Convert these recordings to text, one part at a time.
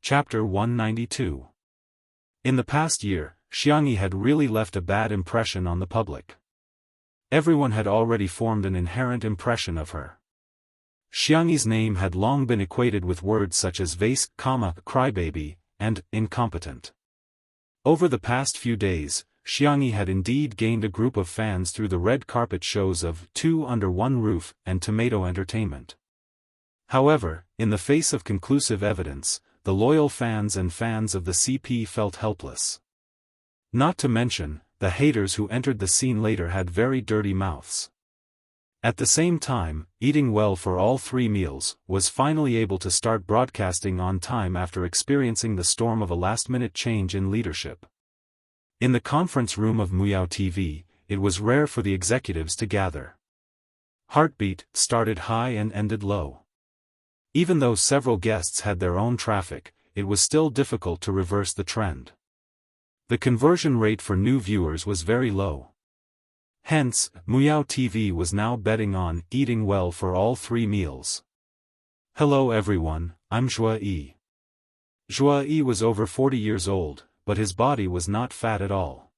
Chapter 192. In the past year, Xiangyi had really left a bad impression on the public. Everyone had already formed an inherent impression of her. Xiangyi's name had long been equated with words such as vase, crybaby, and incompetent. Over the past few days, Xiangyi had indeed gained a group of fans through the red carpet shows of Two Under One Roof and Tomato Entertainment. However, in the face of conclusive evidence, the loyal fans and fans of the CP felt helpless. Not to mention, the haters who entered the scene later had very dirty mouths. At the same time, Eating Well for All 3 Meals was finally able to start broadcasting on time after experiencing the storm of a last-minute change in leadership. In the conference room of Muyao TV, it was rare for the executives to gather. Heartbeat started high and ended low. Even though several guests had their own traffic, it was still difficult to reverse the trend. The conversion rate for new viewers was very low. Hence, Muyao TV was now betting on Eating Well for All 3 Meals. Hello everyone, I'm Zhuo Yi. Zhuo Yi was over 40 years old, but his body was not fat at all.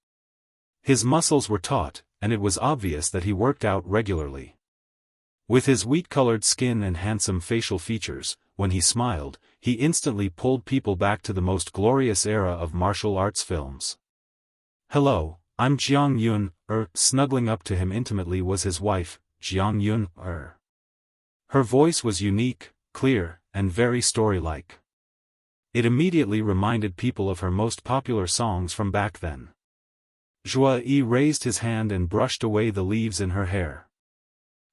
His muscles were taut, and it was obvious that he worked out regularly. With his wheat-colored skin and handsome facial features, when he smiled, he instantly pulled people back to the most glorious era of martial arts films. Hello, I'm Jiang Yun, snuggling up to him intimately was his wife, Jiang Yun, Her voice was unique, clear, and very story-like. It immediately reminded people of her most popular songs from back then. Zhuo Yi raised his hand and brushed away the leaves in her hair.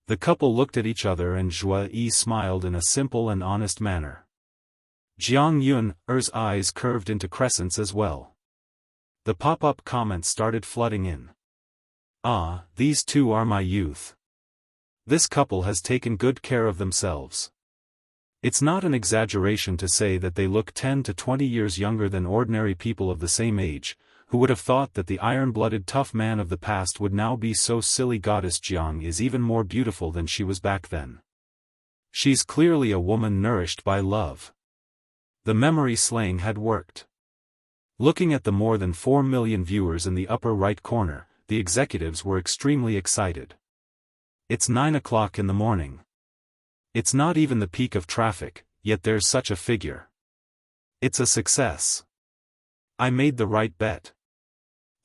The couple looked at each other and Zhuo Yi smiled in a simple and honest manner. Jiang Yun's eyes curved into crescents as well. The pop-up comments started flooding in. Ah, these two are my youth. This couple has taken good care of themselves. It's not an exaggeration to say that they look 10 to 20 years younger than ordinary people of the same age. Who would have thought that the iron-blooded tough man of the past would now be so silly? Goddess Jiang is even more beautiful than she was back then. She's clearly a woman nourished by love. The memory slaying had worked. Looking at the more than 4 million viewers in the upper right corner, the executives were extremely excited. It's 9 o'clock in the morning. It's not even the peak of traffic, yet there's such a figure. It's a success. I made the right bet.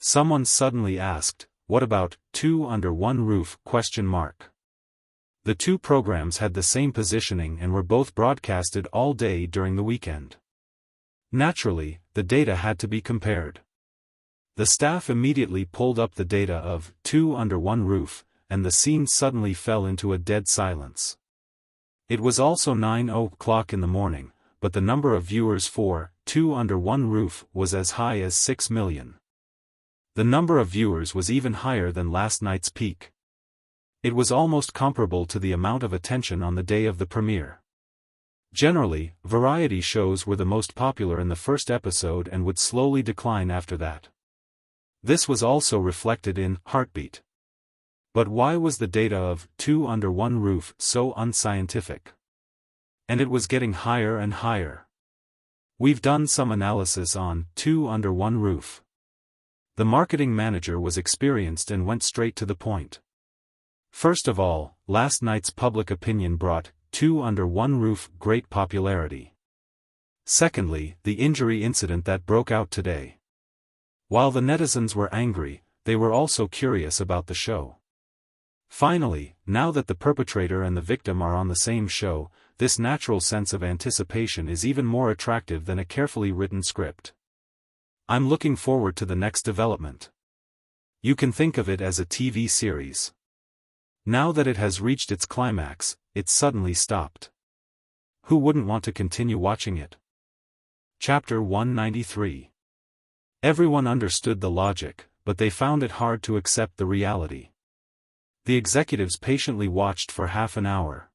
Someone suddenly asked, what about Two Under One Roof? The two programs had the same positioning and were both broadcasted all day during the weekend. Naturally, the data had to be compared. The staff immediately pulled up the data of Two Under One Roof, and the scene suddenly fell into a dead silence. It was also 9 o'clock in the morning, but the number of viewers for Two Under One Roof was as high as 6 million. The number of viewers was even higher than last night's peak. It was almost comparable to the amount of attention on the day of the premiere. Generally, variety shows were the most popular in the first episode and would slowly decline after that. This was also reflected in Heartbeat. But why was the data of Two Under One Roof so unscientific? And it was getting higher and higher. We've done some analysis on Two Under One Roof. The marketing manager was experienced and went straight to the point. First of all, last night's public opinion brought Two Under One Roof great popularity. Secondly, the injury incident that broke out today. While the netizens were angry, they were also curious about the show. Finally, now that the perpetrator and the victim are on the same show, this natural sense of anticipation is even more attractive than a carefully written script. I'm looking forward to the next development. You can think of it as a TV series. Now that it has reached its climax, it suddenly stopped. Who wouldn't want to continue watching it? Chapter 193. Everyone understood the logic, but they found it hard to accept the reality. The executives patiently watched for half an hour.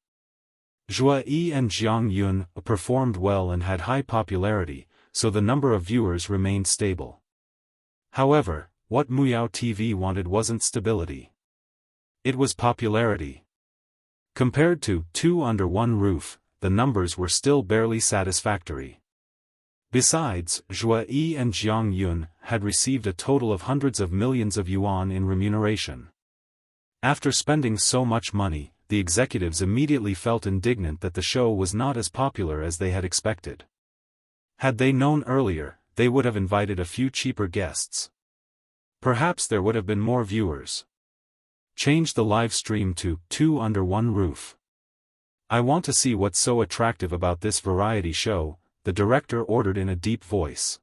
Zhuo Yi and Jiang Yun performed well and had high popularity, so the number of viewers remained stable. However, what Muyao TV wanted wasn't stability. It was popularity. Compared to Two Under One Roof, the numbers were still barely satisfactory. Besides, Zhua Yi and Jiang Yun had received a total of hundreds of millions of yuan in remuneration. After spending so much money, the executives immediately felt indignant that the show was not as popular as they had expected. Had they known earlier, they would have invited a few cheaper guests. Perhaps there would have been more viewers. Change the live stream to 2 under 1 roof. I want to see what's so attractive about this variety show, the director ordered in a deep voice.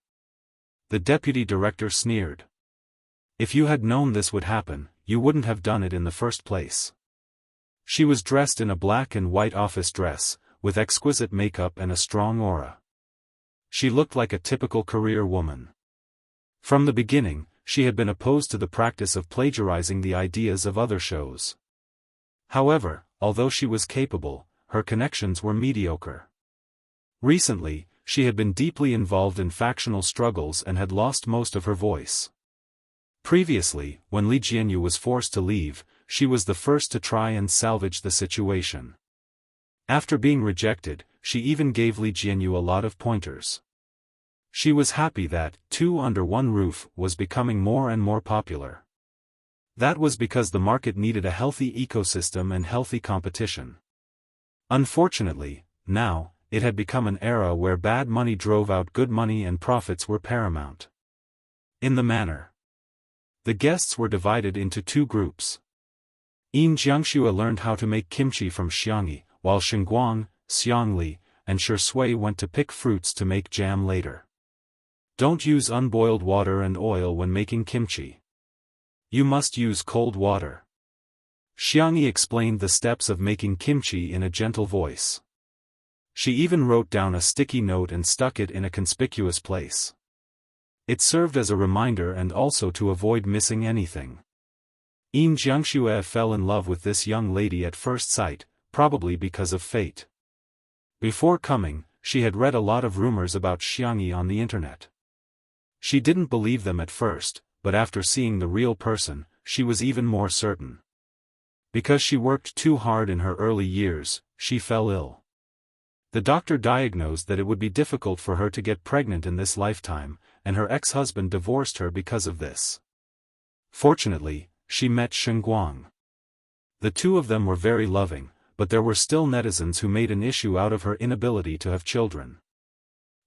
The deputy director sneered. If you had known this would happen, you wouldn't have done it in the first place. She was dressed in a black and white office dress, with exquisite makeup and a strong aura. She looked like a typical career woman. From the beginning, she had been opposed to the practice of plagiarizing the ideas of other shows. However, although she was capable, her connections were mediocre. Recently, she had been deeply involved in factional struggles and had lost most of her voice. Previously, when Li Jianyu was forced to leave, she was the first to try and salvage the situation. After being rejected, she even gave Li Jianyu a lot of pointers. She was happy that 2 under 1 roof was becoming more and more popular. That was because the market needed a healthy ecosystem and healthy competition. Unfortunately, now, it had become an era where bad money drove out good money and profits were paramount. In the manner, the guests were divided into 2 groups. Jianghu learned how to make kimchi from Xiangyi, while Shengguang, Xiangli, and Shui went to pick fruits to make jam later. Don't use unboiled water and oil when making kimchi. You must use cold water. Xiangyi explained the steps of making kimchi in a gentle voice. She even wrote down a sticky note and stuck it in a conspicuous place. It served as a reminder and also to avoid missing anything. Jianghu fell in love with this young lady at first sight, probably because of fate. Before coming, she had read a lot of rumors about Xiangyi on the internet. She didn't believe them at first, but after seeing the real person, she was even more certain. Because she worked too hard in her early years, she fell ill. The doctor diagnosed that it would be difficult for her to get pregnant in this lifetime, and her ex-husband divorced her because of this. Fortunately, she met Shengguang. The 2 of them were very loving, but there were still netizens who made an issue out of her inability to have children.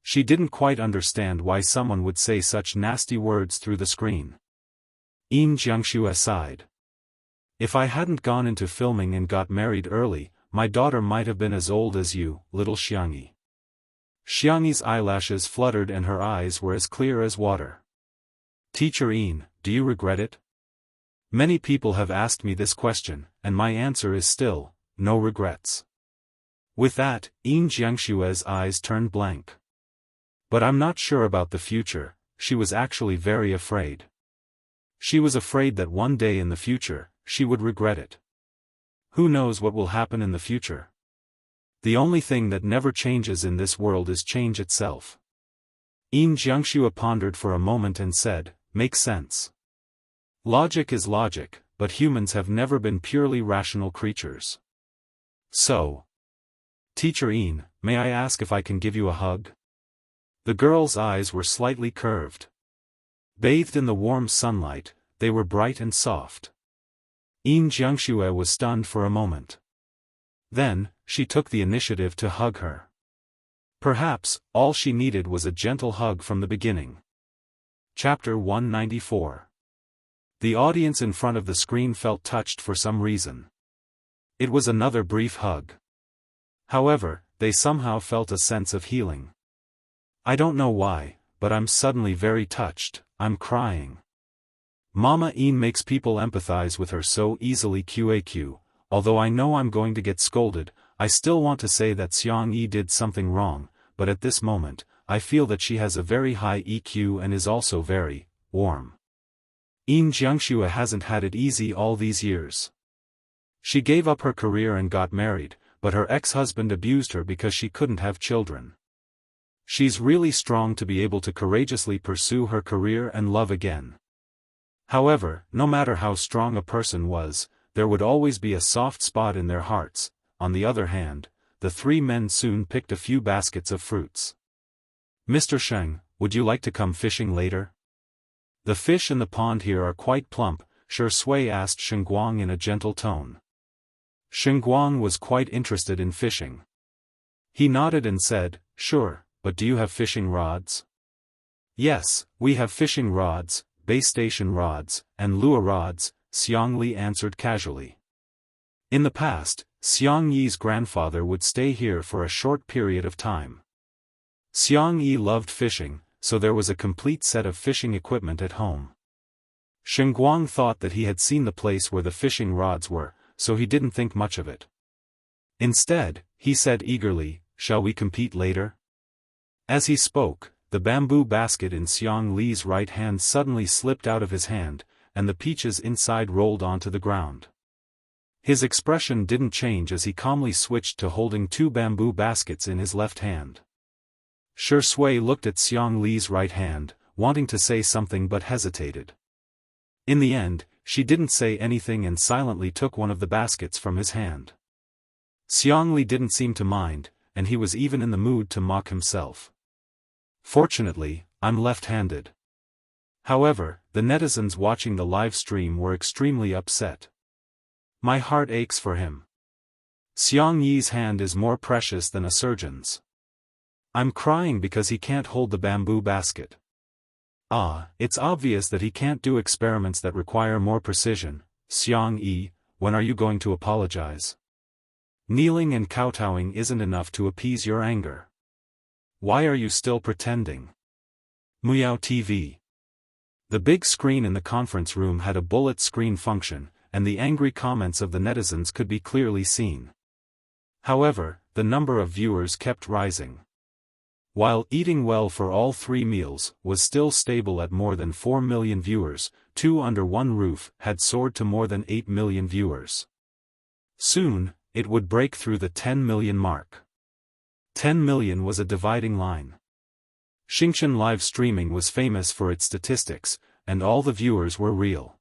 She didn't quite understand why someone would say such nasty words through the screen. Jianghu sighed. If I hadn't gone into filming and got married early, my daughter might have been as old as you, little Xiangyi. Xiangyi's eyelashes fluttered and her eyes were as clear as water. Teacher Yin, do you regret it? Many people have asked me this question, and my answer is still, no regrets. With that, Jianghu's eyes turned blank. But I'm not sure about the future, she was actually very afraid. She was afraid that one day in the future, she would regret it. Who knows what will happen in the future? The only thing that never changes in this world is change itself. Jianghu pondered for a moment and said, makes sense. Logic is logic, but humans have never been purely rational creatures. So, Teacher Yin, may I ask if I can give you a hug? The girl's eyes were slightly curved. Bathed in the warm sunlight, they were bright and soft. Jianghu was stunned for a moment. Then, she took the initiative to hug her. Perhaps, all she needed was a gentle hug from the beginning. Chapter 194. The audience in front of the screen felt touched for some reason. It was another brief hug. However, they somehow felt a sense of healing. I don't know why, but I'm suddenly very touched, I'm crying. Mama Yin makes people empathize with her so easily. QAQ, although I know I'm going to get scolded, I still want to say that Xiangyi did something wrong, but at this moment, I feel that she has a very high EQ and is also very warm. Jianghu hasn't had it easy all these years. She gave up her career and got married, but her ex-husband abused her because she couldn't have children. She's really strong to be able to courageously pursue her career and love again. However, no matter how strong a person was, there would always be a soft spot in their hearts. On the other hand, the 3 men soon picked a few baskets of fruits. Mr. Sheng, would you like to come fishing later? The fish in the pond here are quite plump, Shui asked Shengguang in a gentle tone. Shengguang was quite interested in fishing. He nodded and said, "Sure, but do you have fishing rods?" "Yes, we have fishing rods, base station rods, and lure rods," Xiang Li answered casually. In the past, Xiang Yi's grandfather would stay here for a short period of time. Xiang Yi loved fishing, so there was a complete set of fishing equipment at home. Shengguang thought that he had seen the place where the fishing rods were, so he didn't think much of it. Instead, he said eagerly, "Shall we compete later?" As he spoke, the bamboo basket in Xiang Li's right hand suddenly slipped out of his hand, and the peaches inside rolled onto the ground. His expression didn't change as he calmly switched to holding two bamboo baskets in his left hand. Shui looked at Xiang Li's right hand, wanting to say something but hesitated. In the end, she didn't say anything and silently took one of the baskets from his hand. Xiang Li didn't seem to mind, and he was even in the mood to mock himself. "Fortunately, I'm left-handed." However, the netizens watching the live stream were extremely upset. "My heart aches for him. Xiang Yi's hand is more precious than a surgeon's. I'm crying because he can't hold the bamboo basket. It's obvious that he can't do experiments that require more precision. Xiang Yi, when are you going to apologize? Kneeling and kowtowing isn't enough to appease your anger. Why are you still pretending?" Muyao TV. The big screen in the conference room had a bullet screen function, and the angry comments of the netizens could be clearly seen. However, the number of viewers kept rising. While Eating Well for All 3 Meals was still stable at more than 4 million viewers, Two Under One Roof had soared to more than 8 million viewers. Soon, it would break through the 10 million mark. 10 million was a dividing line. Xianxia live streaming was famous for its statistics, and all the viewers were real.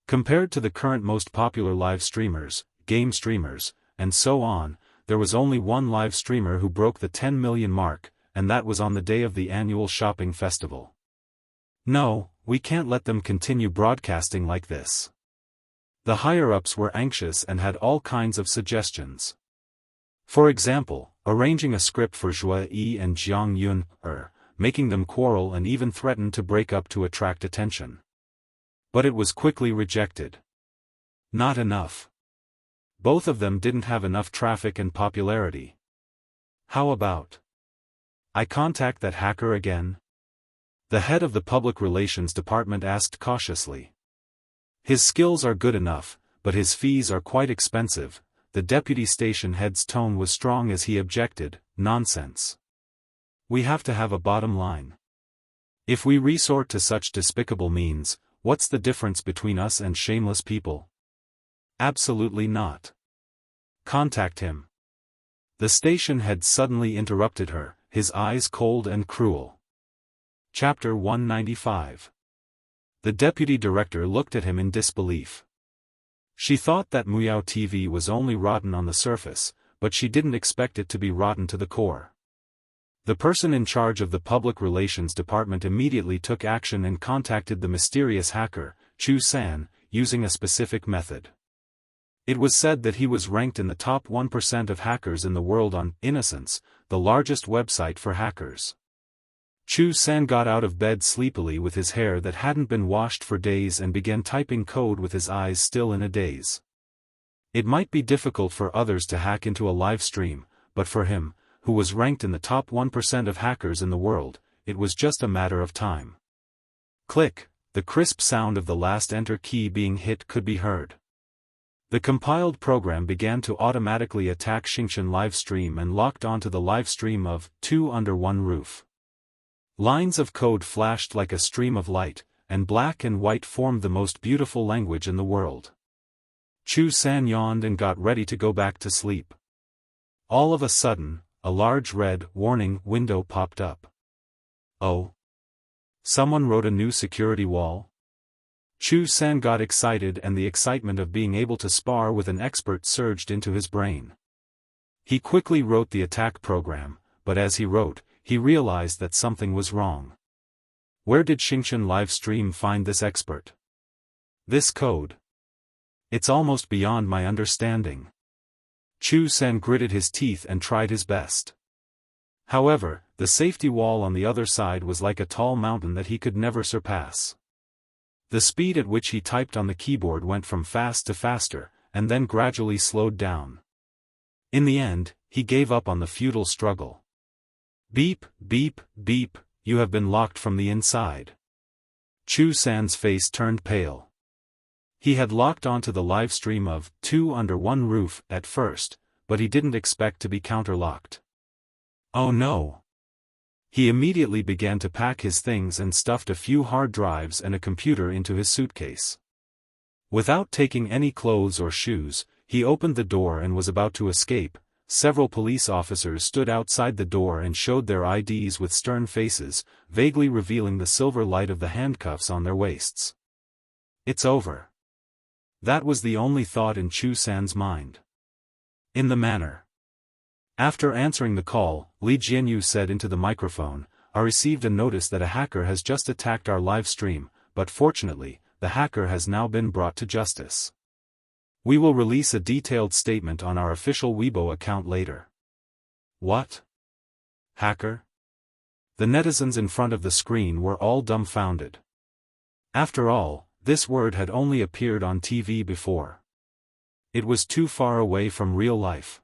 Compared to the current most popular live streamers, game streamers, and so on, there was only one live streamer who broke the 10 million mark, and that was on the day of the annual shopping festival. "No, we can't let them continue broadcasting like this." The higher-ups were anxious and had all kinds of suggestions. For example, arranging a script for Zhua Yi and Jiang Yun, making them quarrel and even threaten to break up to attract attention. But it was quickly rejected. Not enough. Both of them didn't have enough traffic and popularity. "How about I contact that hacker again?" The head of the public relations department asked cautiously. "His skills are good enough, but his fees are quite expensive." The deputy station head's tone was strong as he objected, "Nonsense. We have to have a bottom line. If we resort to such despicable means, what's the difference between us and shameless people? Absolutely not. Contact him." The station head suddenly interrupted her, his eyes cold and cruel. Chapter 195. The deputy director looked at him in disbelief. She thought that Muyao TV was only rotten on the surface, but she didn't expect it to be rotten to the core. The person in charge of the public relations department immediately took action and contacted the mysterious hacker, Chu San, using a specific method. It was said that he was ranked in the top 1% of hackers in the world on Innocence, the largest website for hackers. Chu San got out of bed sleepily with his hair that hadn't been washed for days and began typing code with his eyes still in a daze. It might be difficult for others to hack into a live stream, but for him, who was ranked in the top 1% of hackers in the world, it was just a matter of time. Click, the crisp sound of the last enter key being hit could be heard. The compiled program began to automatically attack Xianxia live stream and locked onto the live stream of Two Under One Roof. Lines of code flashed like a stream of light, and black and white formed the most beautiful language in the world. Chu San yawned and got ready to go back to sleep. All of a sudden, a large red warning window popped up. "Oh! Someone wrote a new security wall?" Chu San got excited and the excitement of being able to spar with an expert surged into his brain. He quickly wrote the attack program, but as he wrote, he realized that something was wrong. Where did Xianxia livestream find this expert? This code? It's almost beyond my understanding. Chu Sen gritted his teeth and tried his best. However, the safety wall on the other side was like a tall mountain that he could never surpass. The speed at which he typed on the keyboard went from fast to faster, and then gradually slowed down. In the end, he gave up on the futile struggle. Beep, beep, beep, you have been locked from the inside. Chu San's face turned pale. He had locked onto the live stream of Two Under One Roof at first, but he didn't expect to be counterlocked. Oh no! He immediately began to pack his things and stuffed a few hard drives and a computer into his suitcase. Without taking any clothes or shoes, he opened the door and was about to escape. Several police officers stood outside the door and showed their IDs with stern faces, vaguely revealing the silver light of the handcuffs on their waists. It's over. That was the only thought in Chu San's mind. In the manner. After answering the call, Li Jianyu said into the microphone, I received a notice that a hacker has just attacked our live stream, but fortunately, the hacker has now been brought to justice. We will release a detailed statement on our official Weibo account later. What? Hacker? The netizens in front of the screen were all dumbfounded. After all, this word had only appeared on TV before. It was too far away from real life.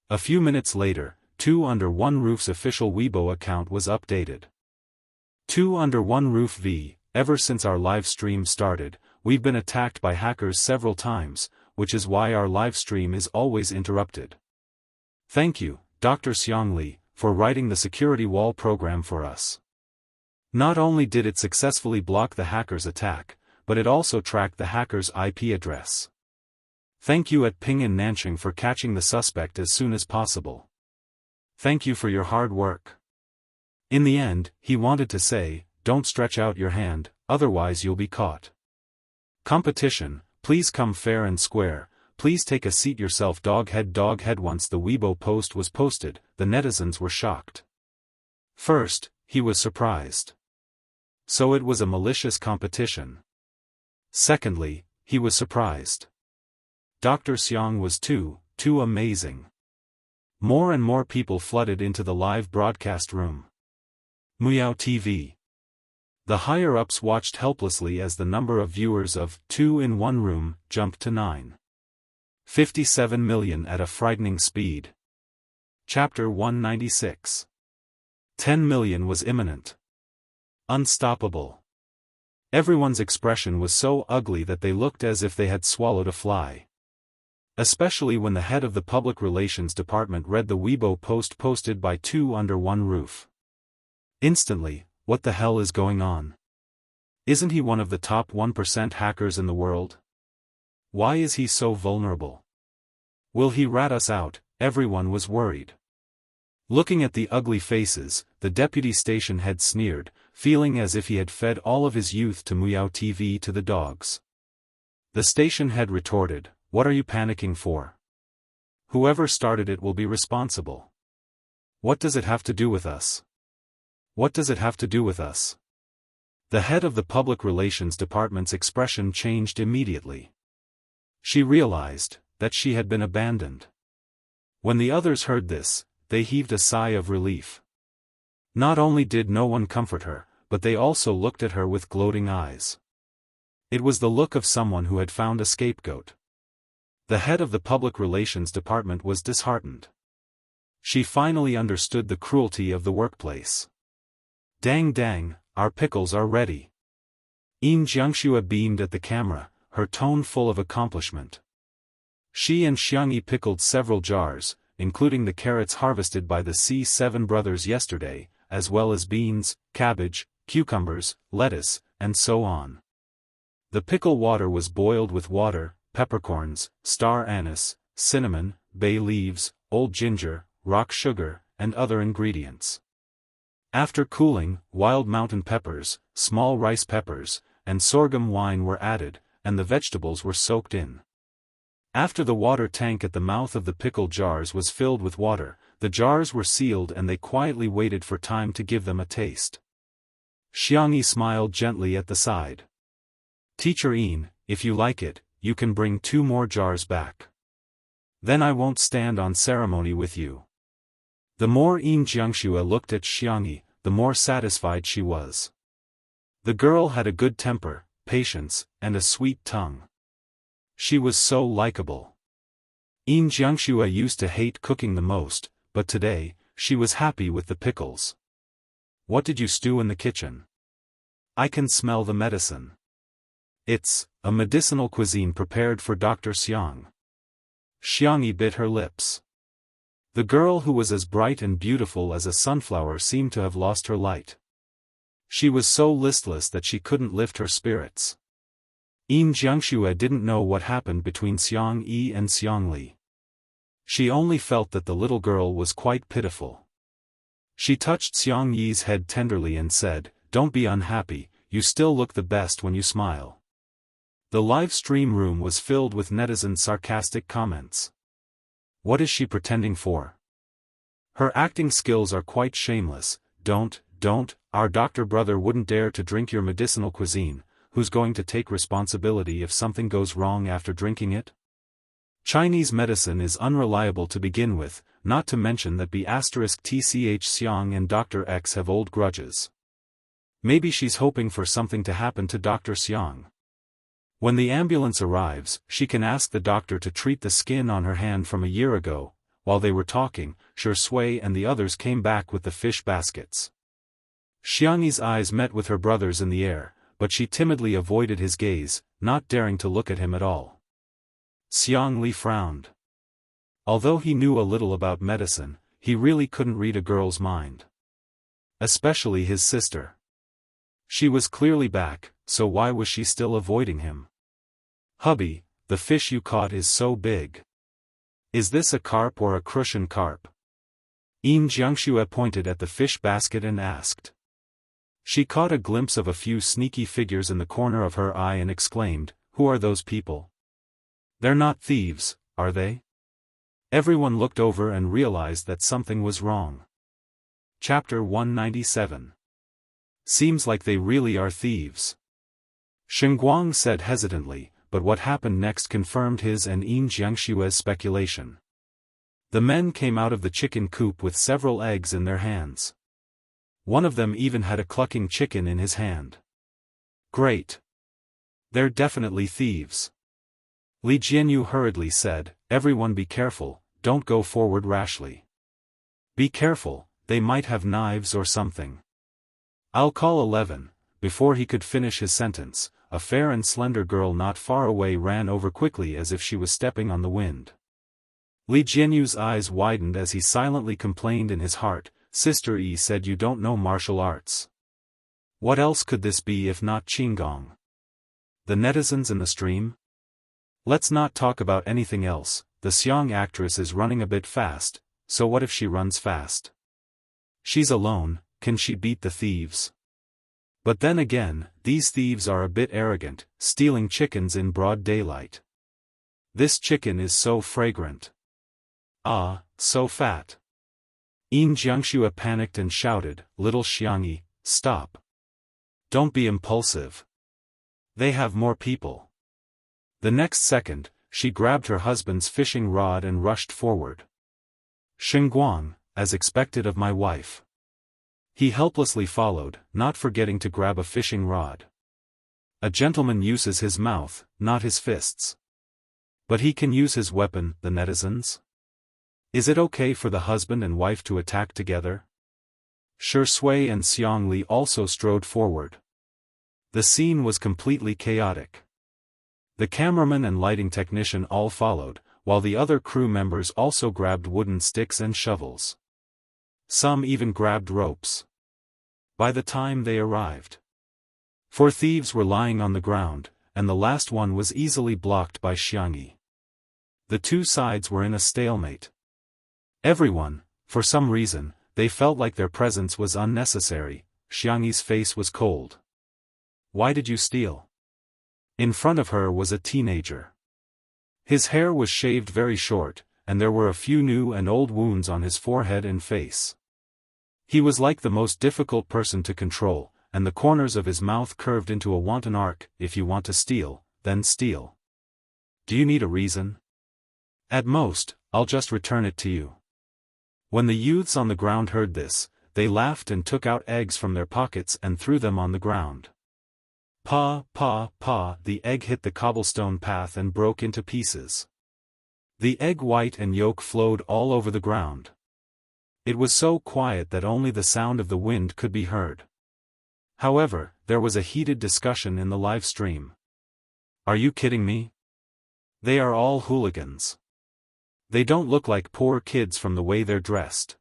A few minutes later, Two Under One Roof's official Weibo account was updated. Two Under One Roof V, ever since our live stream started, we've been attacked by hackers several times, which is why our live stream is always interrupted. Thank you, Dr. Xiang Li, for writing the security wall program for us. Not only did it successfully block the hacker's attack, but it also tracked the hacker's IP address. Thank you at Ping and Nanching for catching the suspect as soon as possible. Thank you for your hard work. In the end, he wanted to say, don't stretch out your hand, otherwise you'll be caught. Competition, please come fair and square, please take a seat yourself doghead. Once the Weibo post was posted, the netizens were shocked. First, he was surprised. So it was a malicious competition. Secondly, he was surprised. Dr. Xiang was too amazing. More and more people flooded into the live broadcast room. Miao TV. The higher-ups watched helplessly as the number of viewers of Two in One Room jumped to 9.57 million at a frightening speed. Chapter 196. 10 million was imminent. Unstoppable. Everyone's expression was so ugly that they looked as if they had swallowed a fly. Especially when the head of the public relations department read the Weibo post posted by Two Under One Roof. Instantly, what the hell is going on? Isn't he one of the top 1% hackers in the world? Why is he so vulnerable? Will he rat us out? Everyone was worried. Looking at the ugly faces, the deputy station head sneered, feeling as if he had fed all of his youth to Miao TV to the dogs. The station head retorted, what are you panicking for? Whoever started it will be responsible. What does it have to do with us? What does it have to do with us? The head of the public relations department's expression changed immediately. She realized that she had been abandoned. When the others heard this, they heaved a sigh of relief. Not only did no one comfort her, but they also looked at her with gloating eyes. It was the look of someone who had found a scapegoat. The head of the public relations department was disheartened. She finally understood the cruelty of the workplace. Dang, our pickles are ready. Jianghu beamed at the camera, her tone full of accomplishment. She and Xiangyi pickled several jars, including the carrots harvested by the C7 brothers yesterday, as well as beans, cabbage, cucumbers, lettuce, and so on. The pickle water was boiled with water, peppercorns, star anise, cinnamon, bay leaves, old ginger, rock sugar, and other ingredients. After cooling, wild mountain peppers, small rice peppers, and sorghum wine were added, and the vegetables were soaked in. After the water tank at the mouth of the pickle jars was filled with water, The jars were sealed and they quietly waited for time to give them a taste. Xianxia smiled gently at the side. Teacher Yin, if you like it, you can bring 2 more jars back. Then I won't stand on ceremony with you. The more Yin Jianghu looked at Xianxia, the more satisfied she was. The girl had a good temper, patience, and a sweet tongue. She was so likable. Yin Jianghu used to hate cooking the most, but today, she was happy with the pickles. What did you stew in the kitchen? I can smell the medicine. It's a medicinal cuisine prepared for Dr. Xiang. Xianxia bit her lips. The girl who was as bright and beautiful as a sunflower seemed to have lost her light. She was so listless that she couldn't lift her spirits. Yin Jianghu didn't know what happened between Xiangxia and Xiangli. She only felt that the little girl was quite pitiful. She touched Xiangyi's head tenderly and said, "Don't be unhappy, you still look the best when you smile." The live stream room was filled with netizens' sarcastic comments. What is she pretending for? Her acting skills are quite shameless. Don't, our doctor brother wouldn't dare to drink your medicinal cuisine. Who's going to take responsibility if something goes wrong after drinking it? Chinese medicine is unreliable to begin with, not to mention that B*TCH Xiang and Dr. X have old grudges. Maybe she's hoping for something to happen to Dr. Xiang. When the ambulance arrives, she can ask the doctor to treat the skin on her hand from a year ago. While they were talking, Shui and the others came back with the fish baskets. Xiangyi's eyes met with her brother's in the air, but she timidly avoided his gaze, not daring to look at him at all. Xiangli frowned. Although he knew a little about medicine, he really couldn't read a girl's mind. Especially his sister. She was clearly back, so why was she still avoiding him? Hubby, the fish you caught is so big. Is this a carp or a crucian carp? Yin Jianghu pointed at the fish basket and asked. She caught a glimpse of a few sneaky figures in the corner of her eye and exclaimed, "Who are those people? They're not thieves, are they?" Everyone looked over and realized that something was wrong. Chapter 197. Seems like they really are thieves. Shengguang said hesitantly, but what happened next confirmed his and Yin Jianghu's speculation. The men came out of the chicken coop with several eggs in their hands. One of them even had a clucking chicken in his hand. Great. They're definitely thieves. Li Jianyu hurriedly said, "Everyone be careful, don't go forward rashly. Be careful, they might have knives or something." I'll call 11. Before he could finish his sentence, a fair and slender girl not far away ran over quickly as if she was stepping on the wind. Li Jianyu's eyes widened as he silently complained in his heart, "Sister Yi said you don't know martial arts. What else could this be if not Qinggong? The netizens in the stream? Let's not talk about anything else. The Xiang actress is running a bit fast, so what if she runs fast? She's alone, can she beat the thieves? But then again, these thieves are a bit arrogant, stealing chickens in broad daylight. This chicken is so fragrant. Ah, so fat." Yin Jianghu panicked and shouted, "Little Xiangyi, stop. Don't be impulsive. They have more people." The next second, she grabbed her husband's fishing rod and rushed forward. Shengguang, as expected of my wife. He helplessly followed, not forgetting to grab a fishing rod. A gentleman uses his mouth, not his fists. But he can use his weapon, the netizens? Is it okay for the husband and wife to attack together? Shui and Xiangli also strode forward. The scene was completely chaotic. The cameraman and lighting technician all followed, while the other crew members also grabbed wooden sticks and shovels. Some even grabbed ropes. By the time they arrived, 4 thieves were lying on the ground, and the last one was easily blocked by Xiangyi. The 2 sides were in a stalemate. Everyone, for some reason, they felt like their presence was unnecessary. Xiangyi's face was cold. "Why did you steal?" In front of her was a teenager. His hair was shaved very short, and there were a few new and old wounds on his forehead and face. He was like the most difficult person to control, and the corners of his mouth curved into a wanton arc. If you want to steal, then steal. Do you need a reason? At most, I'll just return it to you. When the youths on the ground heard this, they laughed and took out eggs from their pockets and threw them on the ground. Pa, pa, pa, the egg hit the cobblestone path and broke into pieces. The egg white and yolk flowed all over the ground. It was so quiet that only the sound of the wind could be heard. However, there was a heated discussion in the live stream. Are you kidding me? They are all hooligans. They don't look like poor kids from the way they're dressed.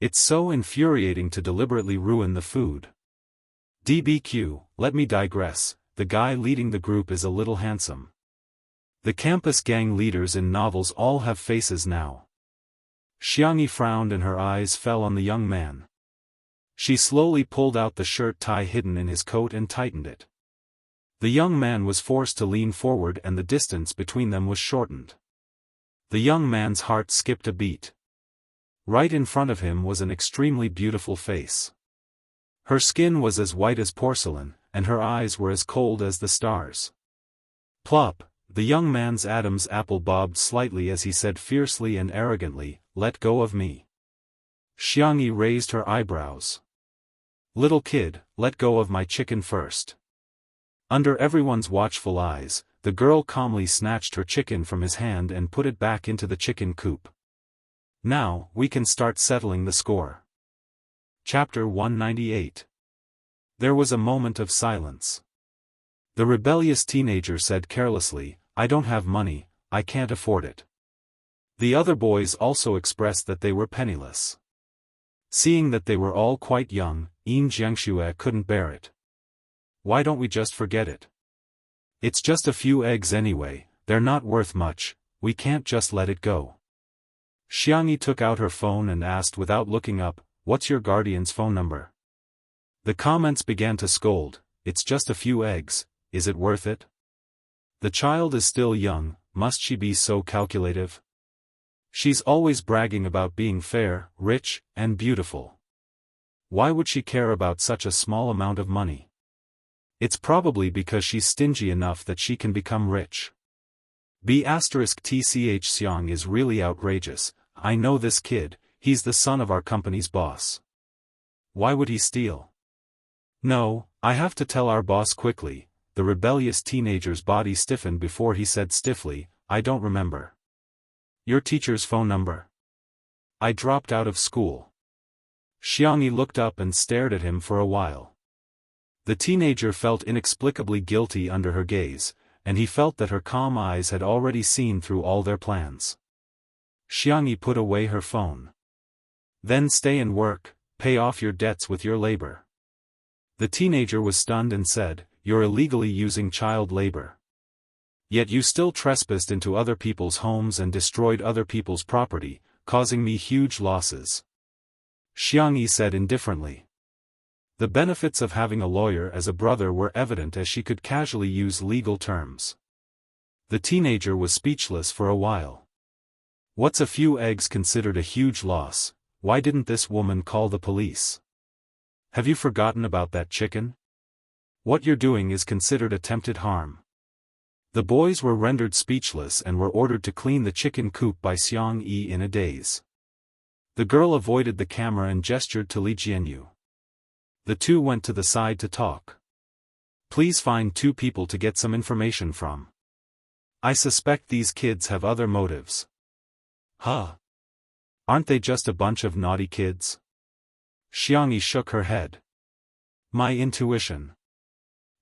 It's so infuriating to deliberately ruin the food. DBQ, let me digress, the guy leading the group is a little handsome. The campus gang leaders in novels all have faces now. Xianxia frowned and her eyes fell on the young man. She slowly pulled out the shirt tie hidden in his coat and tightened it. The young man was forced to lean forward and the distance between them was shortened. The young man's heart skipped a beat. Right in front of him was an extremely beautiful face. Her skin was as white as porcelain, and her eyes were as cold as the stars. Plop, the young man's Adam's apple bobbed slightly as he said fiercely and arrogantly, "Let go of me." Xianxia raised her eyebrows. "Little kid, let go of my chicken first." Under everyone's watchful eyes, the girl calmly snatched her chicken from his hand and put it back into the chicken coop. Now, we can start settling the score. Chapter 198. There was a moment of silence. The rebellious teenager said carelessly, "I don't have money, I can't afford it." The other boys also expressed that they were penniless. Seeing that they were all quite young, Jianghu couldn't bear it. "Why don't we just forget it? It's just a few eggs anyway, they're not worth much, we can't just let it go." Xianxia took out her phone and asked without looking up, "What's your guardian's phone number?" The comments began to scold, "It's just a few eggs, is it worth it? The child is still young, must she be so calculative? She's always bragging about being fair, rich, and beautiful. Why would she care about such a small amount of money? It's probably because she's stingy enough that she can become rich. B*TCH Xiang is really outrageous, I know this kid, he's the son of our company's boss. Why would he steal? No, I have to tell our boss quickly." The rebellious teenager's body stiffened before he said stiffly, "I don't remember. Your teacher's phone number? I dropped out of school." Xianxia looked up and stared at him for a while. The teenager felt inexplicably guilty under her gaze, and he felt that her calm eyes had already seen through all their plans. Xianxia put away her phone. "Then stay and work, pay off your debts with your labor." The teenager was stunned and said, "You're illegally using child labor. Yet you still trespassed into other people's homes and destroyed other people's property, causing me huge losses." Xianxia said indifferently. The benefits of having a lawyer as a brother were evident as she could casually use legal terms. The teenager was speechless for a while. What's a few eggs considered a huge loss? Why didn't this woman call the police? Have you forgotten about that chicken? What you're doing is considered attempted harm. The boys were rendered speechless and were ordered to clean the chicken coop by Xianxia in a daze. The girl avoided the camera and gestured to Jianghu. The two went to the side to talk. "Please find two people to get some information from. I suspect these kids have other motives." "Huh? Aren't they just a bunch of naughty kids?" Xianxia shook her head. "My intuition.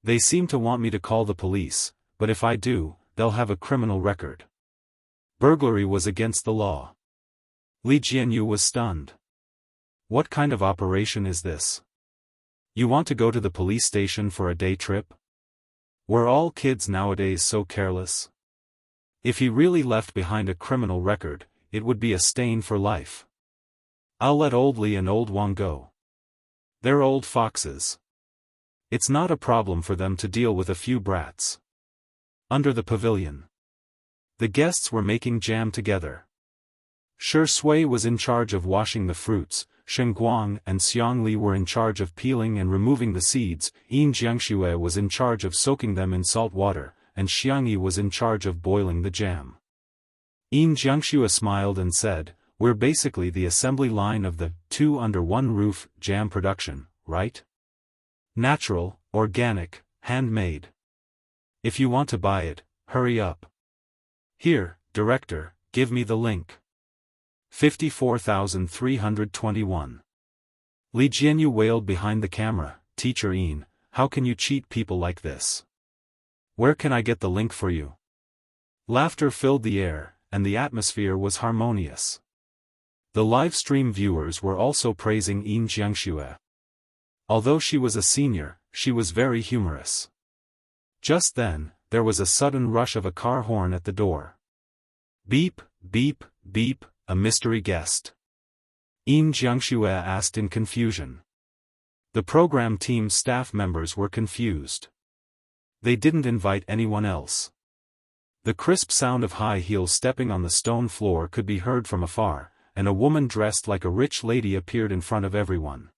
They seem to want me to call the police, but if I do, they'll have a criminal record. Burglary was against the law." Jianghu was stunned. "What kind of operation is this? You want to go to the police station for a day trip? Were all kids nowadays so careless? If he really left behind a criminal record, it would be a stain for life. I'll let Old Li and Old Wang go. They're old foxes. It's not a problem for them to deal with a few brats." Under the pavilion, the guests were making jam together. Shi Sui was in charge of washing the fruits, Shen Guang and Xiang Li were in charge of peeling and removing the seeds, Yin Jiangxue was in charge of soaking them in salt water, and Xiang Yi was in charge of boiling the jam. Yin Jiangxue smiled and said, "We're basically the assembly line of the two under one roof jam production, right? Natural, organic, handmade. If you want to buy it, hurry up. Here, director, give me the link." 54,321. Li Jianyu wailed behind the camera, "Teacher Yin, how can you cheat people like this? Where can I get the link for you?" Laughter filled the air, and the atmosphere was harmonious. The live stream viewers were also praising Yin Jiangxue. Although she was a senior, she was very humorous. Just then, there was a sudden rush of a car horn at the door. Beep, beep, beep, a mystery guest. Yin Jiangxue asked in confusion. The program team's staff members were confused. They didn't invite anyone else. The crisp sound of high heels stepping on the stone floor could be heard from afar, and a woman dressed like a rich lady appeared in front of everyone.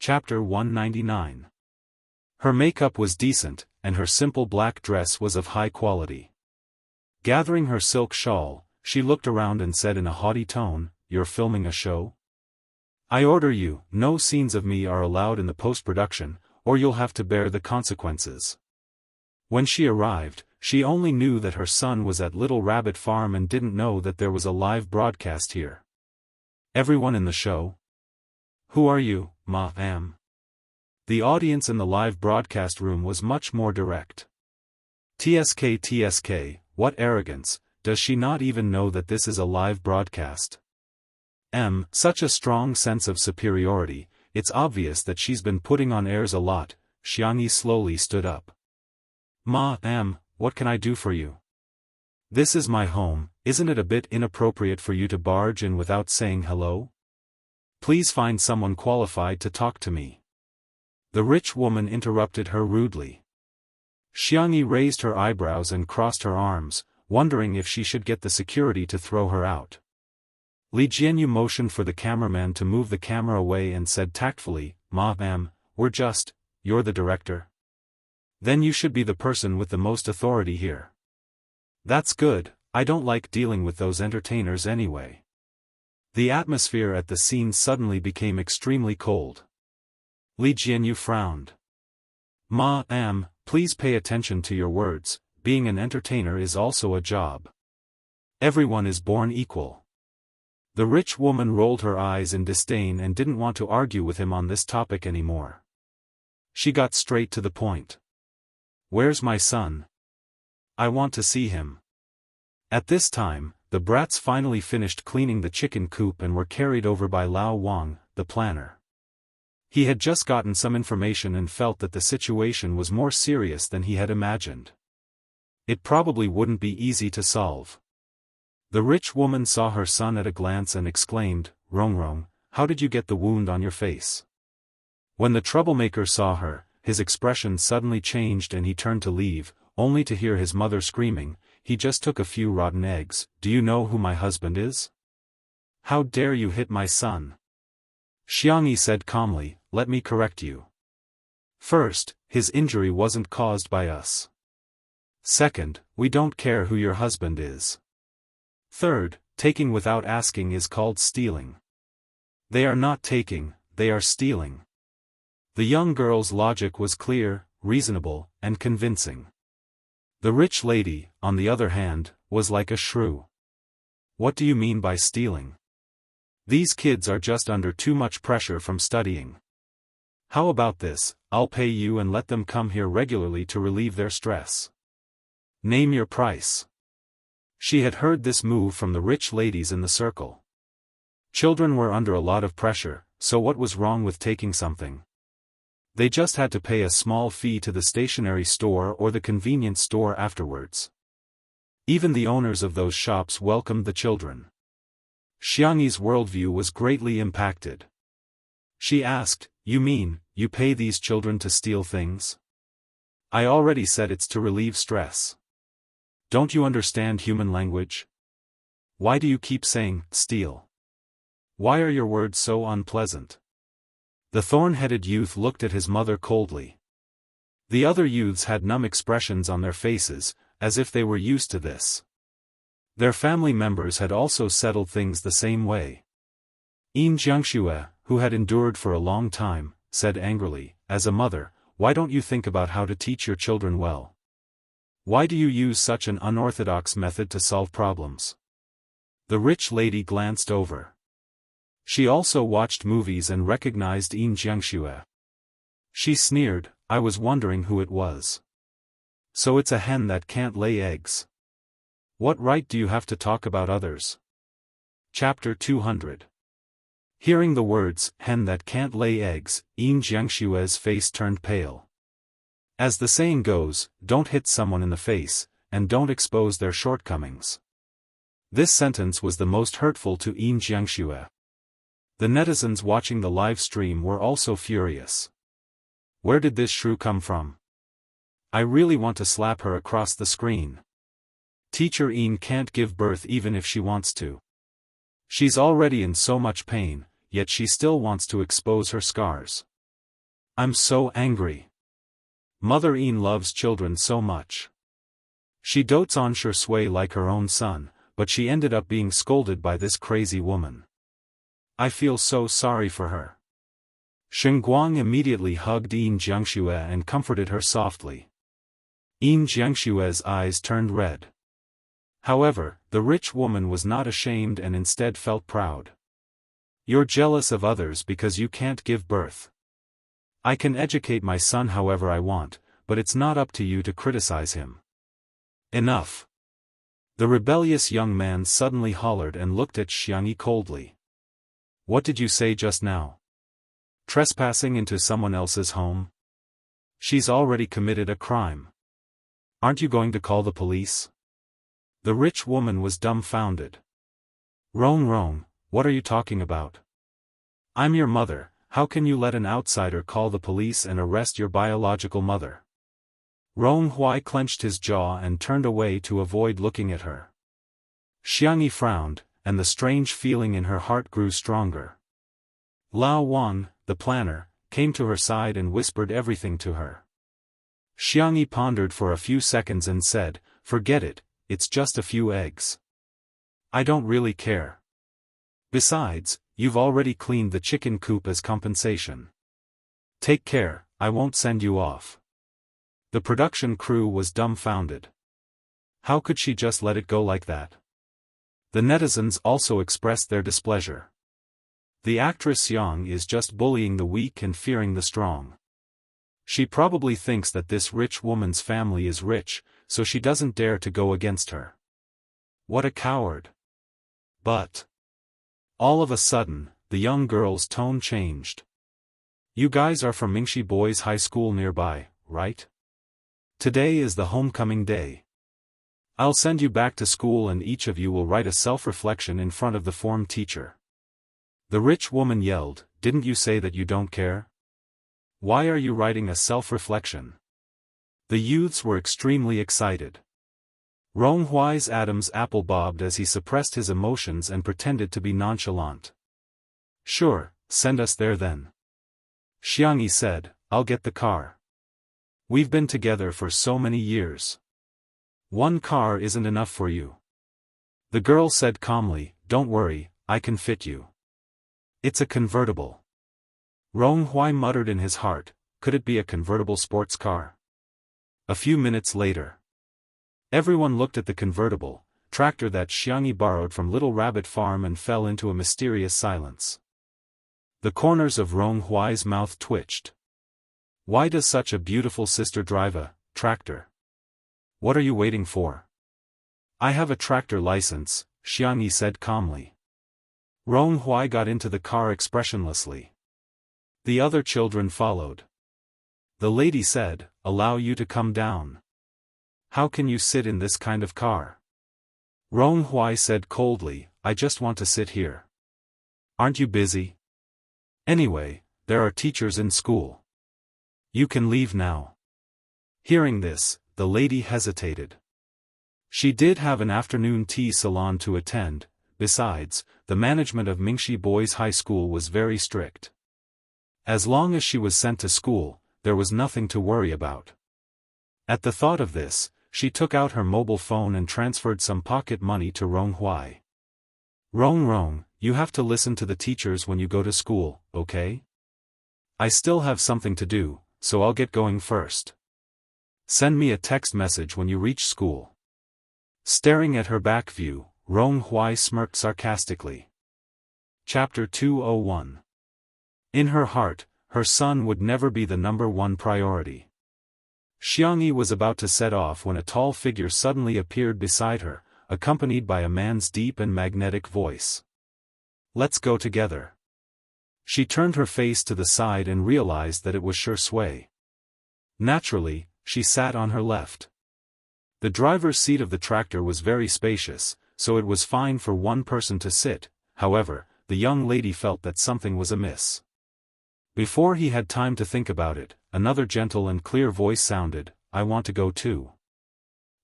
Chapter 199. Her makeup was decent, and her simple black dress was of high quality. Gathering her silk shawl, she looked around and said in a haughty tone, "You're filming a show? I order you, no scenes of me are allowed in the post-production, or you'll have to bear the consequences." When she arrived, she only knew that her son was at Little Rabbit Farm and didn't know that there was a live broadcast here. "Everyone in the show? Who are you, ma'am?" The audience in the live broadcast room was much more direct. TSK, what arrogance, does she not even know that this is a live broadcast? Such a strong sense of superiority, it's obvious that she's been putting on airs a lot. Xiang Yi slowly stood up. "Ma'am, what can I do for you? This is my home, isn't it a bit inappropriate for you to barge in without saying hello? Please find someone qualified to talk to me." The rich woman interrupted her rudely. Xiang Yi raised her eyebrows and crossed her arms, wondering if she should get the security to throw her out. Li Jianyu motioned for the cameraman to move the camera away and said tactfully, "Ma'am, you're the director? Then you should be the person with the most authority here." "That's good, I don't like dealing with those entertainers anyway." The atmosphere at the scene suddenly became extremely cold. Li Jianyu frowned. "Ma'am, please pay attention to your words, being an entertainer is also a job. Everyone is born equal." The rich woman rolled her eyes in disdain and didn't want to argue with him on this topic anymore. She got straight to the point. "Where's my son? I want to see him." At this time, the brats finally finished cleaning the chicken coop and were carried over by Lao Wang, the planner. He had just gotten some information and felt that the situation was more serious than he had imagined. It probably wouldn't be easy to solve. The rich woman saw her son at a glance and exclaimed, "Rongrong, how did you get the wound on your face?" When the troublemaker saw her, his expression suddenly changed and he turned to leave, only to hear his mother screaming, "He just took a few rotten eggs. Do you know who my husband is? How dare you hit my son?" Xiang Yi said calmly, "Let me correct you. First, his injury wasn't caused by us. Second, we don't care who your husband is. Third, taking without asking is called stealing. They are not taking, they are stealing." The young girl's logic was clear, reasonable, and convincing. The rich lady, on the other hand, was like a shrew. "What do you mean by stealing? These kids are just under too much pressure from studying. How about this, I'll pay you and let them come here regularly to relieve their stress. Name your price." She had heard this move from the rich ladies in the circle. Children were under a lot of pressure, so what was wrong with taking something? They just had to pay a small fee to the stationery store or the convenience store afterwards. Even the owners of those shops welcomed the children. Xiang Yi's worldview was greatly impacted. She asked, "You mean, you pay these children to steal things? I already said it's to relieve stress. Don't you understand human language? Why do you keep saying, steal? Why are your words so unpleasant? The thorn-headed youth looked at his mother coldly. The other youths had numb expressions on their faces, as if they were used to this. Their family members had also settled things the same way. Xianxia, who had endured for a long time, said angrily, as a mother, why don't you think about how to teach your children well? Why do you use such an unorthodox method to solve problems? The rich lady glanced over. She also watched movies and recognized Xianxia. She sneered, I was wondering who it was. So it's a hen that can't lay eggs. What right do you have to talk about others? Chapter 200. Hearing the words, hen that can't lay eggs, Xianxia's face turned pale. As the saying goes, don't hit someone in the face, and don't expose their shortcomings. This sentence was the most hurtful to Xianxia. The netizens watching the live stream were also furious. Where did this shrew come from? I really want to slap her across the screen. Teacher can't give birth even if she wants to. She's already in so much pain, yet she still wants to expose her scars. I'm so angry. Mother loves children so much. She dotes on Shui like her own son, but she ended up being scolded by this crazy woman. I feel so sorry for her. Shengguang immediately hugged Xianxia and comforted her softly. Xianxia's eyes turned red. However, the rich woman was not ashamed and instead felt proud. You're jealous of others because you can't give birth. I can educate my son however I want, but it's not up to you to criticize him. Enough. The rebellious young man suddenly hollered and looked at Xiangyi coldly. What did you say just now? Trespassing into someone else's home? She's already committed a crime. Aren't you going to call the police? The rich woman was dumbfounded. Rong, what are you talking about? I'm your mother, how can you let an outsider call the police and arrest your biological mother? Rong Hui clenched his jaw and turned away to avoid looking at her. Xiangyi frowned, and the strange feeling in her heart grew stronger. Lao Wan, the planner, came to her side and whispered everything to her. Xiangyi pondered for a few seconds and said, forget it, it's just a few eggs. I don't really care. Besides, you've already cleaned the chicken coop as compensation. Take care, I won't send you off. The production crew was dumbfounded. How could she just let it go like that? The netizens also expressed their displeasure. The actress Yang is just bullying the weak and fearing the strong. She probably thinks that this rich woman's family is rich, so she doesn't dare to go against her. What a coward. But all of a sudden, the young girl's tone changed. You guys are from Mingxi Boys High School nearby, right? Today is the homecoming day. I'll send you back to school and each of you will write a self-reflection in front of the form teacher. The rich woman yelled, didn't you say that you don't care? Why are you writing a self-reflection? The youths were extremely excited. Rong Hui's Adam's apple bobbed as he suppressed his emotions and pretended to be nonchalant. Sure, send us there then. Xiangyi said, I'll get the car. We've been together for so many years. One car isn't enough for you. The girl said calmly, don't worry, I can fit you. It's a convertible. Rong Hui muttered in his heart, could it be a convertible sports car? A few minutes later. Everyone looked at the convertible tractor that Xiangyi borrowed from Little Rabbit Farm and fell into a mysterious silence. The corners of Rong Hui's mouth twitched. Why does such a beautiful sister drive a tractor? What are you waiting for? I have a tractor license, Xiangyi said calmly. Rong Hui got into the car expressionlessly. The other children followed. The lady said, allow you to come down. How can you sit in this kind of car? Rong Hui said coldly, I just want to sit here. Aren't you busy? Anyway, there are teachers in school. You can leave now. Hearing this, the lady hesitated. She did have an afternoon tea salon to attend. Besides, the management of Mingxi Boys' High School was very strict. As long as she was sent to school, there was nothing to worry about. At the thought of this, she took out her mobile phone and transferred some pocket money to Rong Huai. Rong, you have to listen to the teachers when you go to school, okay? I still have something to do, so I'll get going first. Send me a text message when you reach school. Staring at her back view, Rong Huai smirked sarcastically. Chapter 201. In her heart, her son would never be the #1 priority. Xiangyi was about to set off when a tall figure suddenly appeared beside her, accompanied by a man's deep and magnetic voice. Let's go together. She turned her face to the side and realized that it was Shui. Naturally, she sat on her left. The driver's seat of the tractor was very spacious, so it was fine for one person to sit. However, the young lady felt that something was amiss. Before he had time to think about it, another gentle and clear voice sounded, I want to go too.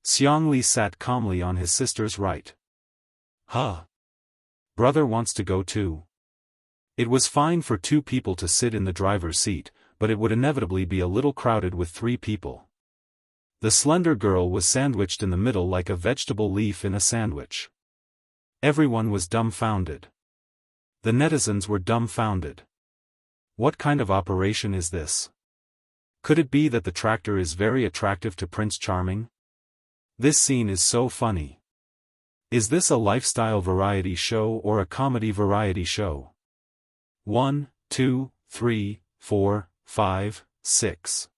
Xiangli sat calmly on his sister's right. Huh? Brother wants to go too? It was fine for 2 people to sit in the driver's seat, but it would inevitably be a little crowded with 3 people. The slender girl was sandwiched in the middle like a vegetable leaf in a sandwich. Everyone was dumbfounded. The netizens were dumbfounded. What kind of operation is this? Could it be that the tractor is very attractive to Prince Charming? This scene is so funny. Is this a lifestyle variety show or a comedy variety show? 1, 2, 3, 4, 5, 6.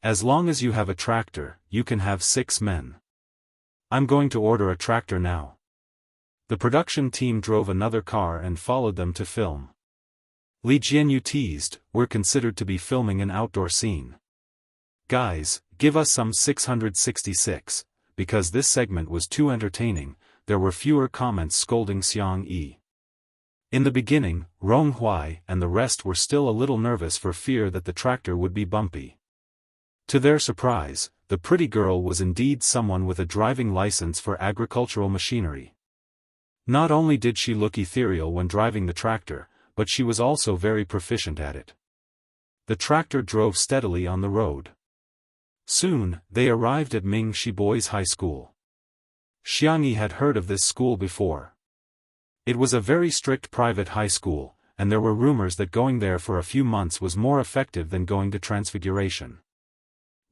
As long as you have a tractor, you can have 6 men. I'm going to order a tractor now. The production team drove another car and followed them to film. Li Jianyu teased, we're considered to be filming an outdoor scene. Guys, give us some 666, because this segment was too entertaining. There were fewer comments scolding Xiang Yi. In the beginning, Rong Huai and the rest were still a little nervous for fear that the tractor would be bumpy. To their surprise, the pretty girl was indeed someone with a driving license for agricultural machinery. Not only did she look ethereal when driving the tractor, but she was also very proficient at it. The tractor drove steadily on the road. Soon, they arrived at Mingxi Boys' High School. Xiangyi had heard of this school before. It was a very strict private high school, and there were rumors that going there for a few months was more effective than going to Transfiguration.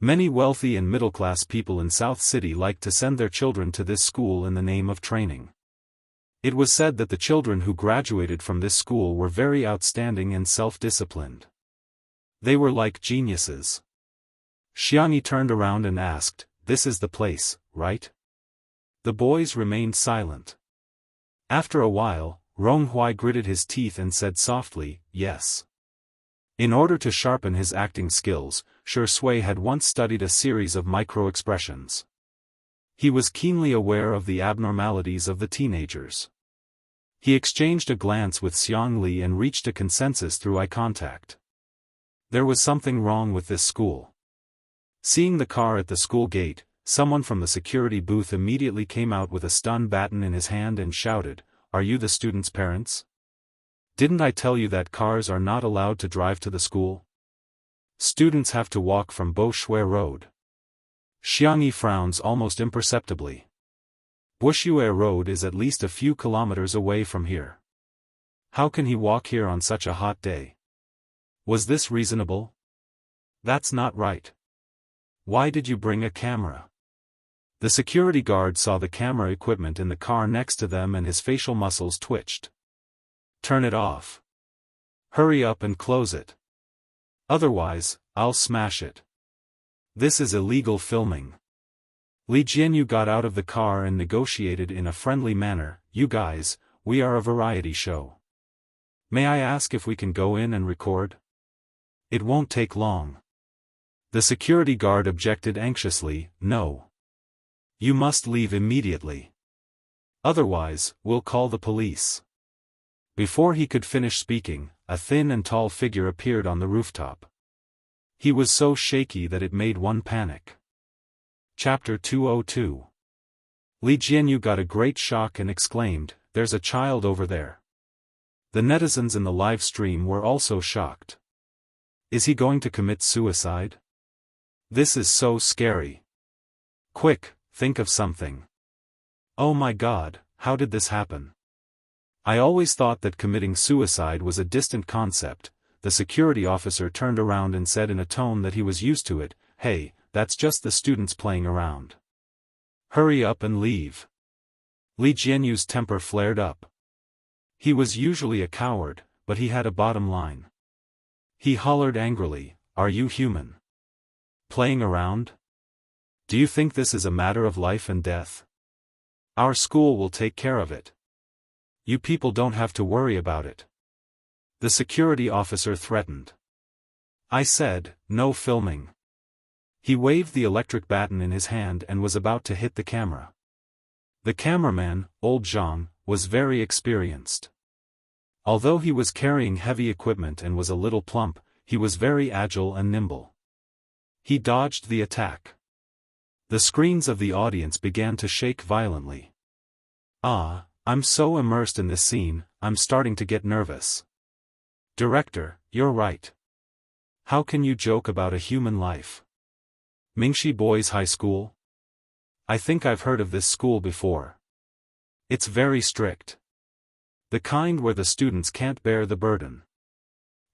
Many wealthy and middle-class people in South City liked to send their children to this school in the name of training. It was said that the children who graduated from this school were very outstanding and self-disciplined. They were like geniuses. Xiangyi turned around and asked, this is the place, right? The boys remained silent. After a while, Rong Huai gritted his teeth and said softly, yes. In order to sharpen his acting skills, Shui had once studied a series of micro-expressions. He was keenly aware of the abnormalities of the teenagers. He exchanged a glance with Xiang Li and reached a consensus through eye contact. There was something wrong with this school. Seeing the car at the school gate, someone from the security booth immediately came out with a stun baton in his hand and shouted, "Are you the students' parents? Didn't I tell you that cars are not allowed to drive to the school? Students have to walk from Bo Shui Road." Xiangyi frowns almost imperceptibly. Wuxia Road is at least a few kilometers away from here. How can he walk here on such a hot day? Was this reasonable? That's not right. Why did you bring a camera? The security guard saw the camera equipment in the car next to them and his facial muscles twitched. Turn it off. Hurry up and close it. Otherwise, I'll smash it. This is illegal filming. Li Jianyu got out of the car and negotiated in a friendly manner, "You guys, we are a variety show. May I ask if we can go in and record? It won't take long." The security guard objected anxiously, "No. You must leave immediately. Otherwise, we'll call the police." Before he could finish speaking, a thin and tall figure appeared on the rooftop. He was so shaky that it made one panic. Chapter 202. Li Jianyu got a great shock and exclaimed, "There's a child over there." The netizens in the live stream were also shocked. Is he going to commit suicide? This is so scary. Quick, think of something. Oh my God, how did this happen? I always thought that committing suicide was a distant concept. The security officer turned around and said in a tone that he was used to it, "Hey, that's just the students playing around. Hurry up and leave." Li Jianyu's temper flared up. He was usually a coward, but he had a bottom line. He hollered angrily, "Are you human? Playing around? Do you think this is a matter of life and death? Our school will take care of it. You people don't have to worry about it." The security officer threatened. I said, "No filming." He waved the electric baton in his hand and was about to hit the camera. The cameraman, old Zhang, was very experienced. Although he was carrying heavy equipment and was a little plump, he was very agile and nimble. He dodged the attack. The screens of the audience began to shake violently. I'm so immersed in this scene, I'm starting to get nervous. Director, you're right. How can you joke about a human life? Mingxi Boys High School? I think I've heard of this school before. It's very strict. The kind where the students can't bear the burden.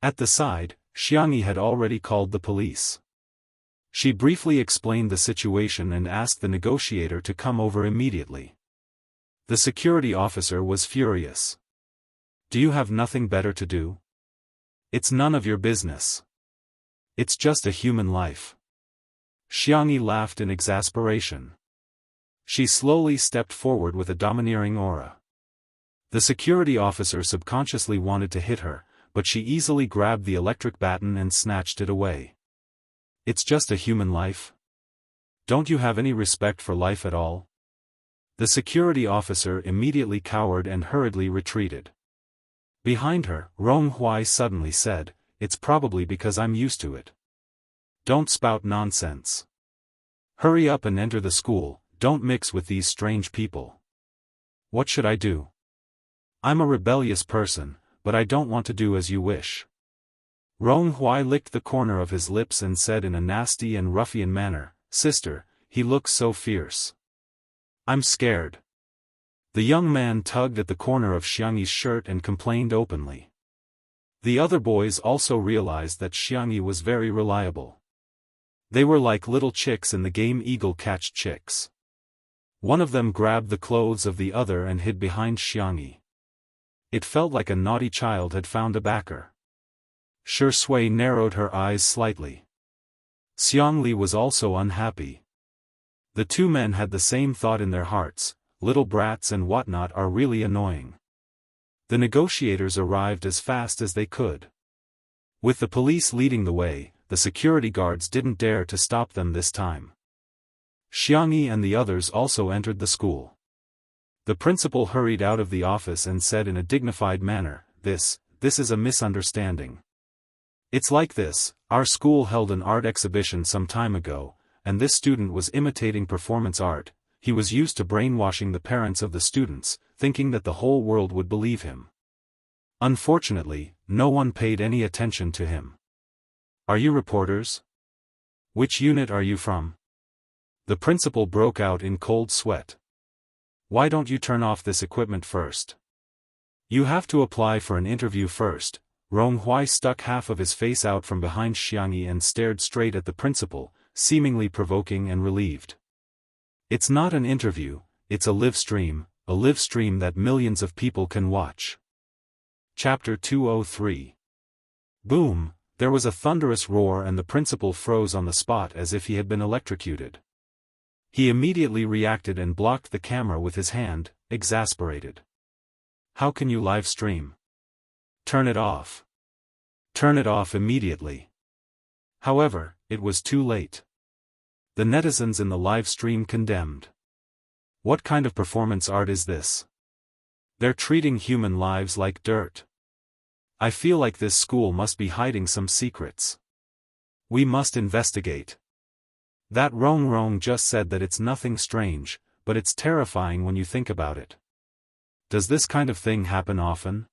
At the side, Xianxia had already called the police. She briefly explained the situation and asked the negotiator to come over immediately. The security officer was furious. Do you have nothing better to do? It's none of your business. It's just a human life. Xianxia laughed in exasperation. She slowly stepped forward with a domineering aura. The security officer subconsciously wanted to hit her, but she easily grabbed the electric baton and snatched it away. It's just a human life? Don't you have any respect for life at all? The security officer immediately cowered and hurriedly retreated. Behind her, Rong Huai suddenly said, "It's probably because I'm used to it. Don't spout nonsense. Hurry up and enter the school, don't mix with these strange people." What should I do? I'm a rebellious person, but I don't want to do as you wish. Rong Huai licked the corner of his lips and said in a nasty and ruffian manner, "Sister, he looks so fierce. I'm scared." The young man tugged at the corner of Xiangyi's shirt and complained openly. The other boys also realized that Xiangyi was very reliable. They were like little chicks in the game Eagle Catch Chicks. One of them grabbed the clothes of the other and hid behind Xiangyi. It felt like a naughty child had found a backer. Shi Sui narrowed her eyes slightly. Xiangli was also unhappy. The two men had the same thought in their hearts, little brats and whatnot are really annoying. The negotiators arrived as fast as they could. With the police leading the way, the security guards didn't dare to stop them this time. Xiangyi and the others also entered the school. The principal hurried out of the office and said in a dignified manner, This is a misunderstanding. It's like this, our school held an art exhibition some time ago, and this student was imitating performance art. He was used to brainwashing the parents of the students, thinking that the whole world would believe him. Unfortunately, no one paid any attention to him. Are you reporters? Which unit are you from? The principal broke out in cold sweat. Why don't you turn off this equipment first? You have to apply for an interview first. Rong Huai stuck half of his face out from behind Xiangyi and stared straight at the principal, seemingly provoking and relieved. It's not an interview, it's a live stream that millions of people can watch. Chapter 203. Boom, there was a thunderous roar and the principal froze on the spot as if he had been electrocuted. He immediately reacted and blocked the camera with his hand, exasperated. How can you live stream? Turn it off. Turn it off immediately. However, it was too late. The netizens in the live stream condemned. What kind of performance art is this? They're treating human lives like dirt. I feel like this school must be hiding some secrets. We must investigate. That Rong just said that it's nothing strange, but it's terrifying when you think about it. Does this kind of thing happen often?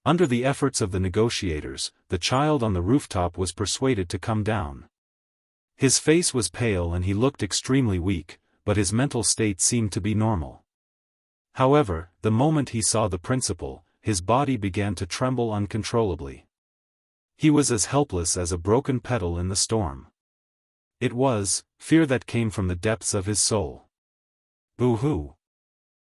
Under the efforts of the negotiators, the child on the rooftop was persuaded to come down. His face was pale and he looked extremely weak, but his mental state seemed to be normal. However, the moment he saw the principal, his body began to tremble uncontrollably. He was as helpless as a broken petal in the storm. It was fear that came from the depths of his soul. Boo-hoo!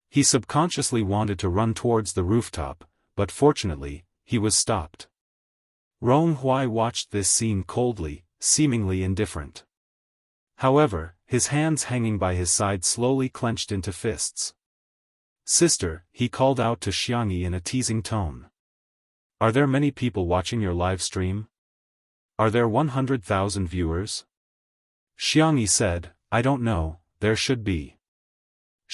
He subconsciously wanted to run towards the rooftop, but fortunately, he was stopped. Rong Hui watched this scene coldly, seemingly indifferent. However, his hands hanging by his side slowly clenched into fists. "Sister," he called out to Xianxia in a teasing tone. "Are there many people watching your live stream? Are there 100,000 viewers?" Xianxia said, "I don't know, there should be."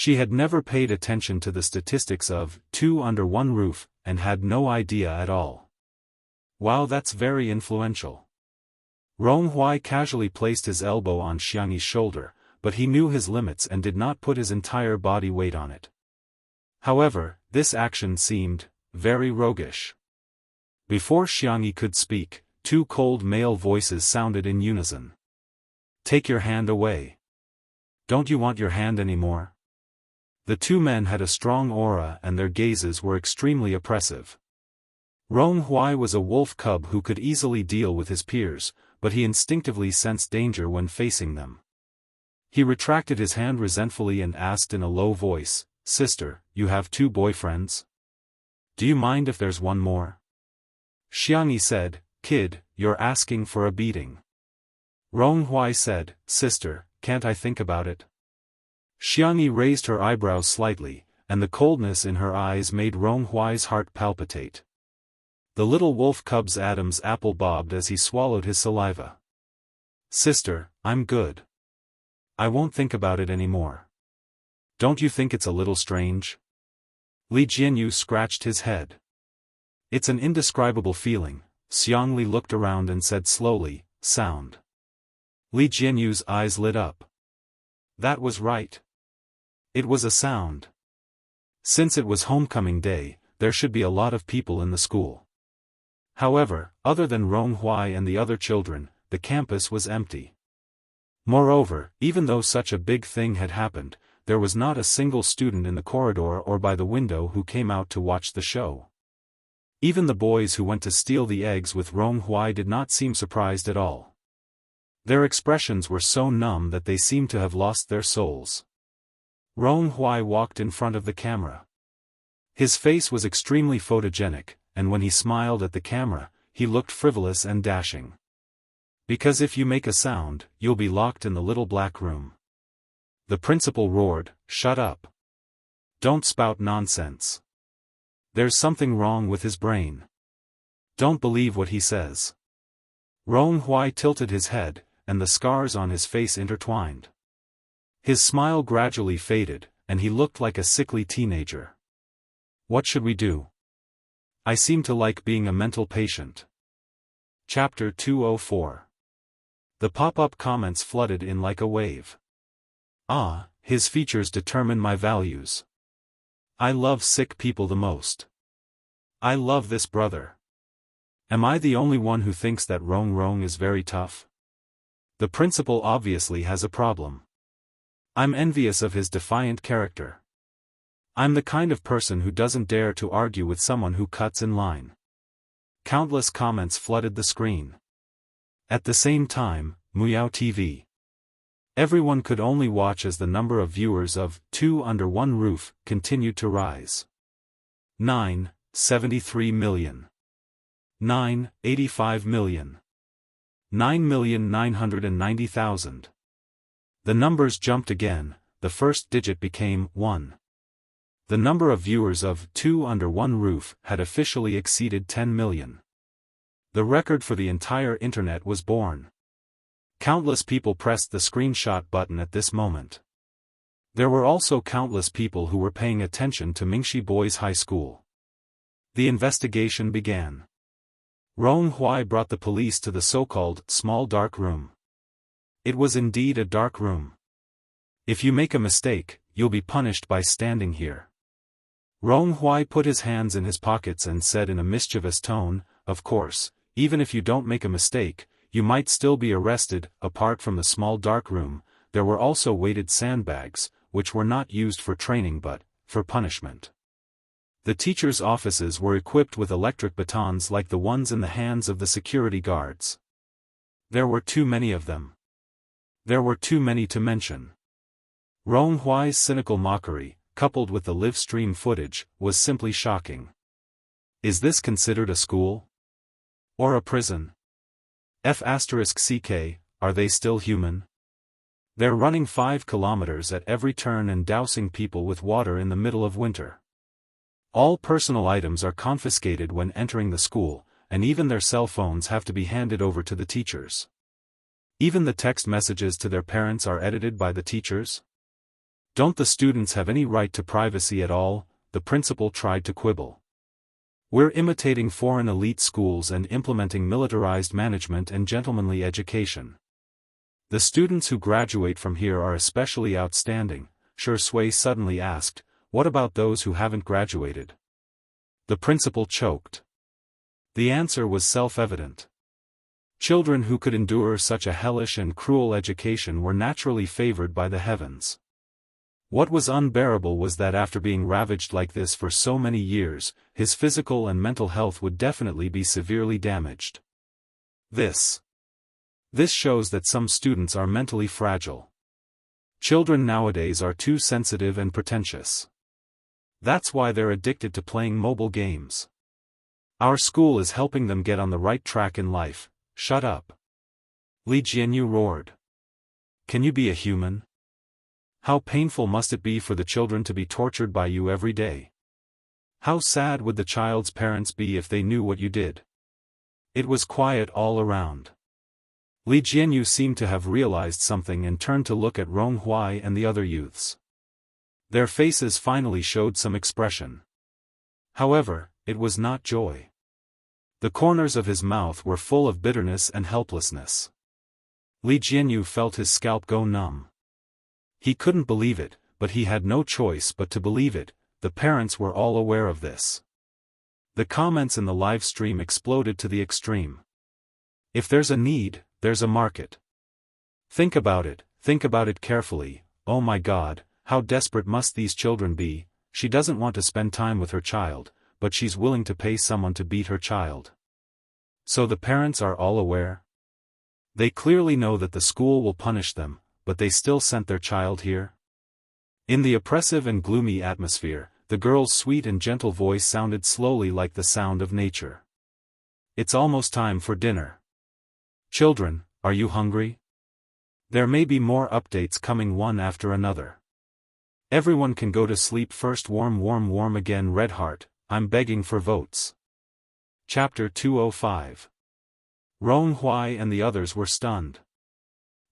She had never paid attention to the statistics of two under one roof, and had no idea at all. Wow, that's very influential. Rong Hui casually placed his elbow on Xianxi's shoulder, but he knew his limits and did not put his entire body weight on it. However, this action seemed very roguish. Before Xianxia could speak, two cold male voices sounded in unison. "Take your hand away. Don't you want your hand anymore?" The two men had a strong aura and their gazes were extremely oppressive. Rong Hui was a wolf cub who could easily deal with his peers, but he instinctively sensed danger when facing them. He retracted his hand resentfully and asked in a low voice, "Sister, you have two boyfriends? Do you mind if there's one more?" Xianxia said, "Kid, you're asking for a beating." Rong Hui said, "Sister, can't I think about it?" Xianxia raised her eyebrows slightly, and the coldness in her eyes made Rong Hui's heart palpitate. The little wolf cub's Adam's apple bobbed as he swallowed his saliva. "Sister, I'm good. I won't think about it anymore. Don't you think it's a little strange?" Li Jianyu scratched his head. "It's an indescribable feeling." Xiangli looked around and said slowly, "Sound." Li Jianyu's eyes lit up. That was right. It was a sound. Since it was homecoming day, there should be a lot of people in the school. However, other than Rong Hui and the other children, the campus was empty. Moreover, even though such a big thing had happened, there was not a single student in the corridor or by the window who came out to watch the show. Even the boys who went to steal the eggs with Rong Hui did not seem surprised at all. Their expressions were so numb that they seemed to have lost their souls. Rong Hui walked in front of the camera. His face was extremely photogenic, and when he smiled at the camera, he looked frivolous and dashing. "Because if you make a sound, you'll be locked in the little black room." The principal roared, "Shut up. Don't spout nonsense. There's something wrong with his brain. Don't believe what he says." Rong Hui tilted his head, and the scars on his face intertwined. His smile gradually faded, and he looked like a sickly teenager. "What should we do? I seem to like being a mental patient." Chapter 204. The pop-up comments flooded in like a wave. "Ah, his features determine my values. I love sick people the most. I love this brother. Am I the only one who thinks that Rong is very tough? The principal obviously has a problem. I'm envious of his defiant character. I'm the kind of person who doesn't dare to argue with someone who cuts in line." Countless comments flooded the screen. At the same time, Muyao TV. Everyone could only watch as the number of viewers of Two Under One Roof continued to rise. 9.73 million. 9.85 million. 9,990,000. The numbers jumped again, the first digit became 1. The number of viewers of Two Under One Roof had officially exceeded 10 million. The record for the entire internet was born. Countless people pressed the screenshot button at this moment. There were also countless people who were paying attention to Mingxi Boys High School. The investigation began. Rong Hui brought the police to the so-called small dark room. It was indeed a dark room. If you make a mistake, you'll be punished by standing here. Rong Hui put his hands in his pockets and said in a mischievous tone, of course, even if you don't make a mistake, you might still be arrested. Apart from the small dark room, there were also weighted sandbags, which were not used for training but for punishment. The teachers' offices were equipped with electric batons like the ones in the hands of the security guards. There were too many of them. There were too many to mention. Rong Hui's cynical mockery, coupled with the live stream footage, was simply shocking. Is this considered a school? Or a prison? F***ck, are they still human? They're running 5 kilometers at every turn and dousing people with water in the middle of winter. All personal items are confiscated when entering the school, and even their cell phones have to be handed over to the teachers. Even the text messages to their parents are edited by the teachers? Don't the students have any right to privacy at all? The principal tried to quibble. We're imitating foreign elite schools and implementing militarized management and gentlemanly education. The students who graduate from here are especially outstanding, Shui suddenly asked. What about those who haven't graduated? The principal choked. The answer was self-evident. Children who could endure such a hellish and cruel education were naturally favored by the heavens. What was unbearable was that after being ravaged like this for so many years, his physical and mental health would definitely be severely damaged. This shows that some students are mentally fragile. Children nowadays are too sensitive and pretentious. That's why they're addicted to playing mobile games. Our school is helping them get on the right track in life. Shut up. Li Jianyu roared. Can you be a human? How painful must it be for the children to be tortured by you every day? How sad would the child's parents be if they knew what you did? It was quiet all around. Li Jianyu seemed to have realized something and turned to look at Rong Hui and the other youths. Their faces finally showed some expression. However, it was not joy. The corners of his mouth were full of bitterness and helplessness. Li Jianyu felt his scalp go numb. He couldn't believe it, but he had no choice but to believe it. The parents were all aware of this. The comments in the live stream exploded to the extreme. If there's a need, there's a market. Think about it carefully. Oh my God, how desperate must these children be? She doesn't want to spend time with her child, but she's willing to pay someone to beat her child. So the parents are all aware? They clearly know that the school will punish them, but they still sent their child here? In the oppressive and gloomy atmosphere, the girl's sweet and gentle voice sounded slowly like the sound of nature. It's almost time for dinner. Children, are you hungry? There may be more updates coming one after another. Everyone can go to sleep first. Warm again. Red heart, I'm begging for votes. Chapter 205. Rong Hui and the others were stunned.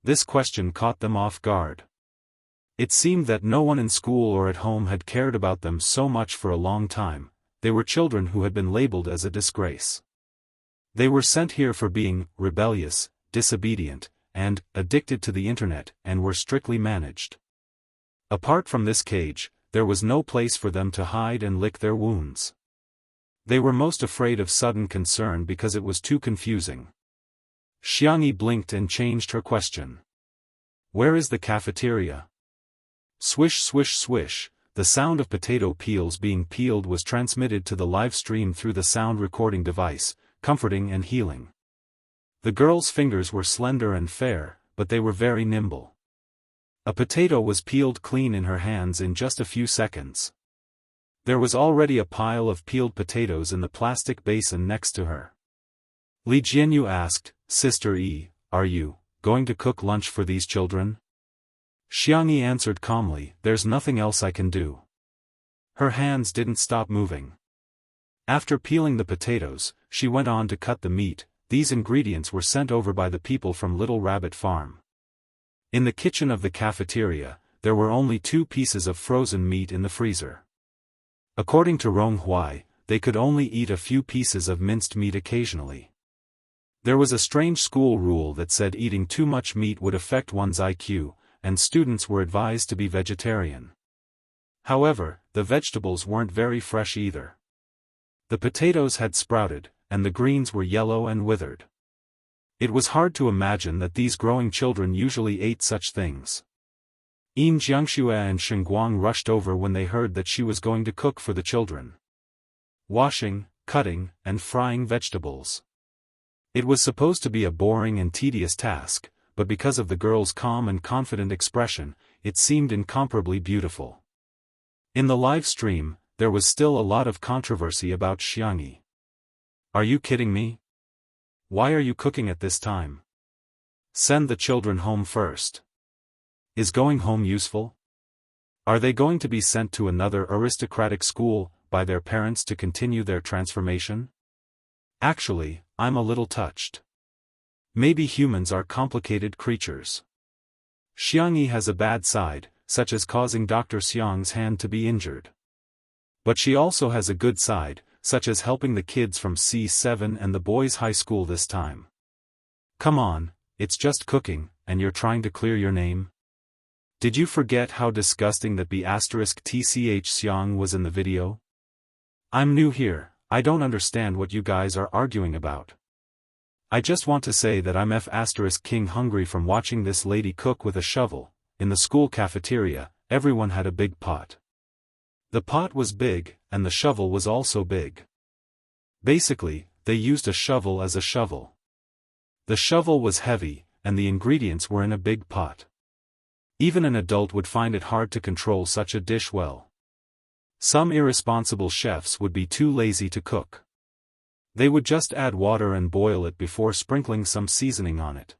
This question caught them off guard. It seemed that no one in school or at home had cared about them so much for a long time. They were children who had been labeled as a disgrace. They were sent here for being rebellious, disobedient, and addicted to the internet, and were strictly managed. Apart from this cage, there was no place for them to hide and lick their wounds. They were most afraid of sudden concern because it was too confusing. Xiangyi blinked and changed her question. Where is the cafeteria? Swish swish swish, the sound of potato peels being peeled was transmitted to the live stream through the sound recording device, comforting and healing. The girl's fingers were slender and fair, but they were very nimble. A potato was peeled clean in her hands in just a few seconds. There was already a pile of peeled potatoes in the plastic basin next to her. Li Jianyu asked, Sister Yi, are you going to cook lunch for these children? Xiangyi answered calmly, there's nothing else I can do. Her hands didn't stop moving. After peeling the potatoes, she went on to cut the meat. These ingredients were sent over by the people from Little Rabbit Farm. In the kitchen of the cafeteria, there were only 2 pieces of frozen meat in the freezer. According to Rong Hui, they could only eat a few pieces of minced meat occasionally. There was a strange school rule that said eating too much meat would affect one's IQ, and students were advised to be vegetarian. However, the vegetables weren't very fresh either. The potatoes had sprouted, and the greens were yellow and withered. It was hard to imagine that these growing children usually ate such things. Jianghu and Shengguang rushed over when they heard that she was going to cook for the children. Washing, cutting, and frying vegetables. It was supposed to be a boring and tedious task, but because of the girl's calm and confident expression, it seemed incomparably beautiful. In the live stream, there was still a lot of controversy about Xianxia. Are you kidding me? Why are you cooking at this time? Send the children home first. Is going home useful? Are they going to be sent to another aristocratic school by their parents to continue their transformation? Actually, I'm a little touched. Maybe humans are complicated creatures. Xianxia has a bad side, such as causing Dr. Xiang's hand to be injured. But she also has a good side, such as helping the kids from C7 and the boys' high school this time. Come on, it's just cooking, and you're trying to clear your name? Did you forget how disgusting that B*TCH Xiang was in the video? I'm new here, I don't understand what you guys are arguing about. I just want to say that I'm F*King hungry from watching this lady cook with a shovel. In the school cafeteria, everyone had a big pot. The pot was big, and the shovel was also big. Basically, they used a shovel as a shovel. The shovel was heavy, and the ingredients were in a big pot. Even an adult would find it hard to control such a dish well. Some irresponsible chefs would be too lazy to cook. They would just add water and boil it before sprinkling some seasoning on it.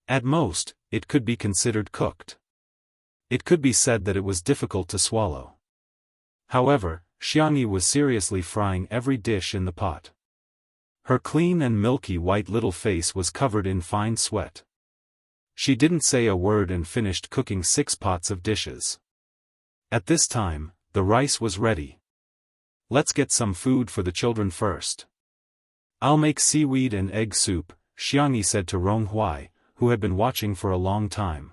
At most, it could be considered cooked. It could be said that it was difficult to swallow. However, Xianxia was seriously frying every dish in the pot. Her clean and milky white little face was covered in fine sweat. She didn't say a word and finished cooking 6 pots of dishes. At this time, the rice was ready. Let's get some food for the children first. I'll make seaweed and egg soup, Xianxia said to Ronghuai, who had been watching for a long time.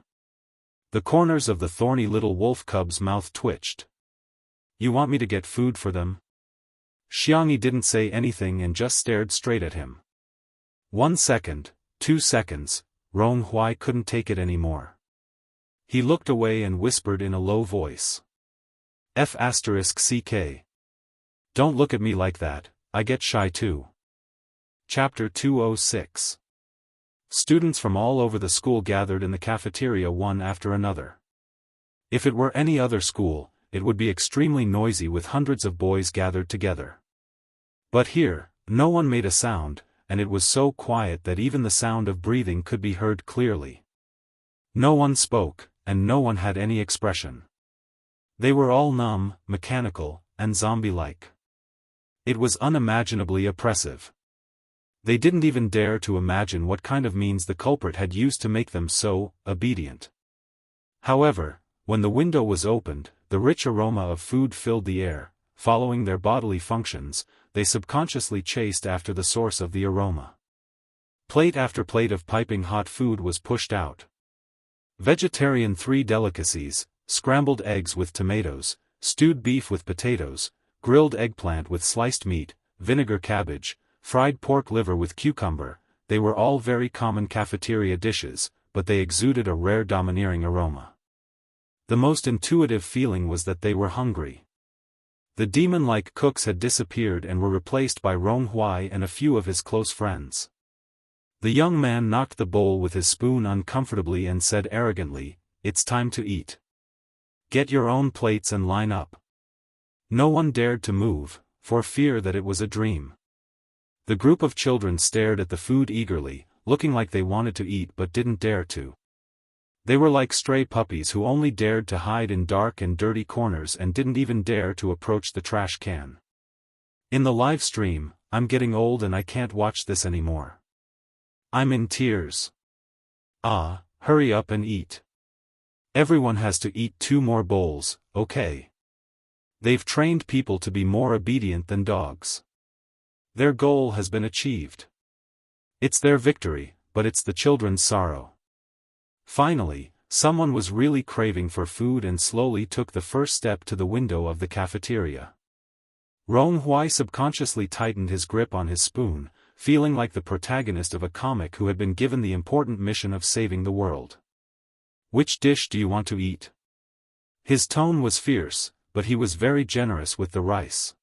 The corners of the thorny little wolf cub's mouth twitched. You want me to get food for them? Xianxia didn't say anything and just stared straight at him. 1 second, 2 seconds, Ronghuai couldn't take it anymore. He looked away and whispered in a low voice. F***CK. Don't look at me like that, I get shy too. Chapter 206. Students from all over the school gathered in the cafeteria one after another. If it were any other school, it would be extremely noisy with hundreds of boys gathered together. But here, no one made a sound, and it was so quiet that even the sound of breathing could be heard clearly. No one spoke, and no one had any expression. They were all numb, mechanical, and zombie-like. It was unimaginably oppressive. They didn't even dare to imagine what kind of means the culprit had used to make them so obedient. However, when the window was opened, the rich aroma of food filled the air. Following their bodily functions, they subconsciously chased after the source of the aroma. Plate after plate of piping hot food was pushed out. Vegetarian 3 delicacies, scrambled eggs with tomatoes, stewed beef with potatoes, grilled eggplant with sliced meat, vinegar cabbage, fried pork liver with cucumber. They were all very common cafeteria dishes, but they exuded a rare domineering aroma. The most intuitive feeling was that they were hungry. The demon-like cooks had disappeared and were replaced by Ronghuai and a few of his close friends. The young man knocked the bowl with his spoon uncomfortably and said arrogantly, "It's time to eat. Get your own plates and line up." No one dared to move, for fear that it was a dream. The group of children stared at the food eagerly, looking like they wanted to eat but didn't dare to. They were like stray puppies who only dared to hide in dark and dirty corners and didn't even dare to approach the trash can. In the live stream, I'm getting old and I can't watch this anymore. I'm in tears. Hurry up and eat. Everyone has to eat 2 more bowls, okay? They've trained people to be more obedient than dogs. Their goal has been achieved. It's their victory, but it's the children's sorrow. Finally, Someone was really craving for food and slowly took the first step to the window of the cafeteria. Rong-Hui subconsciously tightened his grip on his spoon, feeling like the protagonist of a comic who had been given the important mission of saving the world. "Which dish do you want to eat?" His tone was fierce, but he was very generous with the rice.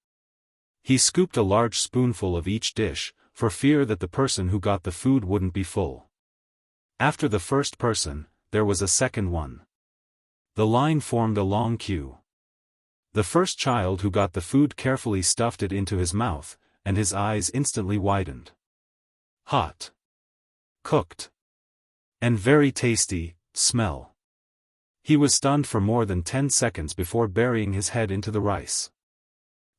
He scooped a large spoonful of each dish, for fear that the person who got the food wouldn't be full. After the first person, there was a second one. The line formed a long queue. The first child who got the food carefully stuffed it into his mouth, and his eyes instantly widened. Hot. Cooked. And very tasty, smell. He was stunned for more than 10 seconds before burying his head into the rice.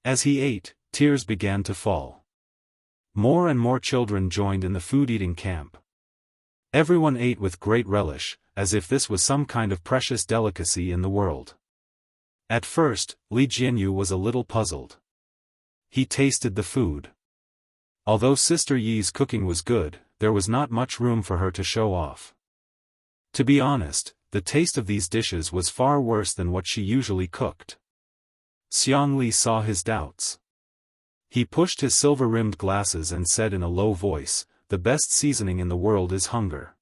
As he ate, tears began to fall. More and more children joined in the food-eating camp. Everyone ate with great relish, as if this was some kind of precious delicacy in the world. At first, Li Jianyu was a little puzzled. He tasted the food. Although Sister Yi's cooking was good, there was not much room for her to show off. To be honest, the taste of these dishes was far worse than what she usually cooked. Xiang Li saw his doubts. He pushed his silver-rimmed glasses and said in a low voice, "The best seasoning in the world is hunger."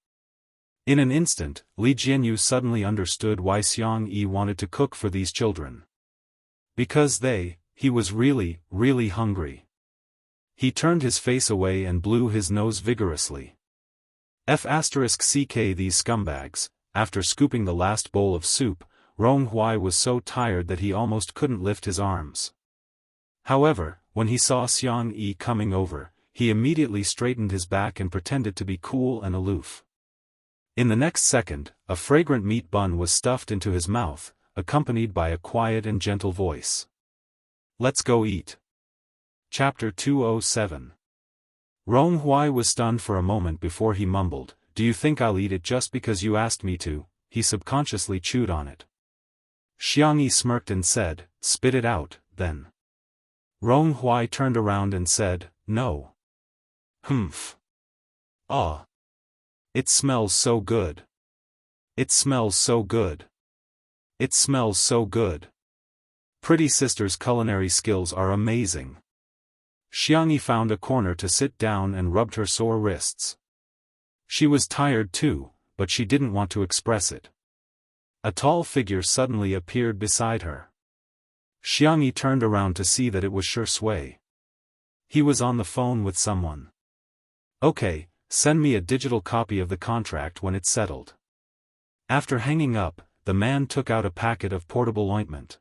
In an instant, Li Jianyu suddenly understood why Xiang Yi wanted to cook for these children. Because he was really, really hungry. He turned his face away and blew his nose vigorously. *ck these scumbags. After scooping the last bowl of soup, Rong-Hui was so tired that he almost couldn't lift his arms. However, when he saw Xiang Yi coming over, he immediately straightened his back and pretended to be cool and aloof. In the next second, a fragrant meat bun was stuffed into his mouth, accompanied by a quiet and gentle voice. "Let's go eat." Chapter 207. Rong-Hui was stunned for a moment before he mumbled, "Do you think I'll eat it just because you asked me to?" He subconsciously chewed on it. Xiang Yi smirked and said, "Spit it out, then." Rong-Hui turned around and said, "No." "Humph. Ah. It smells so good. It smells so good. It smells so good. Pretty sister's culinary skills are amazing." Xiang Yi found a corner to sit down and rubbed her sore wrists. She was tired too, but she didn't want to express it. A tall figure suddenly appeared beside her. Xiang Yi turned around to see that it was Shui. He was on the phone with someone. "Okay, send me a digital copy of the contract when it's settled." After hanging up, the man took out a packet of portable ointment.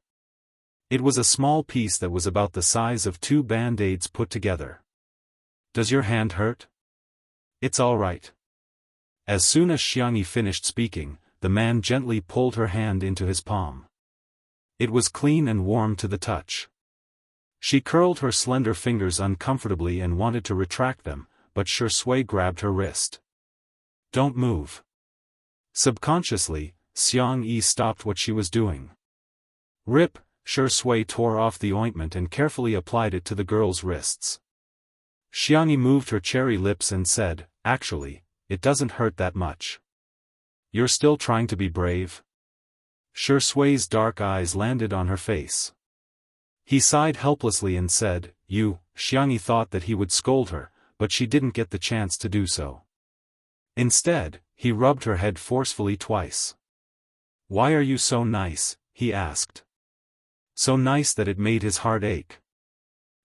It was a small piece that was about the size of 2 band-aids put together. "Does your hand hurt?" "It's all right." As soon as Xiang Yi finished speaking, the man gently pulled her hand into his palm. It was clean and warm to the touch. She curled her slender fingers uncomfortably and wanted to retract them, but Shui grabbed her wrist. "Don't move." Subconsciously, Xiang Yi stopped what she was doing. "Rip!" Shui tore off the ointment and carefully applied it to the girl's wrists. Xiang Yi moved her cherry lips and said, "Actually, it doesn't hurt that much." "You're still trying to be brave?" Shui's dark eyes landed on her face. He sighed helplessly and said, Xiang Yi thought that he would scold her, but she didn't get the chance to do so. Instead, he rubbed her head forcefully twice. "Why are you so nice?" he asked. So nice that it made his heart ache.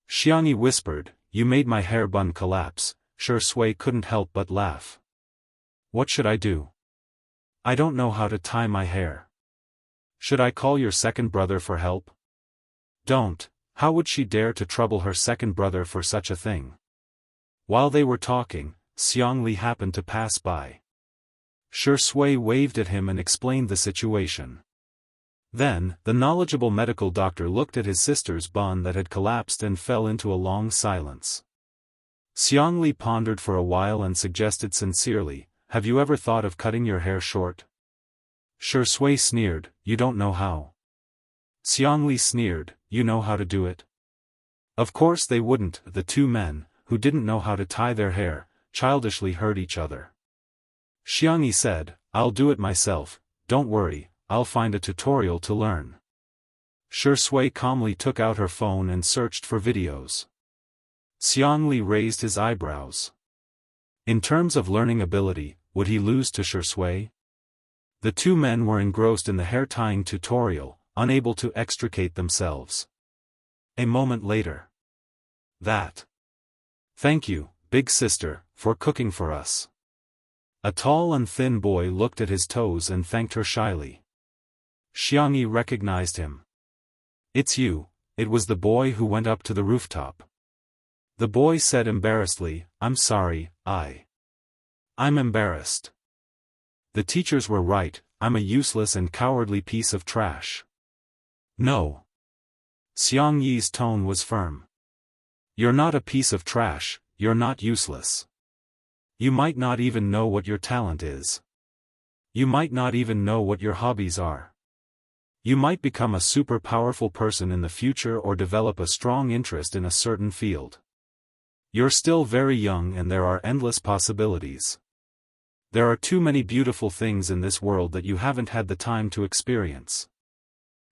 Xiang Yi whispered, "You made my hair bun collapse." Shui couldn't help but laugh. "What should I do? I don't know how to tie my hair. Should I call your second brother for help?" "Don't." How would she dare to trouble her second brother for such a thing? While they were talking, Xiang Li happened to pass by. Shui waved at him and explained the situation. Then, the knowledgeable medical doctor looked at his sister's bun that had collapsed and fell into a long silence. Xiang Li pondered for a while and suggested sincerely, "Have you ever thought of cutting your hair short?" Shui sneered, "You don't know how." Xiang Li sneered, "You know how to do it." Of course they wouldn't. The two men, who didn't know how to tie their hair, childishly heard each other. Xiang Yi said, "I'll do it myself, don't worry, I'll find a tutorial to learn. SwordWill calmly took out her phone and searched for videos. Xiangli raised his eyebrows. In terms of learning ability, would he lose to SwordWill? The two men were engrossed in the hair-tying tutorial, unable to extricate themselves. A moment later. Thank you, big sister, for cooking for us. A tall and thin boy looked at his toes and thanked her shyly. Xiangli recognized him. It's you. It was the boy who went up to the rooftop. The boy said embarrassedly, I'm sorry, I'm embarrassed. The teachers were right, I'm a useless and cowardly piece of trash. No. Xiangyi's tone was firm. You're not a piece of trash, you're not useless. You might not even know what your talent is. You might not even know what your hobbies are. You might become a super powerful person in the future or develop a strong interest in a certain field. You're still very young and there are endless possibilities. There are too many beautiful things in this world that you haven't had the time to experience.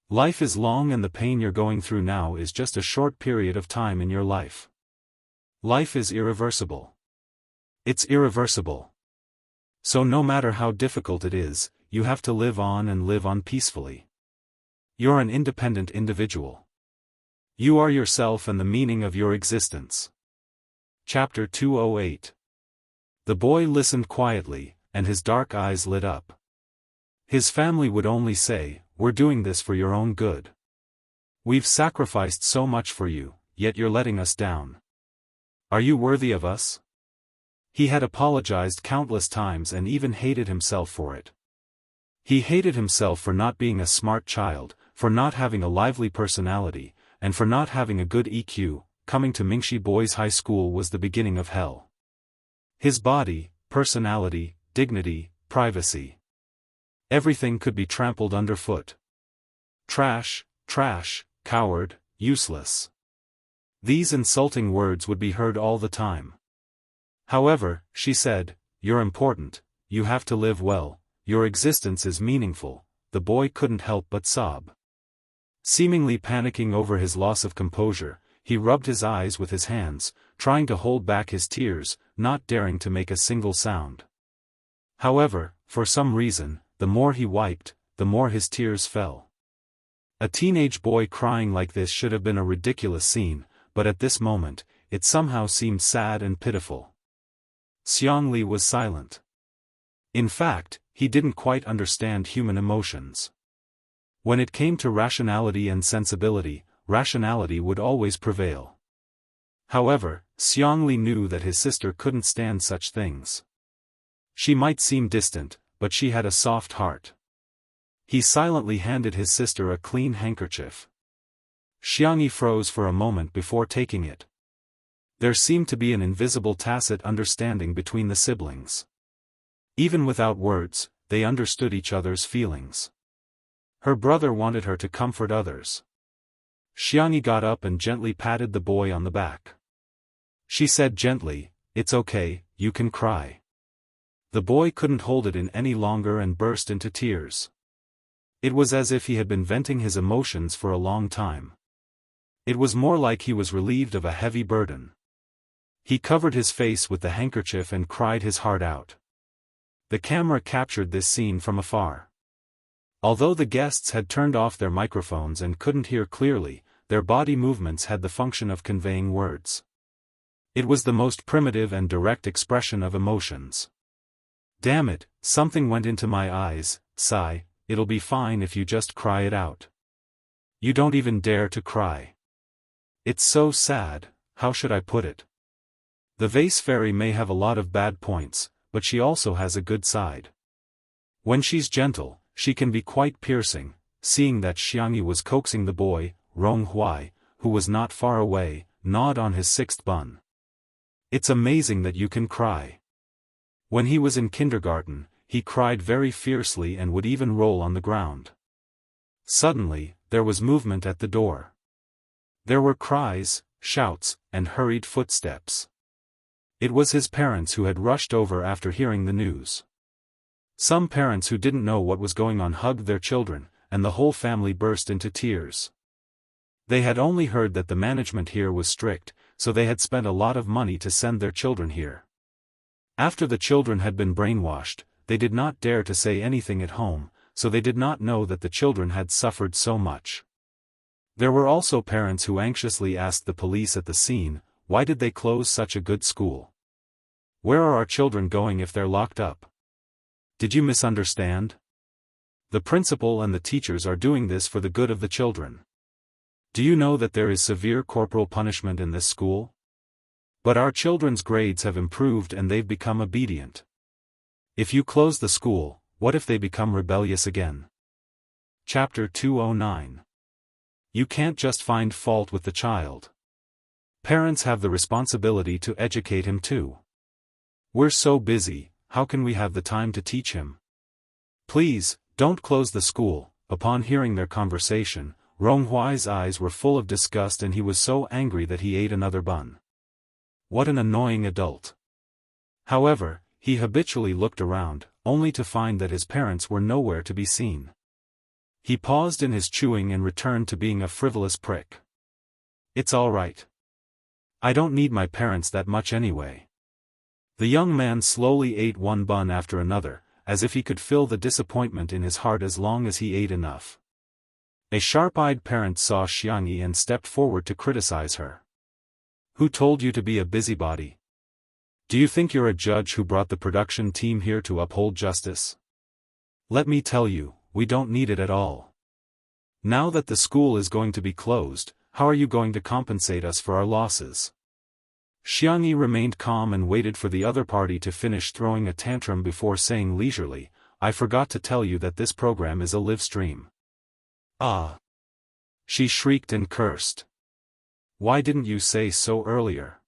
Life is long and the pain you're going through now is just a short period of time in your life. Life is irreversible. It's irreversible. So no matter how difficult it is, you have to live on and live on peacefully. You're an independent individual. You are yourself and the meaning of your existence. Chapter 208. The boy listened quietly, and his dark eyes lit up. His family would only say, we're doing this for your own good. We've sacrificed so much for you, yet you're letting us down. Are you worthy of us? He had apologized countless times and even hated himself for it. He hated himself for not being a smart child, for not having a lively personality, and for not having a good EQ. Coming to Mingxi Boys High School was the beginning of hell. His body, personality, dignity, privacy. Everything could be trampled underfoot. Trash, coward, useless. These insulting words would be heard all the time. However, she said, you're important, you have to live well, your existence is meaningful. The boy couldn't help but sob. Seemingly panicking over his loss of composure, he rubbed his eyes with his hands, trying to hold back his tears, not daring to make a single sound. However, for some reason, the more he wiped, the more his tears fell. A teenage boy crying like this should have been a ridiculous scene, but at this moment, it somehow seemed sad and pitiful. Xiangli was silent. In fact, he didn't quite understand human emotions. When it came to rationality and sensibility, rationality would always prevail. However, Xiangli knew that his sister couldn't stand such things. She might seem distant, but she had a soft heart. He silently handed his sister a clean handkerchief. Xiangli froze for a moment before taking it. There seemed to be an invisible tacit understanding between the siblings. Even without words, they understood each other's feelings. Her brother wanted her to comfort others. Xiangli got up and gently patted the boy on the back. She said gently, it's okay, you can cry. The boy couldn't hold it in any longer and burst into tears. It was as if he had been venting his emotions for a long time. It was more like he was relieved of a heavy burden. He covered his face with the handkerchief and cried his heart out. The camera captured this scene from afar. Although the guests had turned off their microphones and couldn't hear clearly, their body movements had the function of conveying words. It was the most primitive and direct expression of emotions. Damn it, something went into my eyes, sigh, it'll be fine if you just cry it out. You don't even dare to cry. It's so sad, how should I put it? The vase fairy may have a lot of bad points, but she also has a good side. When she's gentle, she can be quite piercing. Seeing that Xiangli was coaxing the boy, Rong Huai, who was not far away, gnawed on his sixth bun. It's amazing that you can cry. When he was in kindergarten, he cried very fiercely and would even roll on the ground. Suddenly, there was movement at the door. There were cries, shouts, and hurried footsteps. It was his parents who had rushed over after hearing the news. Some parents who didn't know what was going on hugged their children, and the whole family burst into tears. They had only heard that the management here was strict, so they had spent a lot of money to send their children here. After the children had been brainwashed, they did not dare to say anything at home, so they did not know that the children had suffered so much. There were also parents who anxiously asked the police at the scene, why did they close such a good school? Where are our children going if they're locked up? Did you misunderstand? The principal and the teachers are doing this for the good of the children. Do you know that there is severe corporal punishment in this school? But our children's grades have improved and they've become obedient. If you close the school, what if they become rebellious again? Chapter 209. You can't just find fault with the child. Parents have the responsibility to educate him too. We're so busy, how can we have the time to teach him? Please, don't close the school. Upon hearing their conversation, Ronghuai's eyes were full of disgust and he was so angry that he ate another bun. What an annoying adult. However, he habitually looked around, only to find that his parents were nowhere to be seen. He paused in his chewing and returned to being a frivolous prick. It's all right. I don't need my parents that much anyway. The young man slowly ate one bun after another, as if he could feel the disappointment in his heart as long as he ate enough. A sharp-eyed parent saw Xianxia and stepped forward to criticize her. Who told you to be a busybody? Do you think you're a judge who brought the production team here to uphold justice? Let me tell you, we don't need it at all. Now that the school is going to be closed, how are you going to compensate us for our losses? Xianxia remained calm and waited for the other party to finish throwing a tantrum before saying leisurely, I forgot to tell you that this program is a live stream. Ah! She shrieked and cursed. Why didn't you say so earlier?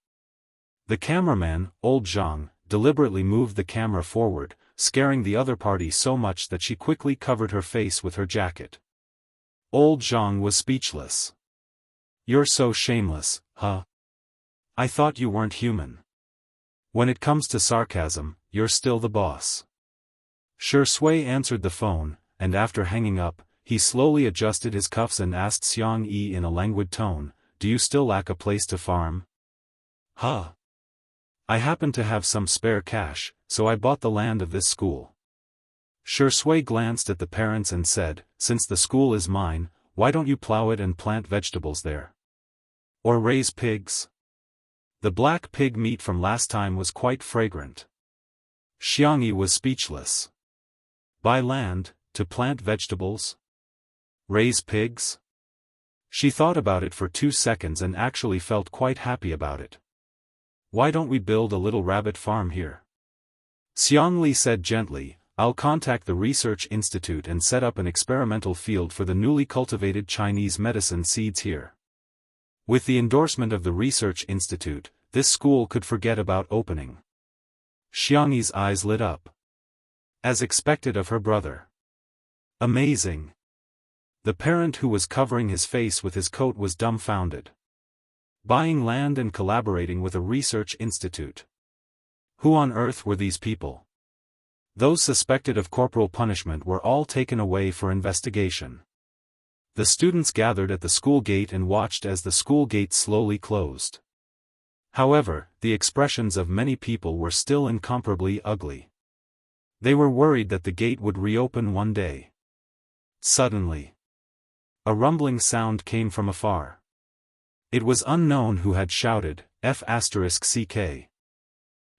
The cameraman, old Zhang, deliberately moved the camera forward, scaring the other party so much that she quickly covered her face with her jacket. Old Zhang was speechless. You're so shameless, huh? I thought you weren't human. When it comes to sarcasm, you're still the boss. Shui answered the phone, and after hanging up, he slowly adjusted his cuffs and asked Xianxia in a languid tone, do you still lack a place to farm? Huh? I happen to have some spare cash, so I bought the land of this school. Shui glanced at the parents and said, since the school is mine, why don't you plow it and plant vegetables there? Or raise pigs? The black pig meat from last time was quite fragrant. Xianxia was speechless. Buy land, to plant vegetables? Raise pigs? She thought about it for 2 seconds and actually felt quite happy about it. Why don't we build a little rabbit farm here? Xianxia said gently, I'll contact the research institute and set up an experimental field for the newly cultivated Chinese medicine seeds here. With the endorsement of the research institute, this school could forget about opening. Xianxia's eyes lit up. As expected of her brother. Amazing. The parent who was covering his face with his coat was dumbfounded. Buying land and collaborating with a research institute. Who on earth were these people? Those suspected of corporal punishment were all taken away for investigation. The students gathered at the school gate and watched as the school gate slowly closed. However, the expressions of many people were still incomparably ugly. They were worried that the gate would reopen one day. Suddenly, a rumbling sound came from afar. It was unknown who had shouted, F***CK.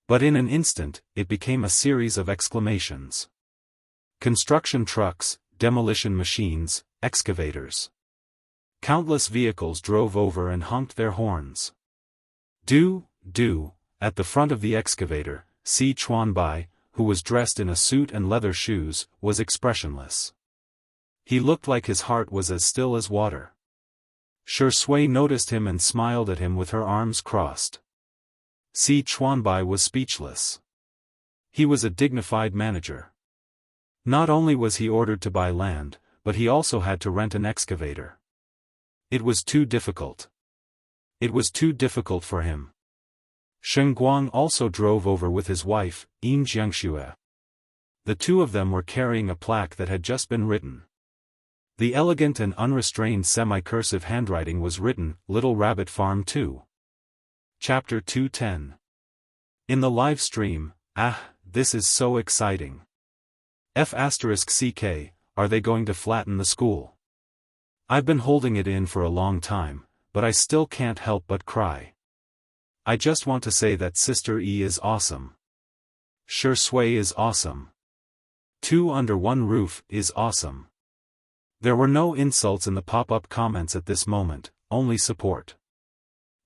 But in an instant, it became a series of exclamations. Construction trucks, demolition machines, excavators. Countless vehicles drove over and honked their horns. At the front of the excavator, Si Chuanbai, who was dressed in a suit and leather shoes, was expressionless. He looked like his heart was as still as water. Shui noticed him and smiled at him with her arms crossed. Si Chuanbai was speechless. He was a dignified manager. Not only was he ordered to buy land, but he also had to rent an excavator. It was too difficult. It was too difficult for him. Shen Guang also drove over with his wife, Yin Jiangxue. The two of them were carrying a plaque that had just been written. The elegant and unrestrained semi-cursive handwriting was written, Little Rabbit Farm 2. Chapter 210. In the live stream, this is so exciting. F***ck, are they going to flatten the school? I've been holding it in for a long time, but I still can't help but cry. I just want to say that Sister E is awesome. SwordWill is awesome. 2 Under One Roof is awesome. There were no insults in the pop-up comments at this moment, only support.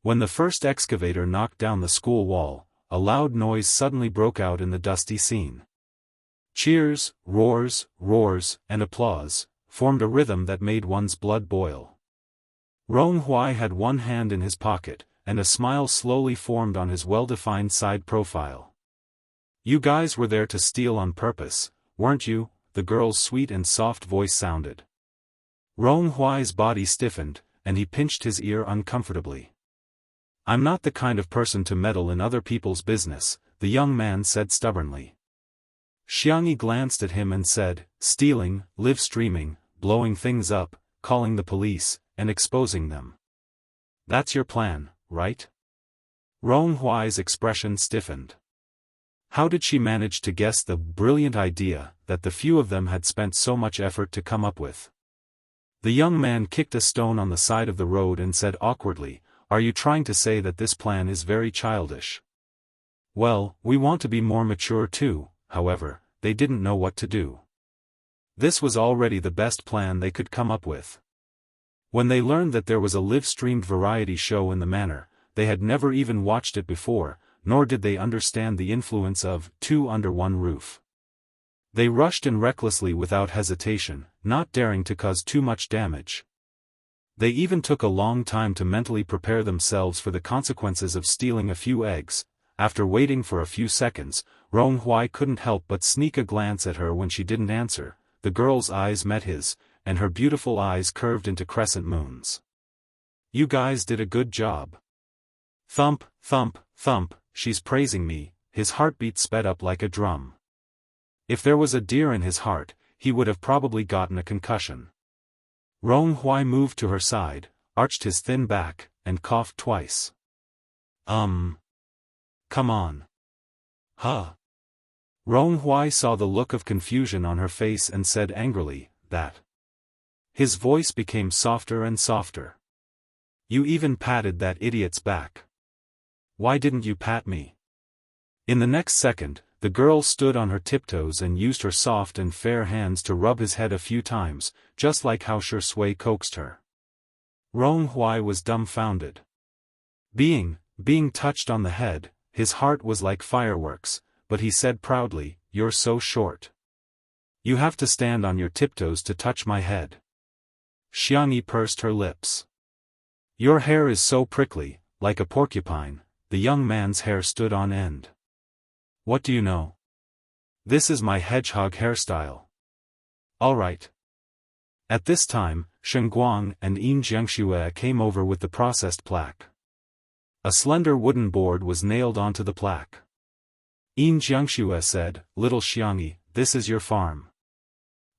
When the first excavator knocked down the school wall, a loud noise suddenly broke out in the dusty scene. Cheers, roars, and applause formed a rhythm that made one's blood boil. Rong Hui had one hand in his pocket, and a smile slowly formed on his well-defined side profile. You guys were there to steal on purpose, weren't you? The girl's sweet and soft voice sounded. Rong Hui's body stiffened, and he pinched his ear uncomfortably. I'm not the kind of person to meddle in other people's business, the young man said stubbornly. Xianxia glanced at him and said, stealing, live streaming, blowing things up, calling the police, and exposing them. That's your plan, right? Rong Hui's expression stiffened. How did she manage to guess the brilliant idea that the few of them had spent so much effort to come up with? The young man kicked a stone on the side of the road and said awkwardly, Are you trying to say that this plan is very childish? Well, we want to be more mature too. However, they didn't know what to do. This was already the best plan they could come up with. When they learned that there was a live-streamed variety show in the manor, they had never even watched it before, nor did they understand the influence of 2 Under One Roof. They rushed in recklessly without hesitation, not daring to cause too much damage. They even took a long time to mentally prepare themselves for the consequences of stealing a few eggs. After waiting for a few seconds, Rong Hui couldn't help but sneak a glance at her when she didn't answer. The girl's eyes met his, and her beautiful eyes curved into crescent moons. You guys did a good job. Thump, thump, thump, she's praising me. His heartbeat sped up like a drum. If there was a deer in his heart, he would have probably gotten a concussion. Rong Hui moved to her side, arched his thin back, and coughed twice. Come on. Huh? Rong Hui saw the look of confusion on her face and said angrily, that. His voice became softer and softer. You even patted that idiot's back. Why didn't you pat me? In the next second, the girl stood on her tiptoes and used her soft and fair hands to rub his head a few times, just like how SwordWill coaxed her. Rong Hui was dumbfounded. Being touched on the head, his heart was like fireworks, but he said proudly, You're so short. You have to stand on your tiptoes to touch my head. Xianxia pursed her lips. Your hair is so prickly, like a porcupine. The young man's hair stood on end. What do you know? This is my hedgehog hairstyle. All right. At this time, Shen Guang and Yin Jianghu came over with the processed plaque. A slender wooden board was nailed onto the plaque. Yin Jianghu said, Little Xianxia, this is your farm.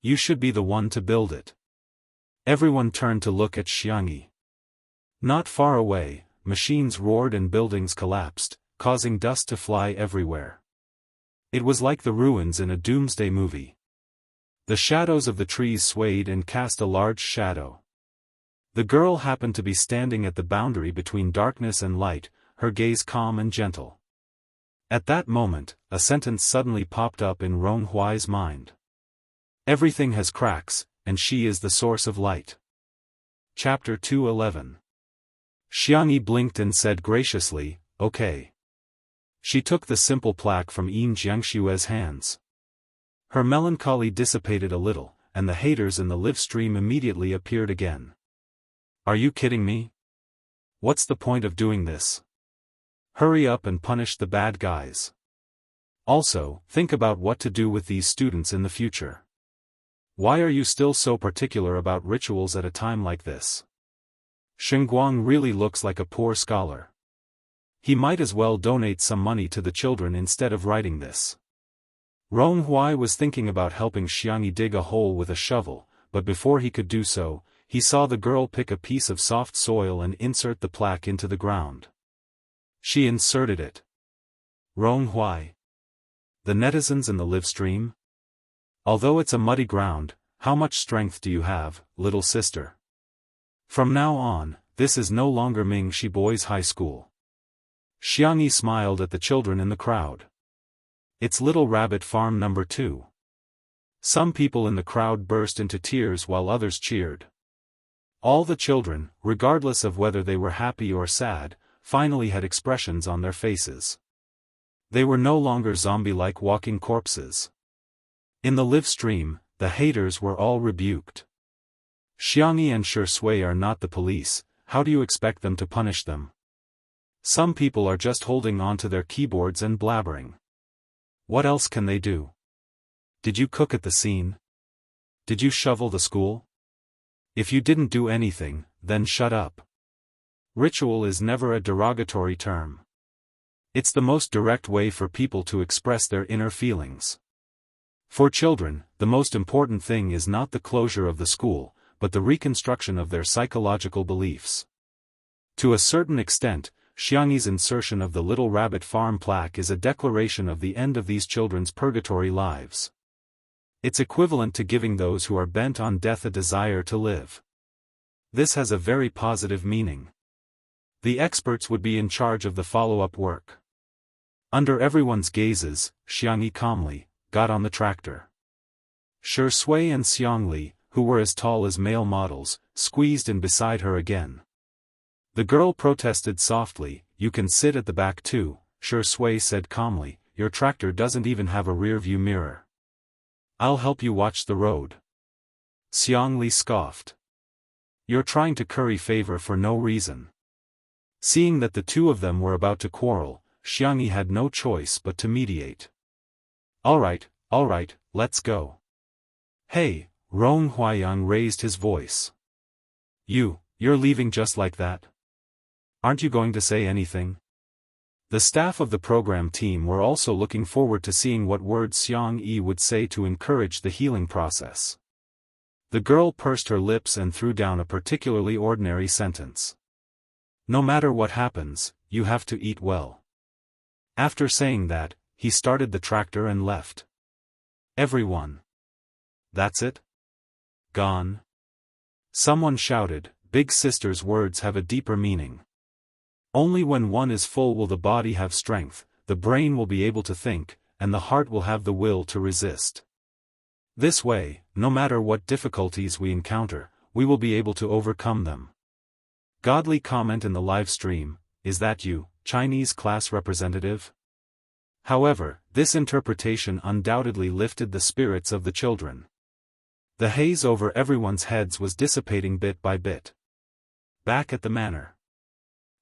You should be the one to build it. Everyone turned to look at Xianxia. Not far away, machines roared and buildings collapsed, causing dust to fly everywhere. It was like the ruins in a doomsday movie. The shadows of the trees swayed and cast a large shadow. The girl happened to be standing at the boundary between darkness and light, her gaze calm and gentle. At that moment, a sentence suddenly popped up in Rong Hui's mind. Everything has cracks, and she is the source of light. Chapter 211. Xianxia blinked and said graciously, Okay. She took the simple plaque from Yin Jianghu's hands. Her melancholy dissipated a little, and the haters in the live stream immediately appeared again. Are you kidding me? What's the point of doing this? Hurry up and punish the bad guys. Also, think about what to do with these students in the future. Why are you still so particular about rituals at a time like this? Shen Guang really looks like a poor scholar. He might as well donate some money to the children instead of writing this. Rong Hui was thinking about helping Xiangyi dig a hole with a shovel, but before he could do so, he saw the girl pick a piece of soft soil and insert the plaque into the ground. She inserted it. Rong Hui. The netizens in the live stream? Although it's a muddy ground, how much strength do you have, little sister? From now on, this is no longer Mingxi Boys High School. Xiangyi smiled at the children in the crowd. It's Little Rabbit Farm number 2. Some people in the crowd burst into tears while others cheered. All the children, regardless of whether they were happy or sad, finally had expressions on their faces. They were no longer zombie-like walking corpses. In the live stream, the haters were all rebuked. Xiangyi and Shui are not the police, how do you expect them to punish them? Some people are just holding on to their keyboards and blabbering. What else can they do? Did you cook at the scene? Did you shovel the school? If you didn't do anything, then shut up. Ritual is never a derogatory term. It's the most direct way for people to express their inner feelings. For children, the most important thing is not the closure of the school, but the reconstruction of their psychological beliefs. To a certain extent, Xiangyi's insertion of the Little Rabbit Farm plaque is a declaration of the end of these children's purgatory lives. It's equivalent to giving those who are bent on death a desire to live. This has a very positive meaning. The experts would be in charge of the follow-up work. Under everyone's gazes, Xiangyi calmly got on the tractor. Shui and Xiangli, who were as tall as male models, squeezed in beside her again. The girl protested softly, "You can sit at the back too," Shui said calmly, "Your tractor doesn't even have a rear-view mirror." "I'll help you watch the road." Xiangli scoffed. "You're trying to curry favor for no reason." Seeing that the two of them were about to quarrel, Xiangyi had no choice but to mediate. All right, let's go." "Hey," Rong Huayang raised his voice. You're leaving just like that? Aren't you going to say anything?" The staff of the program team were also looking forward to seeing what words Xiangyi would say to encourage the healing process. The girl pursed her lips and threw down a particularly ordinary sentence. "No matter what happens, you have to eat well." After saying that, he started the tractor and left. Everyone. "That's it? Gone?" Someone shouted, "Big sister's words have a deeper meaning. Only when one is full will the body have strength, the brain will be able to think, and the heart will have the will to resist. This way, no matter what difficulties we encounter, we will be able to overcome them." Godly comment in the live stream, "Is that you, Chinese class representative?" However, this interpretation undoubtedly lifted the spirits of the children. The haze over everyone's heads was dissipating bit by bit. Back at the manor,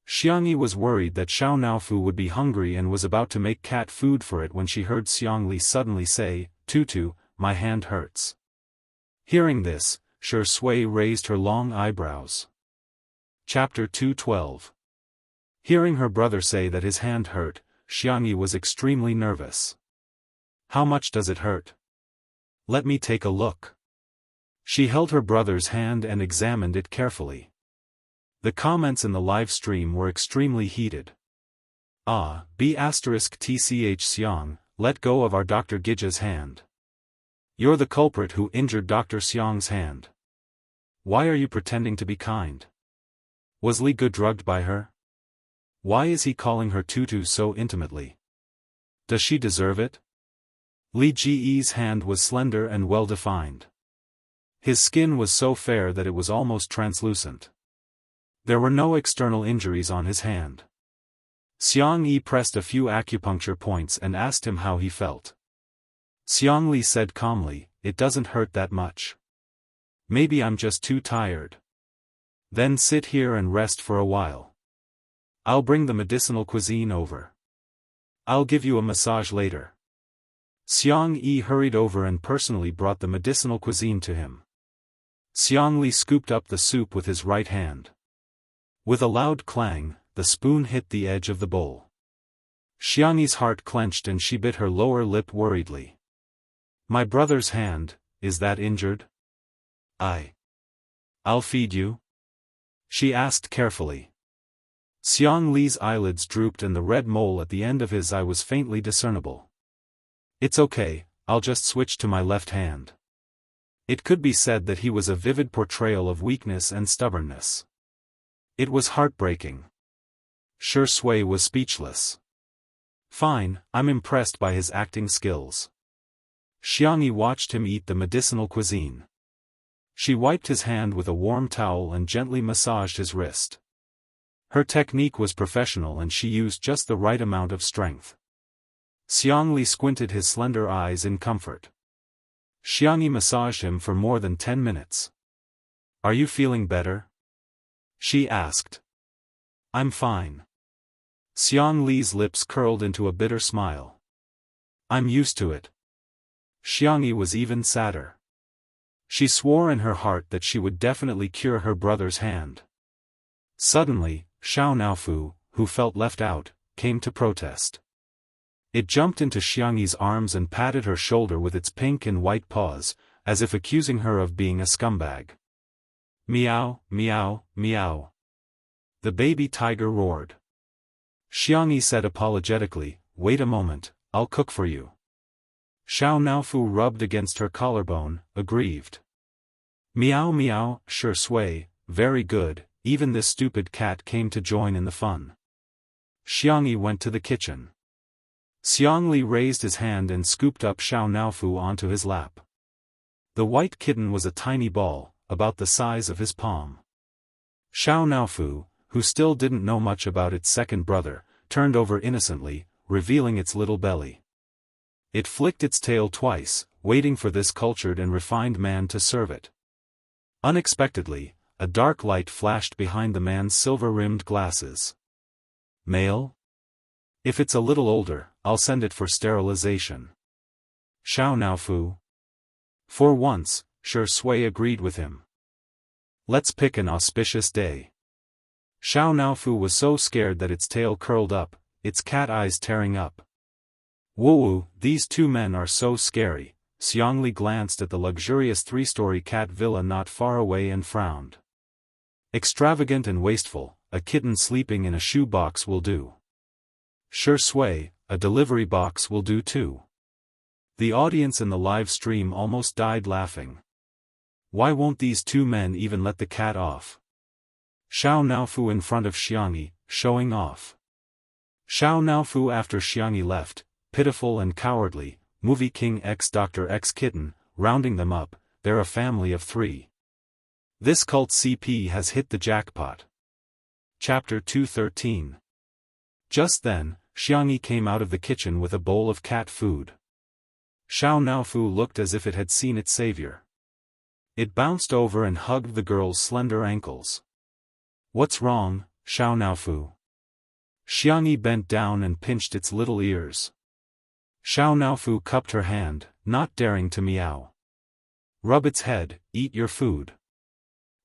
Xiangyi was worried that Xiao Naofu would be hungry and was about to make cat food for it when she heard Xiangli suddenly say, "Tutu, my hand hurts." Hearing this, Shui raised her long eyebrows. Chapter 212. Hearing her brother say that his hand hurt, Xiangyi was extremely nervous. "How much does it hurt? Let me take a look." She held her brother's hand and examined it carefully. The comments in the live stream were extremely heated. B*tch Xiang, let go of our Dr. Gija's hand. You're the culprit who injured Dr. Xiang's hand. Why are you pretending to be kind? Was Li Ge drugged by her? Why is he calling her Tutu so intimately? Does she deserve it? Li Ji's hand was slender and well-defined. His skin was so fair that it was almost translucent. There were no external injuries on his hand. Xiangyi pressed a few acupuncture points and asked him how he felt. Xiangli said calmly, "It doesn't hurt that much. Maybe I'm just too tired. Then sit here and rest for a while. I'll bring the medicinal cuisine over. I'll give you a massage later." Xiangyi hurried over and personally brought the medicinal cuisine to him. Xiangli scooped up the soup with his right hand. With a loud clang, the spoon hit the edge of the bowl. Xiangyi's heart clenched and she bit her lower lip worriedly. My brother's hand, is that injured? I'll feed you? She asked carefully. Xiang Li's eyelids drooped and the red mole at the end of his eye was faintly discernible. It's okay, I'll just switch to my left hand. It could be said that he was a vivid portrayal of weakness and stubbornness. It was heartbreaking. Shui was speechless. Fine, I'm impressed by his acting skills. Xiangyi watched him eat the medicinal cuisine. She wiped his hand with a warm towel and gently massaged his wrist. Her technique was professional and she used just the right amount of strength. Xiangli squinted his slender eyes in comfort. Xiangyi massaged him for more than 10 minutes. Are you feeling better? She asked. I'm fine. Xiang Li's lips curled into a bitter smile. I'm used to it. Xiangyi was even sadder. She swore in her heart that she would definitely cure her brother's hand. Suddenly, Xiao Naofu, who felt left out, came to protest. It jumped into Xiangyi's arms and patted her shoulder with its pink and white paws, as if accusing her of being a scumbag. Meow, meow, meow. The baby tiger roared. Xiangyi said apologetically, wait a moment, I'll cook for you. Xiao Naofu rubbed against her collarbone, aggrieved. Meow meow, Shui, very good, even this stupid cat came to join in the fun. Xiangyi went to the kitchen. Xiangli raised his hand and scooped up Xiao Naofu onto his lap. The white kitten was a tiny ball, about the size of his palm. Xiao Naofu, who still didn't know much about its second brother, turned over innocently, revealing its little belly. It flicked its tail twice, waiting for this cultured and refined man to serve it. Unexpectedly, a dark light flashed behind the man's silver-rimmed glasses. Male? If it's a little older, I'll send it for sterilization. Xiao Naofu. For once, Shui agreed with him. Let's pick an auspicious day. Xiao Naofu was so scared that its tail curled up, its cat eyes tearing up. Woo-woo, these two men are so scary. Xiangli glanced at the luxurious 3-story cat villa not far away and frowned. Extravagant and wasteful, a kitten sleeping in a shoe box will do. Shui, a delivery box will do too. The audience in the live stream almost died laughing. Why won't these two men even let the cat off? Xiao Naofu in front of Xiangyi, showing off. Xiao Naofu after Xiangyi left, pitiful and cowardly, Movie King x Dr. X Kitten, rounding them up, they're a family of 3. This cult CP has hit the jackpot. Chapter 213. Just then, Xiangyi came out of the kitchen with a bowl of cat food. Xiao Naofu looked as if it had seen its savior. It bounced over and hugged the girl's slender ankles. What's wrong, Xiao Naofu? Xiangyi bent down and pinched its little ears. Xiao Naofu cupped her hand, not daring to meow. Rub its head, eat your food.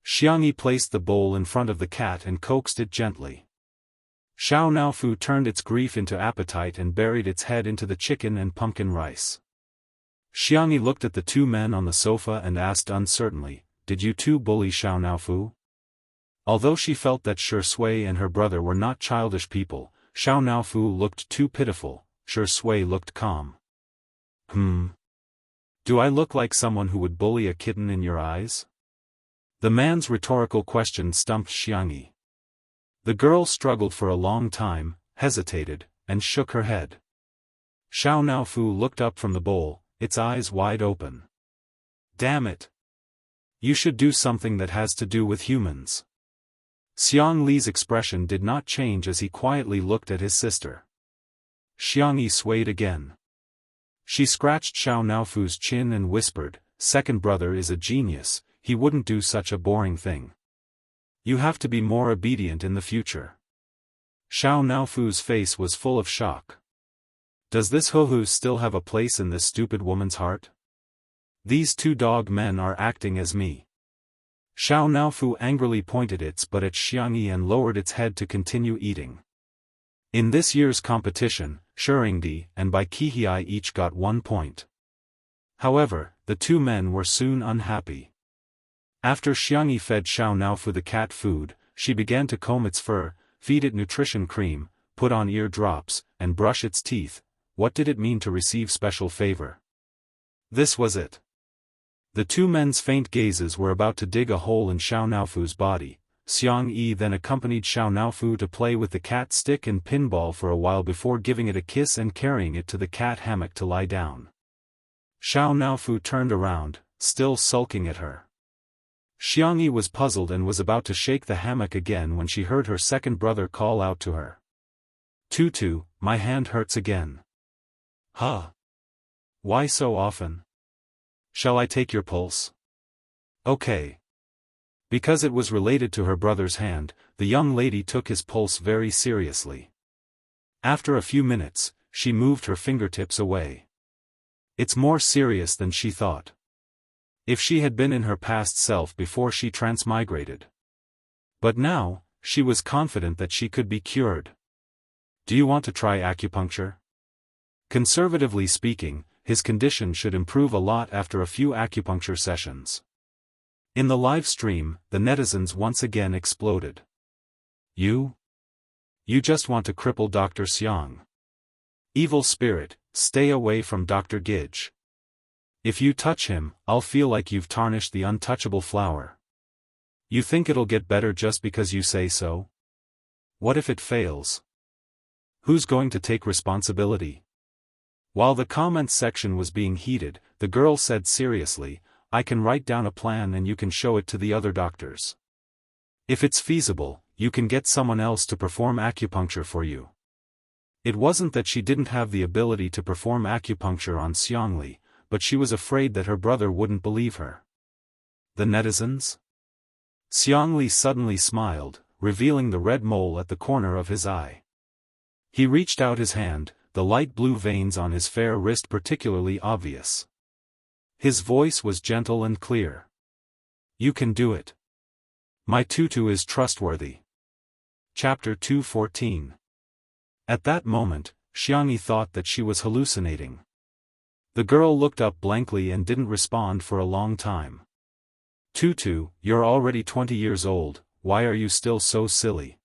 Xiangyi placed the bowl in front of the cat and coaxed it gently. Xiao Naofu turned its grief into appetite and buried its head into the chicken and pumpkin rice. Xiangyi looked at the two men on the sofa and asked uncertainly, did you two bully Xiao Naofu? Although she felt that Shui and her brother were not childish people, Xiao Naofu looked too pitiful. Shui looked calm. Do I look like someone who would bully a kitten in your eyes? The man's rhetorical question stumped Xiangyi. The girl struggled for a long time, hesitated, and shook her head. Xiao Naofu looked up from the bowl, its eyes wide open. Damn it! You should do something that has to do with humans. Xiang Li's expression did not change as he quietly looked at his sister. Xiangyi swayed again. She scratched Xiao Naofu's chin and whispered, second brother is a genius, he wouldn't do such a boring thing. You have to be more obedient in the future. Xiao Naofu's face was full of shock. Does this Huhu still have a place in this stupid woman's heart? These two dog men are acting as me. Xiao Naofu angrily pointed its butt at Xiangyi and lowered its head to continue eating. In this year's competition, Shuringdi and Bai Qihai each got 1 point. However, the two men were soon unhappy. After Xiangyi fed Xiaonaofu the cat food, she began to comb its fur, feed it nutrition cream, put on ear drops, and brush its teeth. What did it mean to receive special favor? This was it. The two men's faint gazes were about to dig a hole in Xiaonaofu's body. Xiangyi then accompanied Xiaonaofu to play with the cat stick and pinball for a while before giving it a kiss and carrying it to the cat hammock to lie down. Xiaonaofu turned around, still sulking at her. Xiangyi was puzzled and was about to shake the hammock again when she heard her second brother call out to her. "Tutu, my hand hurts again." "Huh? Why so often? Shall I take your pulse?" "Okay." Because it was related to her brother's hand, the young lady took his pulse very seriously. After a few minutes, she moved her fingertips away. It's more serious than she thought. If she had been in her past self before she transmigrated. But now, she was confident that she could be cured. "Do you want to try acupuncture?" Conservatively speaking, his condition should improve a lot after a few acupuncture sessions. In the live stream, the netizens once again exploded. You just want to cripple Dr. Xiang. Evil spirit, stay away from Dr. Gidge. If you touch him, I'll feel like you've tarnished the untouchable flower. You think it'll get better just because you say so? What if it fails? Who's going to take responsibility? While the comments section was being heated, the girl said seriously, "I can write down a plan and you can show it to the other doctors. If it's feasible, you can get someone else to perform acupuncture for you." It wasn't that she didn't have the ability to perform acupuncture on Xiangli, but she was afraid that her brother wouldn't believe her. The netizens? Xiangli suddenly smiled, revealing the red mole at the corner of his eye. He reached out his hand, the light blue veins on his fair wrist particularly obvious. His voice was gentle and clear. "You can do it. My tutu is trustworthy." Chapter 214. At that moment, Xiangyi thought that she was hallucinating. The girl looked up blankly and didn't respond for a long time. "Tutu, you're already 20 years old, why are you still so silly?"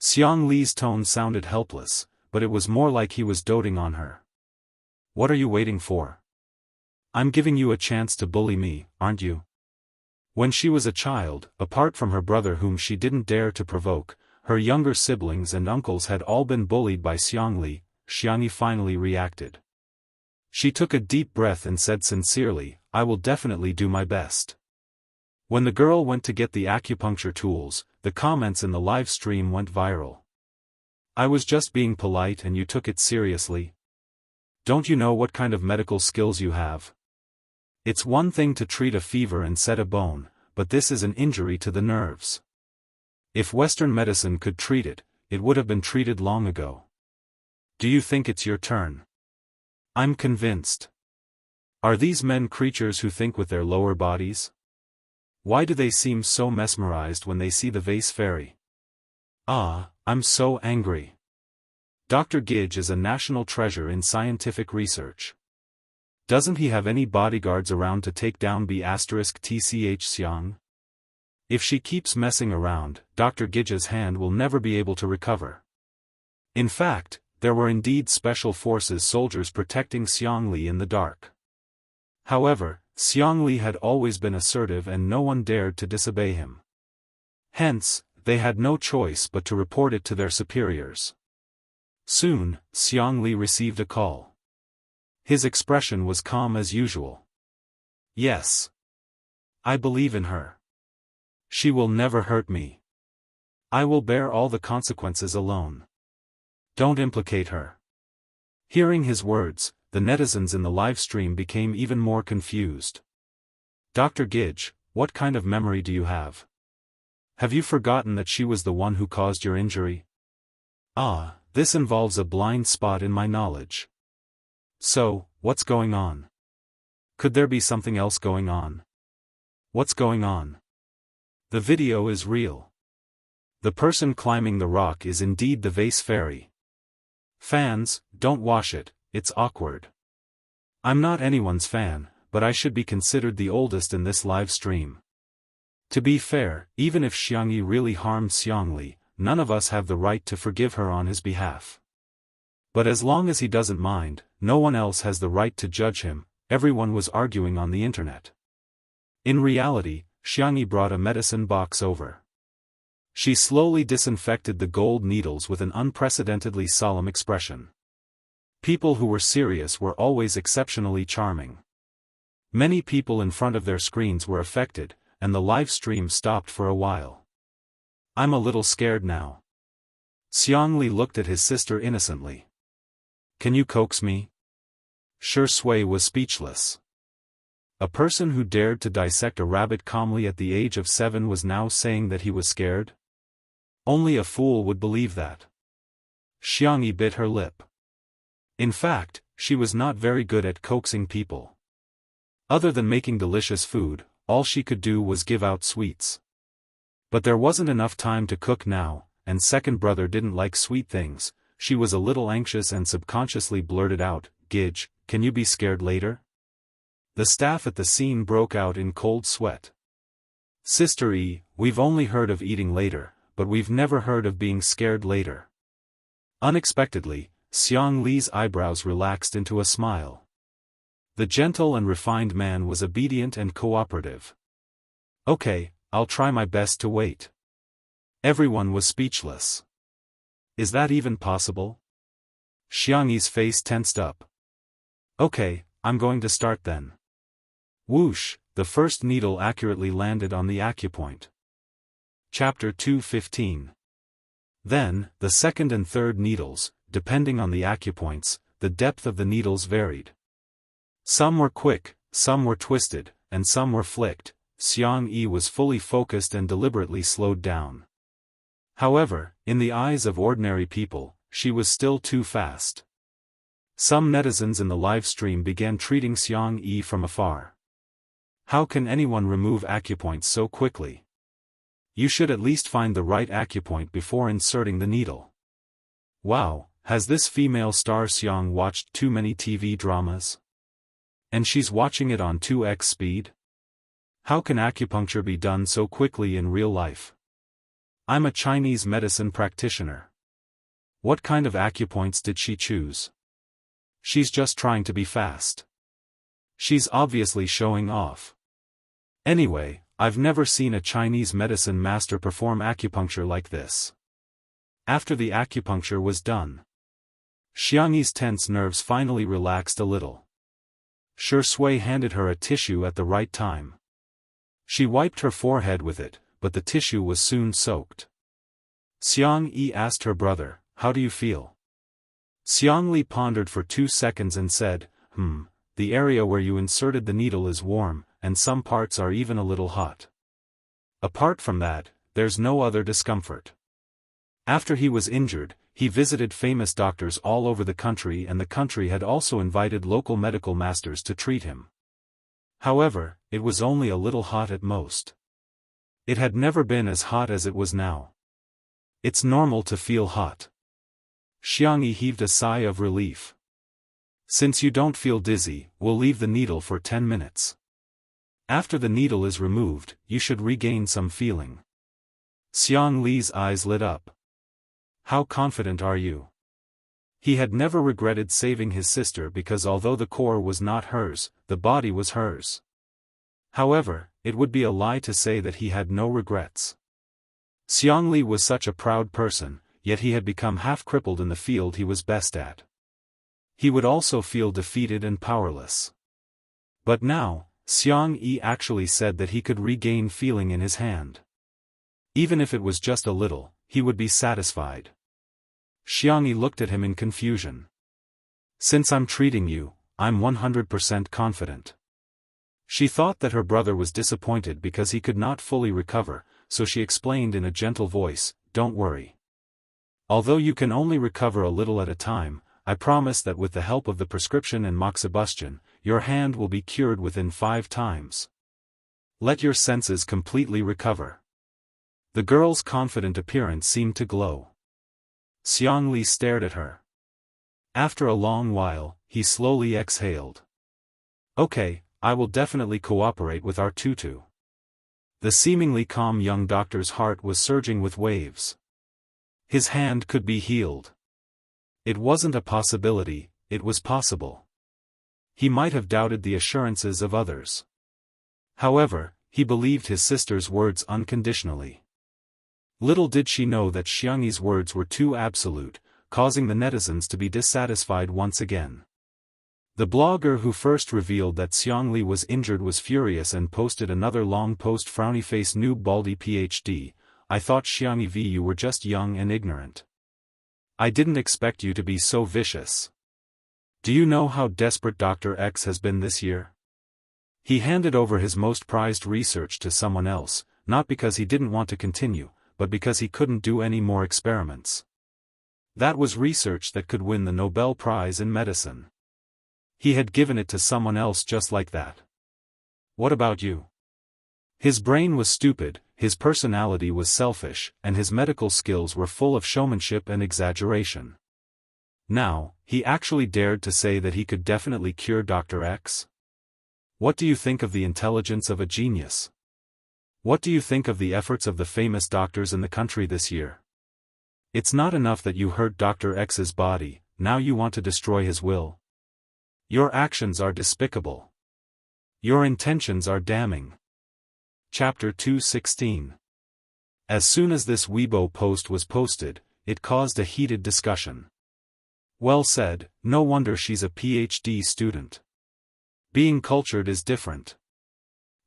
Xiang Li's tone sounded helpless, but it was more like he was doting on her. "What are you waiting for? I'm giving you a chance to bully me, aren't you?" When she was a child, apart from her brother whom she didn't dare to provoke, her younger siblings and uncles had all been bullied by Xiangli. Xiangyi finally reacted. She took a deep breath and said sincerely, "I will definitely do my best." When the girl went to get the acupuncture tools, the comments in the live stream went viral. "I was just being polite and you took it seriously? Don't you know what kind of medical skills you have? It's one thing to treat a fever and set a bone, but this is an injury to the nerves. If Western medicine could treat it, it would have been treated long ago. Do you think it's your turn?" "I'm convinced. Are these men creatures who think with their lower bodies? Why do they seem so mesmerized when they see the vase fairy? Ah, I'm so angry. Dr. Gidge is a national treasure in scientific research. Doesn't he have any bodyguards around to take down B*TCH Xiang? If she keeps messing around, Dr. Gidge's hand will never be able to recover." In fact, there were indeed special forces soldiers protecting Xiangli in the dark. However, Xiangli had always been assertive and no one dared to disobey him. Hence, they had no choice but to report it to their superiors. Soon, Xiangli received a call. His expression was calm as usual. "Yes. I believe in her. She will never hurt me. I will bear all the consequences alone. Don't implicate her." Hearing his words, the netizens in the live stream became even more confused. "Dr. Gidge, what kind of memory do you have? Have you forgotten that she was the one who caused your injury?" "Ah, this involves a blind spot in my knowledge. So, what's going on? Could there be something else going on? What's going on?" The video is real. The person climbing the rock is indeed the vase fairy. Fans, don't wash it, it's awkward. I'm not anyone's fan, but I should be considered the oldest in this live stream. To be fair, even if Xiangyi really harmed Xiangli, none of us have the right to forgive her on his behalf. But as long as he doesn't mind, no one else has the right to judge him, everyone was arguing on the internet. In reality, Xiangyi brought a medicine box over. She slowly disinfected the gold needles with an unprecedentedly solemn expression. People who were serious were always exceptionally charming. Many people in front of their screens were affected, and the live stream stopped for a while. I'm a little scared now. Xiangli looked at his sister innocently. Can you coax me? Shui was speechless. A person who dared to dissect a rabbit calmly at the age of 7 was now saying that he was scared? Only a fool would believe that. Xiangyi bit her lip. In fact, she was not very good at coaxing people. Other than making delicious food, all she could do was give out sweets. But there wasn't enough time to cook now, and second brother didn't like sweet things. She was a little anxious and subconsciously blurted out, "Gidge, can you be scared later?" The staff at the scene broke out in cold sweat. Sister E, we've only heard of eating later, but we've never heard of being scared later. Unexpectedly, Xiang Li's eyebrows relaxed into a smile. The gentle and refined man was obedient and cooperative. Okay, I'll try my best to wait. Everyone was speechless. Is that even possible? Xiangyi's face tensed up. Okay, I'm going to start then. Whoosh, the first needle accurately landed on the acupoint. Chapter 2:15. Then, the second and third needles, depending on the acupoints, the depth of the needles varied. Some were quick, some were twisted, and some were flicked. Xiang Yi was fully focused and deliberately slowed down. However, in the eyes of ordinary people, she was still too fast. Some netizens in the live stream began treating Xiang Yi from afar. How can anyone remove acupoints so quickly? You should at least find the right acupoint before inserting the needle. Wow, has this female star Xiang watched too many TV dramas? And she's watching it on 2x speed? How can acupuncture be done so quickly in real life? I'm a Chinese medicine practitioner. What kind of acupoints did she choose? She's just trying to be fast. She's obviously showing off. Anyway, I've never seen a Chinese medicine master perform acupuncture like this. After the acupuncture was done, Xiangyi's tense nerves finally relaxed a little. Shui handed her a tissue at the right time. She wiped her forehead with it, but the tissue was soon soaked. Xiang Yi asked her brother, "How do you feel?" Xiangli pondered for 2 seconds and said, The area where you inserted the needle is warm, and some parts are even a little hot. Apart from that, there's no other discomfort." After he was injured, he visited famous doctors all over the country, and the country had also invited local medical masters to treat him. However, it was only a little hot at most. It had never been as hot as it was now. It's normal to feel hot. Xiangyi heaved a sigh of relief. Since you don't feel dizzy, we'll leave the needle for 10 minutes. After the needle is removed, you should regain some feeling. Xiang Li's eyes lit up. How confident are you? He had never regretted saving his sister because although the core was not hers, the body was hers. However, it would be a lie to say that he had no regrets. Xiangli was such a proud person, yet he had become half-crippled in the field he was best at. He would also feel defeated and powerless. But now, Xiang Yi actually said that he could regain feeling in his hand. Even if it was just a little, he would be satisfied. Xiang Yi looked at him in confusion. Since I'm treating you, I'm 100% confident. She thought that her brother was disappointed because he could not fully recover, so she explained in a gentle voice, "Don't worry. Although you can only recover a little at a time, I promise that with the help of the prescription and moxibustion, your hand will be cured within 5 times. Let your senses completely recover." The girl's confident appearance seemed to glow. Xiangli stared at her. After a long while, he slowly exhaled. Okay, I will definitely cooperate with our tutu. The seemingly calm young doctor's heart was surging with waves. His hand could be healed. It wasn't a possibility, it was possible. He might have doubted the assurances of others. However, he believed his sister's words unconditionally. Little did she know that Xiangyi's words were too absolute, causing the netizens to be dissatisfied once again. The blogger who first revealed that Xiangli was injured was furious and posted another long post. Frowny face noob baldy PhD, I thought Xiangyi V you were just young and ignorant. I didn't expect you to be so vicious. Do you know how desperate Dr. X has been this year? He handed over his most prized research to someone else, not because he didn't want to continue, but because he couldn't do any more experiments. That was research that could win the Nobel Prize in medicine. He had given it to someone else just like that. What about you? His brain was stupid, his personality was selfish, and his medical skills were full of showmanship and exaggeration. Now, he actually dared to say that he could definitely cure Dr. X? What do you think of the intelligence of a genius? What do you think of the efforts of the famous doctors in the country this year? It's not enough that you hurt Dr. X's body, now you want to destroy his will. Your actions are despicable. Your intentions are damning. Chapter 216. As soon as this Weibo post was posted, it caused a heated discussion. Well said, no wonder she's a PhD student. Being cultured is different.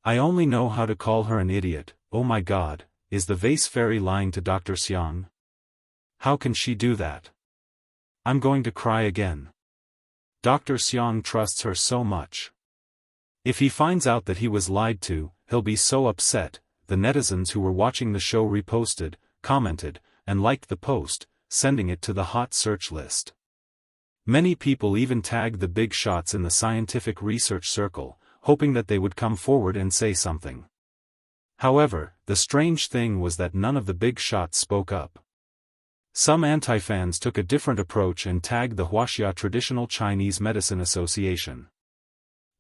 I only know how to call her an idiot. Oh my god, is the vase fairy lying to Dr. Xiang? How can she do that? I'm going to cry again. Dr. Xiang trusts her so much. If he finds out that he was lied to, he'll be so upset. The netizens who were watching the show reposted, commented, and liked the post, sending it to the hot search list. Many people even tagged the big shots in the scientific research circle, hoping that they would come forward and say something. However, the strange thing was that none of the big shots spoke up. Some anti-fans took a different approach and tagged the Wuxia Traditional Chinese Medicine Association.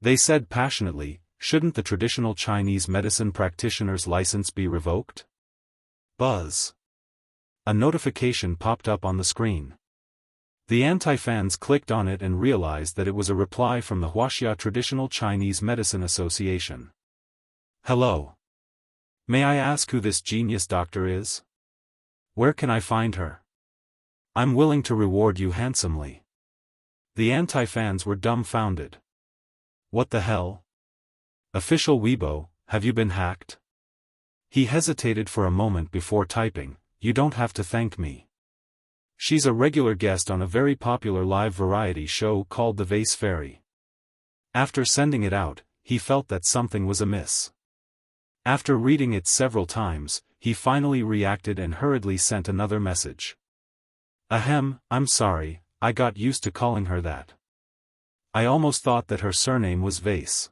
They said passionately, shouldn't the traditional Chinese medicine practitioner's license be revoked? Buzz. A notification popped up on the screen. The anti-fans clicked on it and realized that it was a reply from the Wuxia Traditional Chinese Medicine Association. Hello. May I ask who this genius doctor is? Where can I find her? I'm willing to reward you handsomely. The anti-fans were dumbfounded. What the hell? Official Weibo, have you been hacked? He hesitated for a moment before typing, you don't have to thank me. She's a regular guest on a very popular live variety show called The Vase Fairy. After sending it out, he felt that something was amiss. After reading it several times, he finally reacted and hurriedly sent another message. Ahem, I'm sorry, I got used to calling her that. I almost thought that her surname was Vase.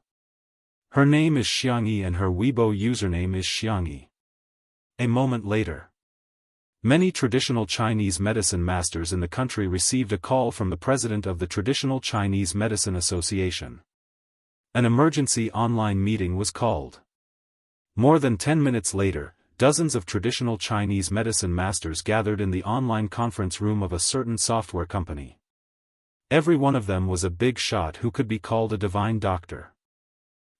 Her name is Xiangyi and her Weibo username is Xiangyi. A moment later. Many traditional Chinese medicine masters in the country received a call from the president of the Traditional Chinese Medicine Association. An emergency online meeting was called. More than 10 minutes later, dozens of traditional Chinese medicine masters gathered in the online conference room of a certain software company. Every one of them was a big shot who could be called a divine doctor.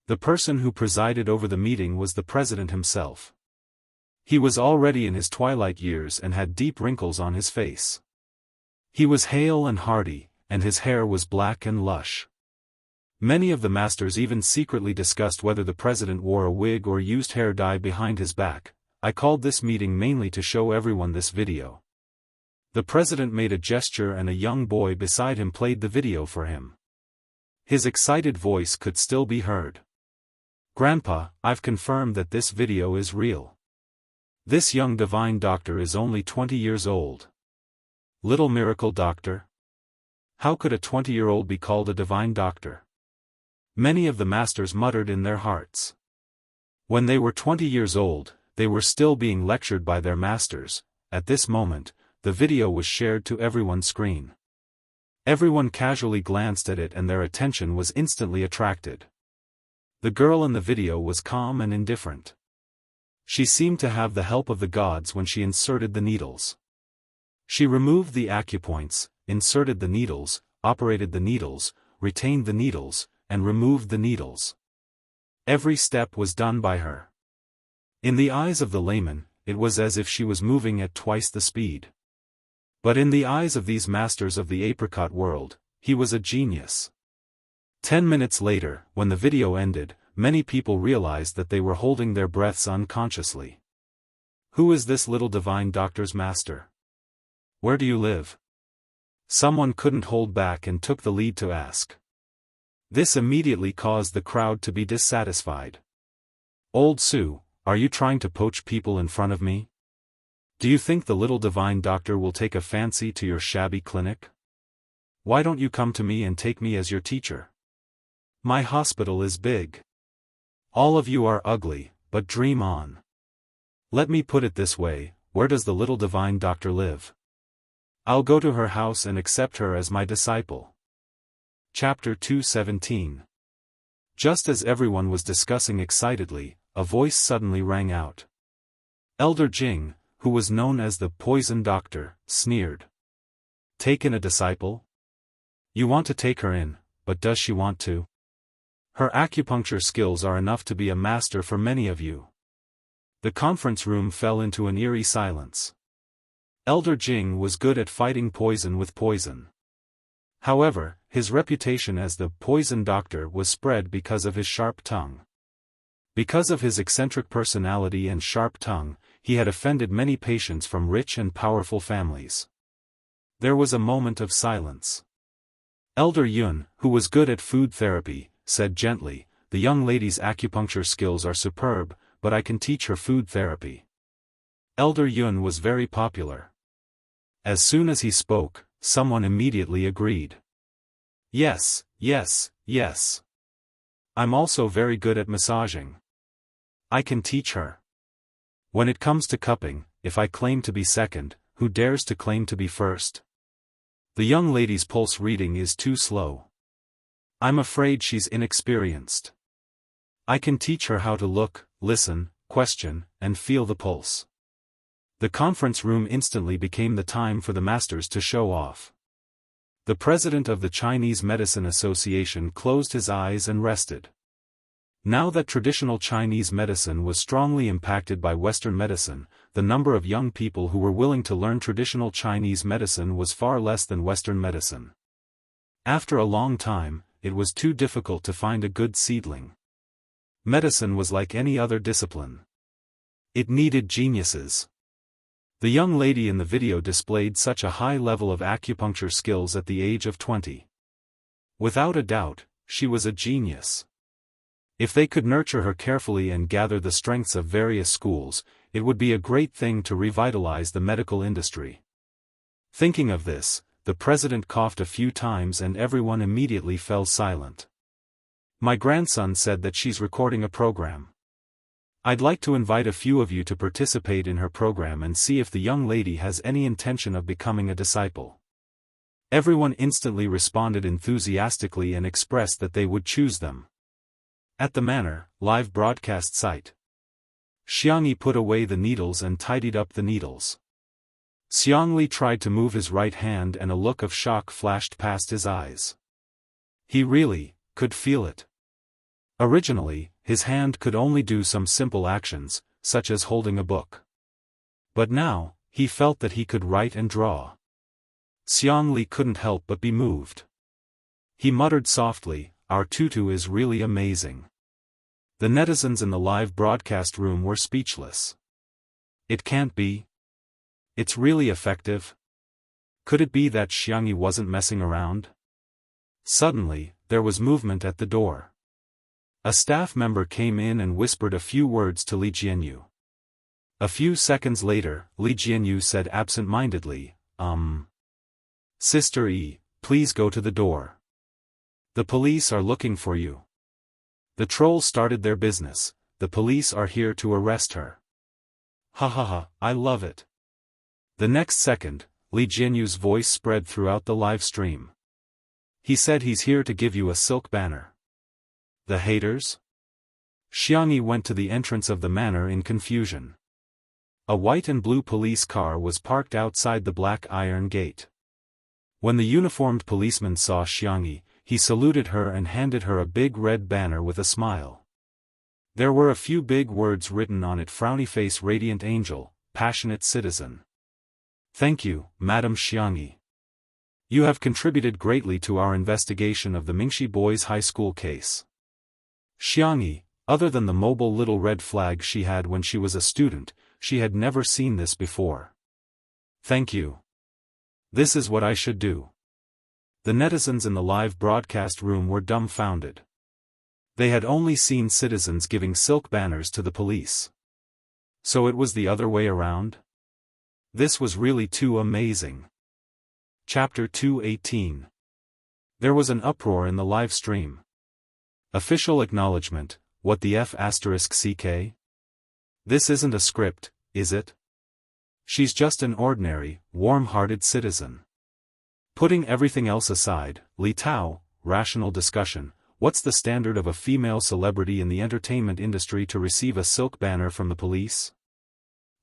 The person who presided over the meeting was the president himself. He was already in his twilight years and had deep wrinkles on his face. He was hale and hearty, and his hair was black and lush. Many of the masters even secretly discussed whether the president wore a wig or used hair dye behind his back. I called this meeting mainly to show everyone this video. The president made a gesture and a young boy beside him played the video for him. His excited voice could still be heard. Grandpa, I've confirmed that this video is real. This young divine doctor is only 20 years old. Little miracle doctor? How could a 20-year-old be called a divine doctor? Many of the masters muttered in their hearts. When they were 20 years old, they were still being lectured by their masters. At this moment, the video was shared to everyone's screen. Everyone casually glanced at it and their attention was instantly attracted. The girl in the video was calm and indifferent. She seemed to have the help of the gods when she inserted the needles. She removed the acupoints, inserted the needles, operated the needles, retained the needles, and removed the needles. Every step was done by her. In the eyes of the layman, it was as if she was moving at twice the speed. But in the eyes of these masters of the apricot world, he was a genius. 10 minutes later, when the video ended, many people realized that they were holding their breaths unconsciously. Who is this little divine doctor's master? Where do you live? Someone couldn't hold back and took the lead to ask. This immediately caused the crowd to be dissatisfied. Old Sue, are you trying to poach people in front of me? Do you think the little divine doctor will take a fancy to your shabby clinic? Why don't you come to me and take me as your teacher? My hospital is big. All of you are ugly, but dream on. Let me put it this way, where does the little divine doctor live? I'll go to her house and accept her as my disciple. Chapter 217. Just as everyone was discussing excitedly, a voice suddenly rang out. Elder Jing, who was known as the Poison Doctor, sneered. Take in a disciple? You want to take her in, but does she want to? Her acupuncture skills are enough to be a master for many of you. The conference room fell into an eerie silence. Elder Jing was good at fighting poison with poison. However, his reputation as the Poison Doctor was spread because of his sharp tongue. Because of his eccentric personality and sharp tongue, he had offended many patients from rich and powerful families. There was a moment of silence. Elder Yun, who was good at food therapy, said gently, the young lady's acupuncture skills are superb, but I can teach her food therapy. Elder Yun was very popular. As soon as he spoke, someone immediately agreed. Yes, yes, yes. I'm also very good at massaging. I can teach her. When it comes to cupping, if I claim to be second, who dares to claim to be first? The young lady's pulse reading is too slow. I'm afraid she's inexperienced. I can teach her how to look, listen, question, and feel the pulse. The conference room instantly became the time for the masters to show off. The president of the Chinese Medicine Association closed his eyes and rested. Now that traditional Chinese medicine was strongly impacted by Western medicine, the number of young people who were willing to learn traditional Chinese medicine was far less than Western medicine. After a long time, it was too difficult to find a good seedling. Medicine was like any other discipline. It needed geniuses. The young lady in the video displayed such a high level of acupuncture skills at the age of 20. Without a doubt, she was a genius. If they could nurture her carefully and gather the strengths of various schools, it would be a great thing to revitalize the medical industry. Thinking of this, the president coughed a few times and everyone immediately fell silent. My grandson said that she's recording a program. I'd like to invite a few of you to participate in her program and see if the young lady has any intention of becoming a disciple. Everyone instantly responded enthusiastically and expressed that they would choose them. At the Manor, live broadcast site. Xiangyi put away the needles and tidied up the needles. Xiangli tried to move his right hand and a look of shock flashed past his eyes. He really could feel it. Originally, his hand could only do some simple actions, such as holding a book. But now, he felt that he could write and draw. Xiangli couldn't help but be moved. He muttered softly, "Our tutu is really amazing." The netizens in the live broadcast room were speechless. It can't be. It's really effective. Could it be that Xiangyi wasn't messing around? Suddenly, there was movement at the door. A staff member came in and whispered a few words to Li Jianyu. A few seconds later, Li Jianyu said absent-mindedly, Sister E, please go to the door. The police are looking for you. The trolls started their business, the police are here to arrest her. Ha ha ha, I love it. The next second, Li Jianyu's voice spread throughout the live stream. He said he's here to give you a silk banner. The haters? Xianxia went to the entrance of the manor in confusion. A white and blue police car was parked outside the black iron gate. When the uniformed policeman saw Xianxia, he saluted her and handed her a big red banner with a smile. There were a few big words written on it: frowny face, radiant angel, passionate citizen. Thank you, Madam Xianxia. You have contributed greatly to our investigation of the Mingxi boys' high school case. Xianxia, other than the mobile little red flag she had when she was a student, she had never seen this before. Thank you. This is what I should do. The netizens in the live broadcast room were dumbfounded. They had only seen citizens giving silk banners to the police. So it was the other way around? This was really too amazing. Chapter 218. There was an uproar in the live stream. Official acknowledgement, what the F***CK? This isn't a script, is it? She's just an ordinary, warm-hearted citizen. Putting everything else aside, Li Tao, rational discussion, what's the standard of a female celebrity in the entertainment industry to receive a silk banner from the police?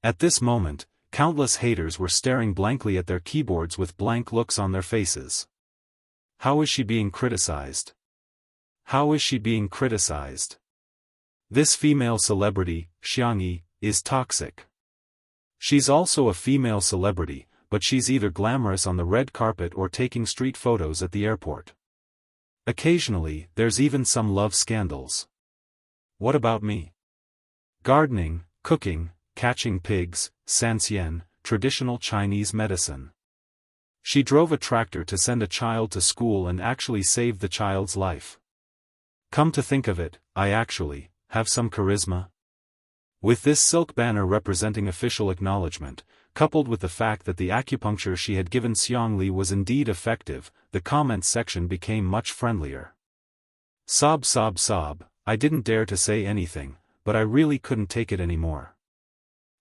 At this moment, countless haters were staring blankly at their keyboards with blank looks on their faces. How is she being criticized? How is she being criticized? This female celebrity, Xianxia, is toxic. She's also a female celebrity, but she's either glamorous on the red carpet or taking street photos at the airport. Occasionally, there's even some love scandals. What about me? Gardening, cooking, catching pigs, sanxian, traditional Chinese medicine. She drove a tractor to send a child to school and actually saved the child's life. Come to think of it, I actually have some charisma. With this silk banner representing official acknowledgement, coupled with the fact that the acupuncture she had given Xianxia was indeed effective, the comments section became much friendlier. Sob sob sob, I didn't dare to say anything, but I really couldn't take it anymore.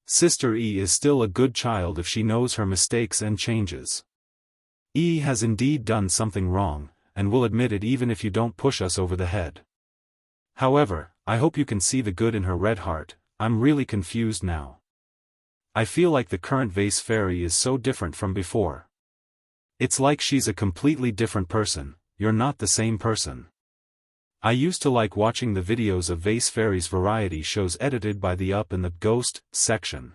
Sister E is still a good child if she knows her mistakes and changes. E has indeed done something wrong, and will admit it even if you don't push us over the head. However, I hope you can see the good in her red heart. I'm really confused now. I feel like the current vase fairy is so different from before. It's like she's a completely different person. You're not the same person. I used to like watching the videos of vase fairies variety shows edited by the Up and the Ghost section.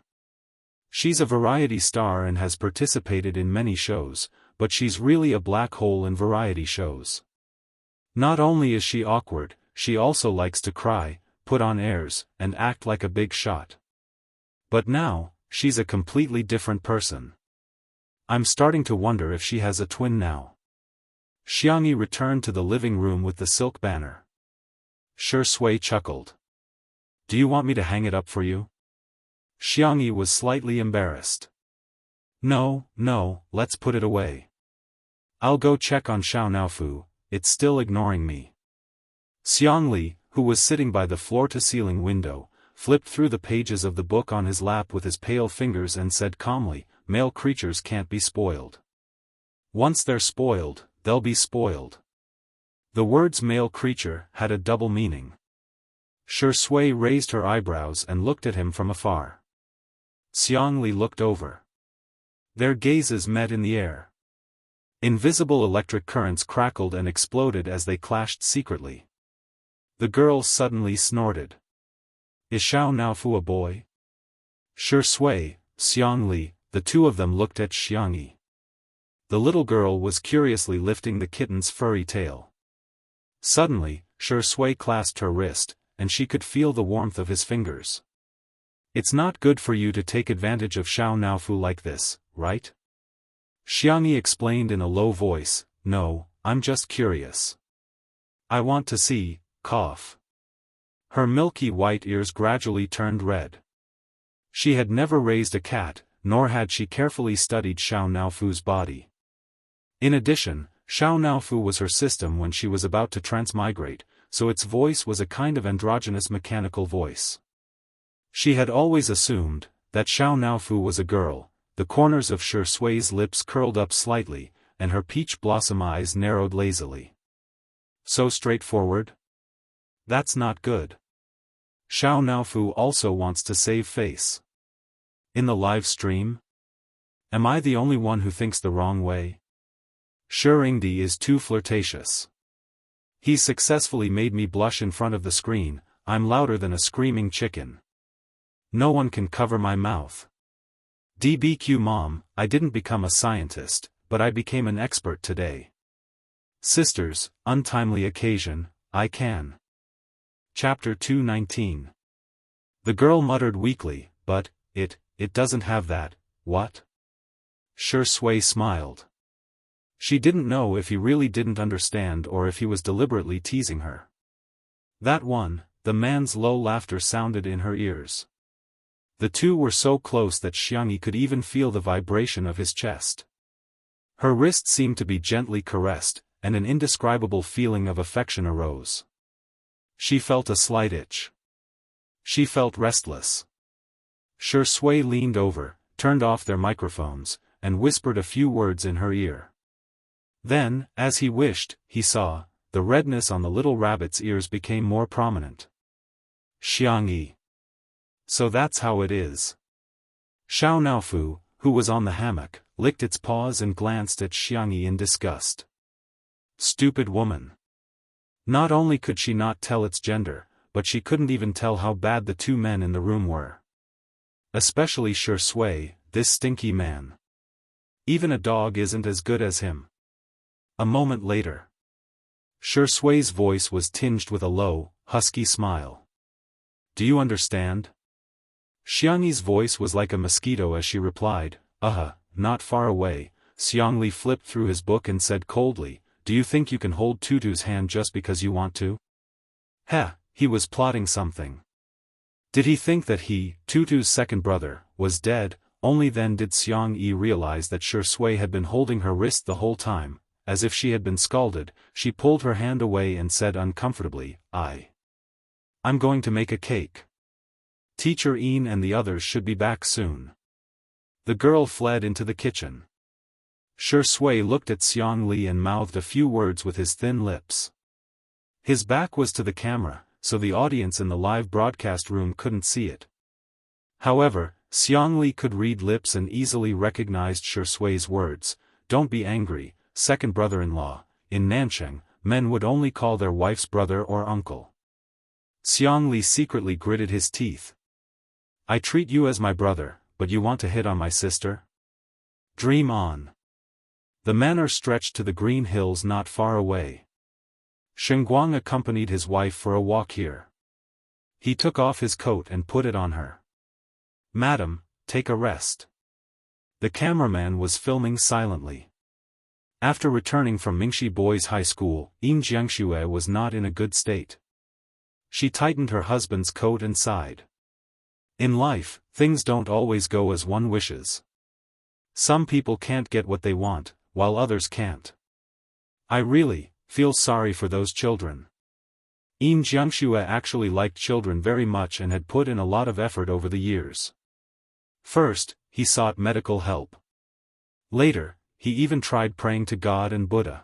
She's a variety star and has participated in many shows, but she's really a black hole in variety shows. Not only is she awkward, she also likes to cry, put on airs, and act like a big shot. But now, she's a completely different person. I'm starting to wonder if she has a twin now. Xianxia returned to the living room with the silk banner. Shui chuckled. Do you want me to hang it up for you? Xianxia was slightly embarrassed. No, let's put it away. I'll go check on Xiao Naofu, it's still ignoring me. Xianxia, who was sitting by the floor-to-ceiling window, flipped through the pages of the book on his lap with his pale fingers and said calmly, male creatures can't be spoiled. Once they're spoiled, they'll be spoiled. The words male creature had a double meaning. Shui raised her eyebrows and looked at him from afar. Xianxia looked over. Their gazes met in the air. Invisible electric currents crackled and exploded as they clashed secretly. The girl suddenly snorted. Is Xiao Naofu a boy? Shui, Xianxia, the two of them looked at Xianxia. The little girl was curiously lifting the kitten's furry tail. Suddenly, Shui clasped her wrist, and she could feel the warmth of his fingers. It's not good for you to take advantage of Xiao Naofu like this, right? Xianxia explained in a low voice, no, I'm just curious. I want to see, cough. Her milky white ears gradually turned red. She had never raised a cat, nor had she carefully studied Xiao Naofu's body. In addition, Xiao Naofu was her system when she was about to transmigrate, so its voice was a kind of androgynous mechanical voice. She had always assumed that Xiao Naofu was a girl. The corners of Shui's lips curled up slightly, and her peach blossom eyes narrowed lazily. So straightforward? That's not good. Xiao Naofu also wants to save face. In the live stream? Am I the only one who thinks the wrong way? Shuringdi is too flirtatious. He's successfully made me blush in front of the screen. I'm louder than a screaming chicken. No one can cover my mouth. DBQ mom, I didn't become a scientist, but I became an expert today. Sisters, untimely occasion, I can. Chapter 219. The girl muttered weakly, but, it doesn't have that, what? Shui smiled. She didn't know if he really didn't understand or if he was deliberately teasing her. That one, the man's low laughter sounded in her ears. The two were so close that Xiangyi could even feel the vibration of his chest. Her wrist seemed to be gently caressed, and an indescribable feeling of affection arose. She felt a slight itch. She felt restless. Shui leaned over, turned off their microphones, and whispered a few words in her ear. Then, as he wished, he saw, the redness on the little rabbit's ears became more prominent. Xiangyi. So that's how it is. Xiao Naofu, who was on the hammock, licked its paws and glanced at Xiangyi in disgust. Stupid woman. Not only could she not tell its gender, but she couldn't even tell how bad the two men in the room were. Especially Shui, this stinky man. Even a dog isn't as good as him. A moment later. Shui's voice was tinged with a low, husky smile. Do you understand? Xiangyi's voice was like a mosquito as she replied, not far away. Xiangli flipped through his book and said coldly, do you think you can hold Tutu's hand just because you want to? He was plotting something. Did he think that he, Tutu's second brother, was dead? Only then did Xiangyi realize that Shui had been holding her wrist the whole time. As if she had been scalded, she pulled her hand away and said uncomfortably, I'm going to make a cake. Teacher Yin and the others should be back soon. The girl fled into the kitchen. Shui looked at Xiangli and mouthed a few words with his thin lips. His back was to the camera, so the audience in the live broadcast room couldn't see it. However, Xiangli could read lips and easily recognized Shui's words, don't be angry, second brother-in-law. In Nanchang, men would only call their wife's brother or uncle. Xiangli secretly gritted his teeth. I treat you as my brother, but you want to hit on my sister? Dream on. The manor stretched to the green hills not far away. Shengguang accompanied his wife for a walk here. He took off his coat and put it on her. Madam, take a rest. The cameraman was filming silently. After returning from Mingxi Boys High School, Yin Jiangxue was not in a good state. She tightened her husband's coat and sighed. In life, things don't always go as one wishes. Some people can't get what they want, while others can't. I really feel sorry for those children. Yin Jiangxue actually liked children very much and had put in a lot of effort over the years. First, he sought medical help. Later, he even tried praying to God and Buddha.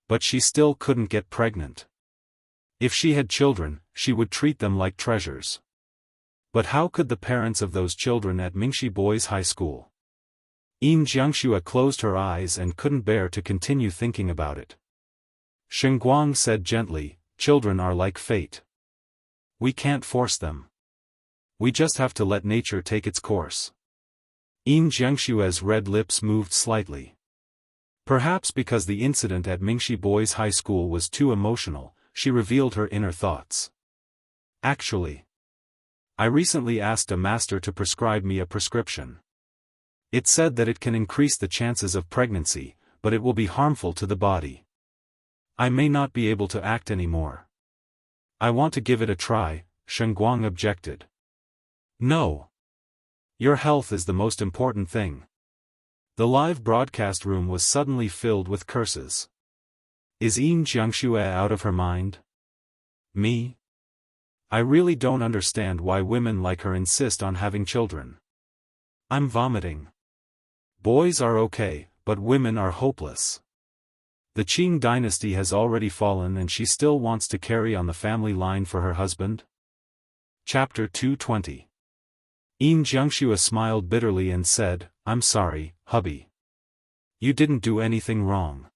But she still couldn't get pregnant. If she had children, she would treat them like treasures. But how could the parents of those children at Mingxi Boys High School? Yin Jiangxue closed her eyes and couldn't bear to continue thinking about it. Shengguang said gently, children are like fate. We can't force them. We just have to let nature take its course. Yin Jiangxue's red lips moved slightly. Perhaps because the incident at Mingxi Boys High School was too emotional, she revealed her inner thoughts. Actually, I recently asked a master to prescribe me a prescription. It said that it can increase the chances of pregnancy, but it will be harmful to the body. I may not be able to act anymore. I want to give it a try, Shengguang objected. No. Your health is the most important thing. The live broadcast room was suddenly filled with curses. Is Yin Jiangxue out of her mind? Me? I really don't understand why women like her insist on having children. I'm vomiting. Boys are okay, but women are hopeless. The Qing dynasty has already fallen and she still wants to carry on the family line for her husband? Chapter 220. Xianxia smiled bitterly and said, I'm sorry, hubby. You didn't do anything wrong.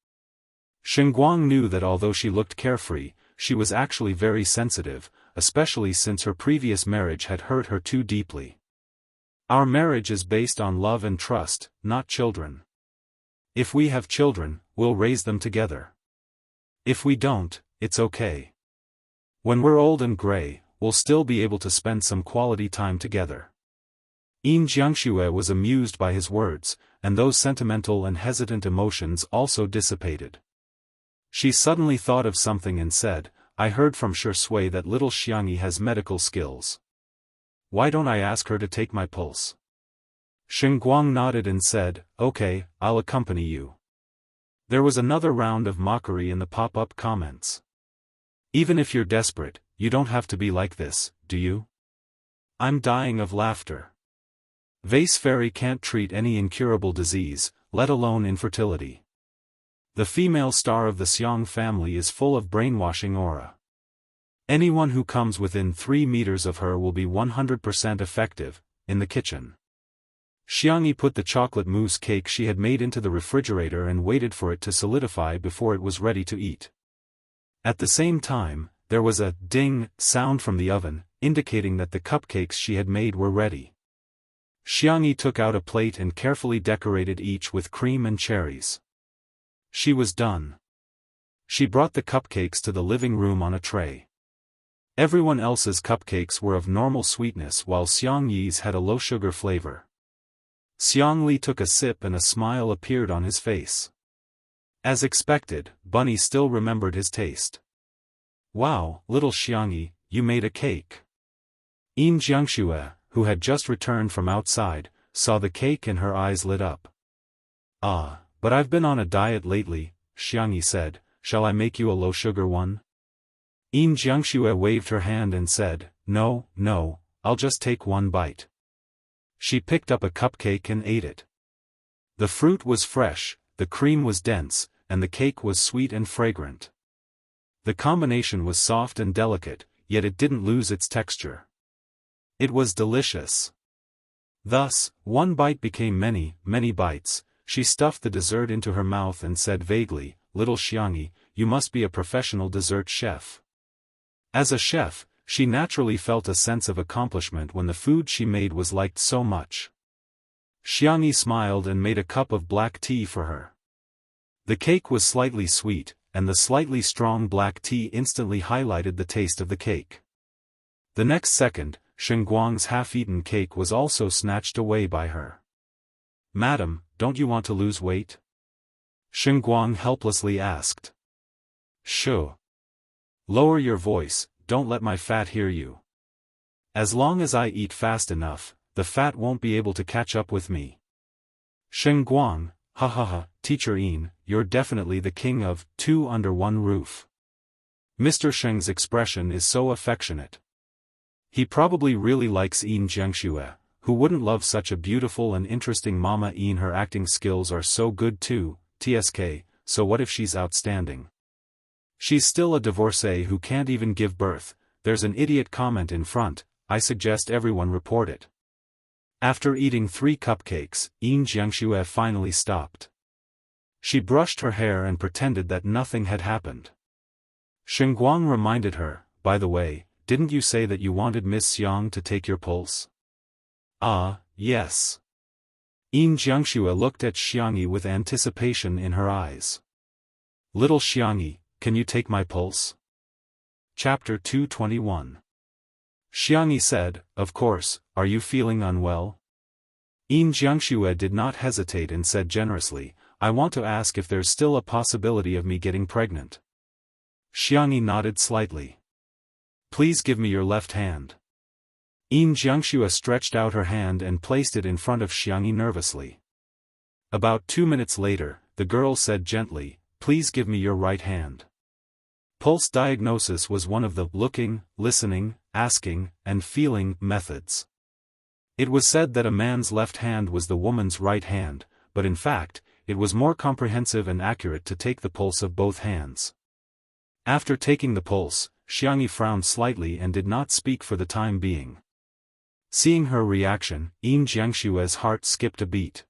Shengguang knew that although she looked carefree, she was actually very sensitive, especially since her previous marriage had hurt her too deeply. Our marriage is based on love and trust, not children. If we have children, we'll raise them together. If we don't, it's okay. When we're old and gray, we'll still be able to spend some quality time together. Jiangxue was amused by his words, and those sentimental and hesitant emotions also dissipated. She suddenly thought of something and said, I heard from Shui that little Xiangyi has medical skills. Why don't I ask her to take my pulse? Shengguang nodded and said, okay, I'll accompany you. There was another round of mockery in the pop-up comments. Even if you're desperate, you don't have to be like this, do you? I'm dying of laughter. Vase Fairy can't treat any incurable disease, let alone infertility. The female star of the Xiang family is full of brainwashing aura. Anyone who comes within 3 meters of her will be 100% effective, in the kitchen. Xiangyi put the chocolate mousse cake she had made into the refrigerator and waited for it to solidify before it was ready to eat. At the same time, there was a ding sound from the oven, indicating that the cupcakes she had made were ready. Xiangyi took out a plate and carefully decorated each with cream and cherries. She was done. She brought the cupcakes to the living room on a tray. Everyone else's cupcakes were of normal sweetness while Xiangyi's had a low-sugar flavor. Xiangli took a sip and a smile appeared on his face. As expected, Bunny still remembered his taste. Wow, little Xiangyi, you made a cake. Jiangxue, who had just returned from outside, saw the cake and her eyes lit up. Ah, but I've been on a diet lately, Xiangyi said, shall I make you a low-sugar one? Jiangxue waved her hand and said, no, I'll just take one bite. She picked up a cupcake and ate it. The fruit was fresh, the cream was dense, and the cake was sweet and fragrant. The combination was soft and delicate, yet it didn't lose its texture. It was delicious. Thus, one bite became many bites. She stuffed the dessert into her mouth and said vaguely, little Xiangyi, you must be a professional dessert chef. As a chef, she naturally felt a sense of accomplishment when the food she made was liked so much. Xiangyi smiled and made a cup of black tea for her. The cake was slightly sweet, and the slightly strong black tea instantly highlighted the taste of the cake. The next second, Shengguang's half-eaten cake was also snatched away by her. Madam, don't you want to lose weight? Shengguang helplessly asked. Shoo. Lower your voice, don't let my fat hear you. As long as I eat fast enough, the fat won't be able to catch up with me. Shengguang, ha, Teacher Yin, you're definitely the king of 2 under 1 roof. Mr. Sheng's expression is so affectionate. He probably really likes Jiangxue, who wouldn't love such a beautiful and interesting mama. Her acting skills are so good too, TSK, so what if she's outstanding? She's still a divorcee who can't even give birth. There's an idiot comment in front, I suggest everyone report it. After eating 3 cupcakes, Jiangxue finally stopped. She brushed her hair and pretended that nothing had happened. Shengguang reminded her, by the way, didn't you say that you wanted Miss Xiang to take your pulse? Ah, yes. Jiangxue looked at Xiangyi with anticipation in her eyes. Little Xiangyi, can you take my pulse? Chapter 221. Xiangyi said, of course, are you feeling unwell? Jiangxue did not hesitate and said generously, I want to ask if there's still a possibility of me getting pregnant. Xiangyi nodded slightly. Please give me your left hand. Jiangxue stretched out her hand and placed it in front of Xiangyi nervously. About 2 minutes later, the girl said gently, please give me your right hand. Pulse diagnosis was one of the looking, listening, asking, and feeling methods. It was said that a man's left hand was the woman's right hand, but in fact, it was more comprehensive and accurate to take the pulse of both hands. After taking the pulse, Xianxia frowned slightly and did not speak for the time being. Seeing her reaction, Jianghu's heart skipped a beat.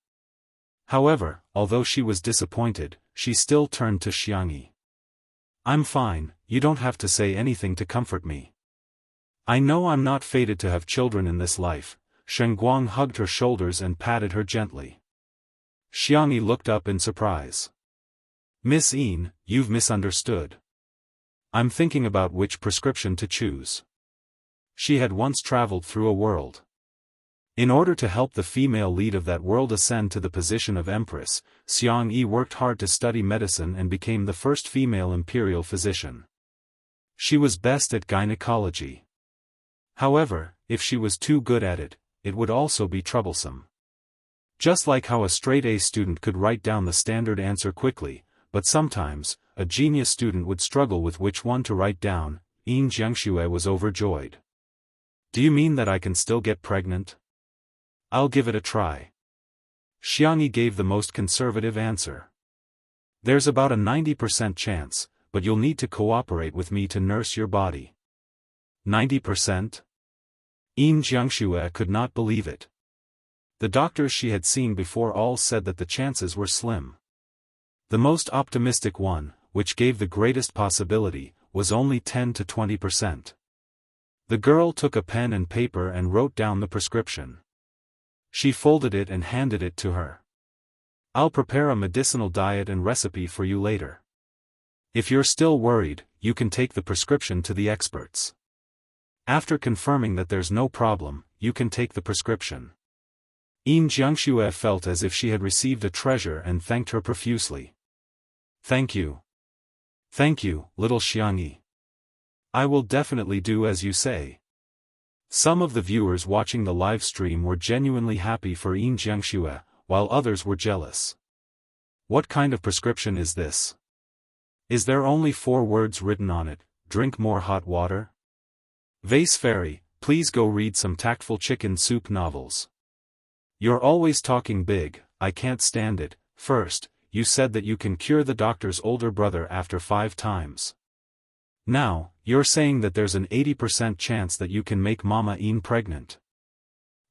However, although she was disappointed, she still turned to Xianxia. "I'm fine, you don't have to say anything to comfort me. I know I'm not fated to have children in this life." Shengguang hugged her shoulders and patted her gently. Xianxia looked up in surprise. "Miss Yin, you've misunderstood. I'm thinking about which prescription to choose." She had once traveled through a world. In order to help the female lead of that world ascend to the position of empress, Xianxia worked hard to study medicine and became the first female imperial physician. She was best at gynecology. However, if she was too good at it, it would also be troublesome. Just like how a straight-A student could write down the standard answer quickly, but sometimes, a genius student would struggle with which one to write down, Jianghu was overjoyed. "Do you mean that I can still get pregnant? I'll give it a try." Xianxia gave the most conservative answer. "There's about a 90% chance, but you'll need to cooperate with me to nurse your body." 90%? Jianghu could not believe it. The doctors she had seen before all said that the chances were slim. The most optimistic one, which gave the greatest possibility, was only 10 to 20%. The girl took a pen and paper and wrote down the prescription. She folded it and handed it to her. "I'll prepare a medicinal diet and recipe for you later. If you're still worried, you can take the prescription to the experts. After confirming that there's no problem, you can take the prescription." Jianghu felt as if she had received a treasure and thanked her profusely. "Thank you. Thank you, little Xianxia. I will definitely do as you say." Some of the viewers watching the live stream were genuinely happy for Jianghu, while others were jealous. "What kind of prescription is this? Is there only 4 words written on it, drink more hot water? Vase Fairy, please go read some tactful chicken soup novels. You're always talking big, I can't stand it. First, you said that you can cure the doctor's older brother after 5 times. Now, you're saying that there's an 80% chance that you can make Mama Yin pregnant.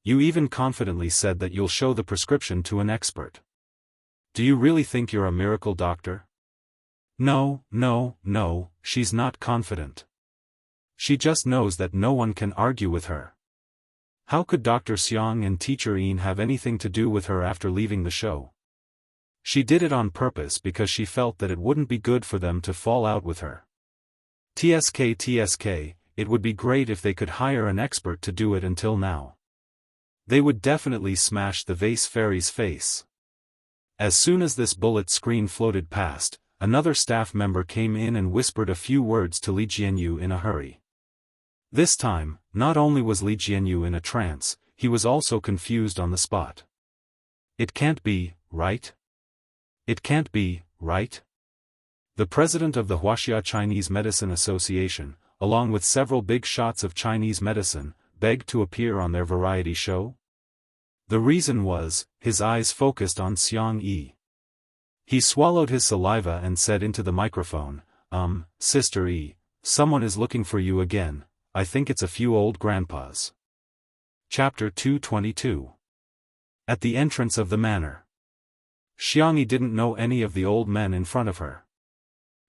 You even confidently said that you'll show the prescription to an expert. Do you really think you're a miracle doctor?" No, she's not confident. She just knows that no one can argue with her. How could Dr. Xiang and Teacher Yin have anything to do with her after leaving the show? She did it on purpose because she felt that it wouldn't be good for them to fall out with her. TSK, it would be great if they could hire an expert to do it until now. They would definitely smash the Vase Fairy's face. As soon as this bullet screen floated past, another staff member came in and whispered a few words to Li Jianyu in a hurry. This time, not only was Li Jianyu in a trance, he was also confused on the spot. "It can't be, right? It can't be, right?" The president of the Wuxia Chinese Medicine Association, along with several big shots of Chinese medicine, begged to appear on their variety show. The reason was, his eyes focused on Xianxia. He swallowed his saliva and said into the microphone, Sister E, someone is looking for you again. I think it's a few old grandpas." Chapter 222. At the entrance of the manor. Xianxia didn't know any of the old men in front of her.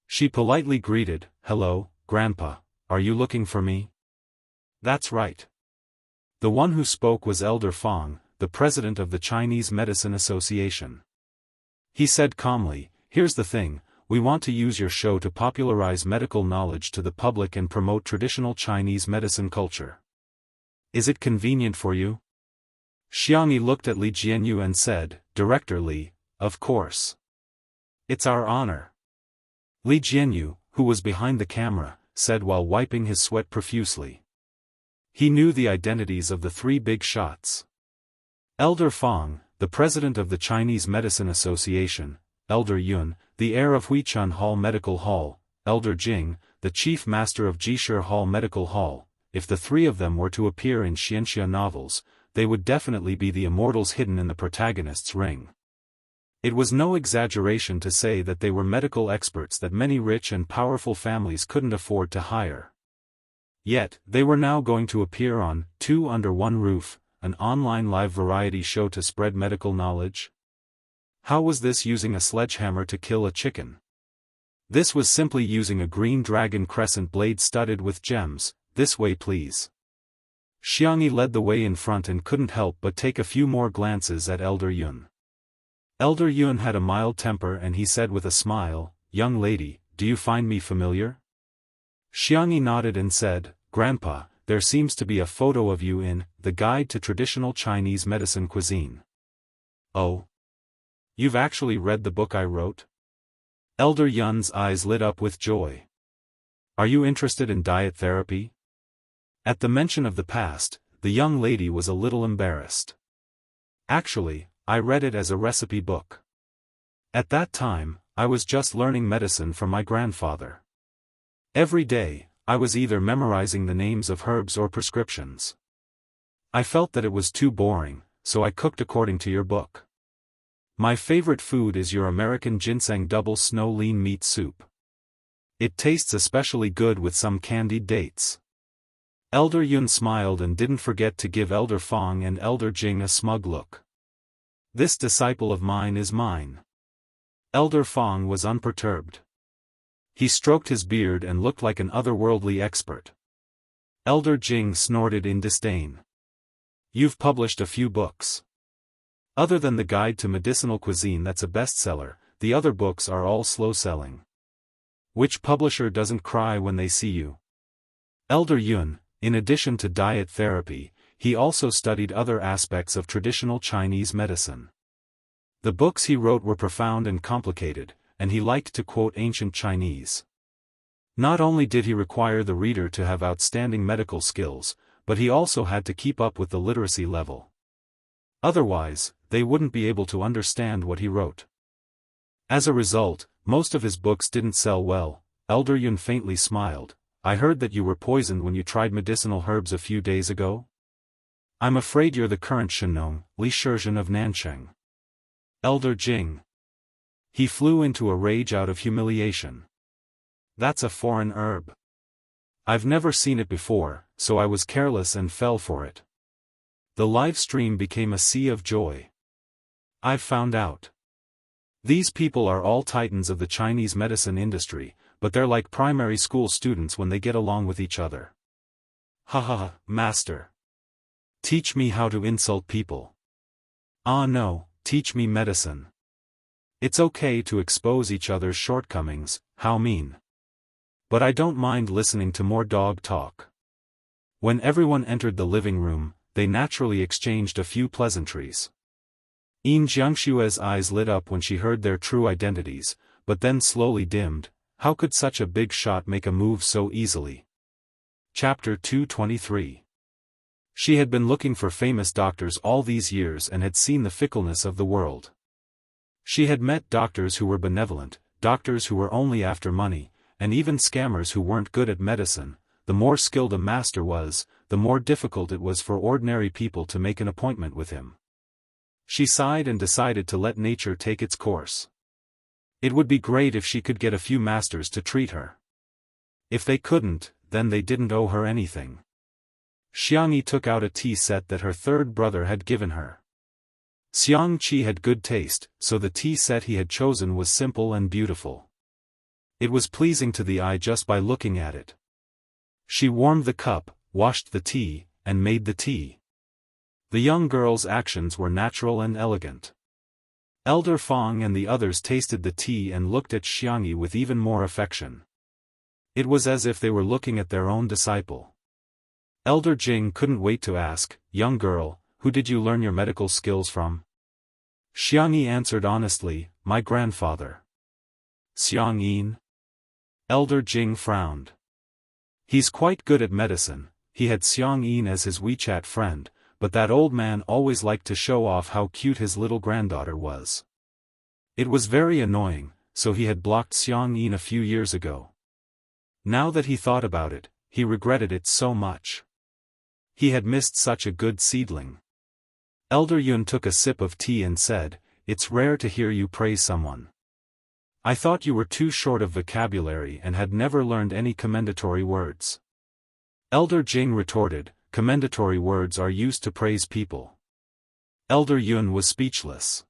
She politely greeted, "Hello, Grandpa, are you looking for me?" "That's right." The one who spoke was Elder Fong, the president of the Chinese Medicine Association. He said calmly, "Here's the thing. We want to use your show to popularize medical knowledge to the public and promote traditional Chinese medicine culture. Is it convenient for you?" Xianxia looked at Li Jianyu and said, "Director Li, of course. It's our honor." Li Jianyu, who was behind the camera, said while wiping his sweat profusely. He knew the identities of the 3 big shots. Elder Fong, the president of the Chinese Medicine Association, Elder Yun, the heir of Huichun Hall Medical Hall, Elder Jing, the chief master of Jishir Hall Medical Hall. If the 3 of them were to appear in Xianxia novels, they would definitely be the immortals hidden in the protagonist's ring. It was no exaggeration to say that they were medical experts that many rich and powerful families couldn't afford to hire. Yet, they were now going to appear on Two Under One Roof, an online live variety show to spread medical knowledge. How was this using a sledgehammer to kill a chicken? This was simply using a green dragon crescent blade studded with gems. This way please. Xianxia led the way in front and couldn't help but take a few more glances at Elder Yun. Elder Yun had a mild temper and he said with a smile, "Young lady, do you find me familiar?" Xianxia nodded and said, "Grandpa, there seems to be a photo of you in The Guide to Traditional Chinese Medicine Cuisine." "Oh? You've actually read the book I wrote?" Elder Yun's eyes lit up with joy. "Are you interested in diet therapy?" At the mention of the past, the young lady was a little embarrassed. "Actually, I read it as a recipe book. At that time, I was just learning medicine from my grandfather. Every day, I was either memorizing the names of herbs or prescriptions. I felt that it was too boring, so I cooked according to your book. My favorite food is your American ginseng double snow lean meat soup. It tastes especially good with some candied dates." Elder Yun smiled and didn't forget to give Elder Fong and Elder Jing a smug look. "This disciple of mine is mine." Elder Fong was unperturbed. He stroked his beard and looked like an otherworldly expert. Elder Jing snorted in disdain. "You've published a few books. Other than The Guide to Medicinal Cuisine that's a bestseller, the other books are all slow-selling. Which publisher doesn't cry when they see you?" Elder Yun, in addition to diet therapy, he also studied other aspects of traditional Chinese medicine. The books he wrote were profound and complicated, and he liked to quote ancient Chinese. Not only did he require the reader to have outstanding medical skills, but he also had to keep up with the literacy level. Otherwise, they wouldn't be able to understand what he wrote. As a result, most of his books didn't sell well. Elder Yun faintly smiled. "I heard that you were poisoned when you tried medicinal herbs a few days ago? I'm afraid you're the current Shenong, Li Shizhen of Nancheng." Elder Jing. He flew into a rage out of humiliation. "That's a foreign herb. I've never seen it before, so I was careless and fell for it." The live stream became a sea of joy. "I've found out. These people are all titans of the Chinese medicine industry, but they're like primary school students when they get along with each other. Ha ha ha, master. Teach me how to insult people. Ah no, teach me medicine. It's okay to expose each other's shortcomings, how mean. But I don't mind listening to more dog talk." When everyone entered the living room, they naturally exchanged a few pleasantries. Jianghu's eyes lit up when she heard their true identities, but then slowly dimmed. How could such a big shot make a move so easily? Chapter 223. She had been looking for famous doctors all these years and had seen the fickleness of the world. She had met doctors who were benevolent, doctors who were only after money, and even scammers who weren't good at medicine. The more skilled a master was, the more difficult it was for ordinary people to make an appointment with him. She sighed and decided to let nature take its course. It would be great if she could get a few masters to treat her. If they couldn't, then they didn't owe her anything. Xianxia took out a tea set that her third brother had given her. Xiangqi had good taste, so the tea set he had chosen was simple and beautiful. It was pleasing to the eye just by looking at it. She warmed the cup, washed the tea, and made the tea. The young girl's actions were natural and elegant. Elder Fong and the others tasted the tea and looked at Xianxia with even more affection. It was as if they were looking at their own disciple. Elder Jing couldn't wait to ask, "Young girl, who did you learn your medical skills from?" Xianxia answered honestly, "My grandfather." "Xiangyin?" Elder Jing frowned. "He's quite good at medicine." He had Xiangyin as his WeChat friend, but that old man always liked to show off how cute his little granddaughter was. It was very annoying, so he had blocked Xiangyin a few years ago. Now that he thought about it, he regretted it so much. He had missed such a good seedling. Elder Yun took a sip of tea and said, it's rare to hear you praise someone. I thought you were too short of vocabulary and had never learned any commendatory words. Elder Jing retorted, commendatory words are used to praise people. Elder Yun was speechless.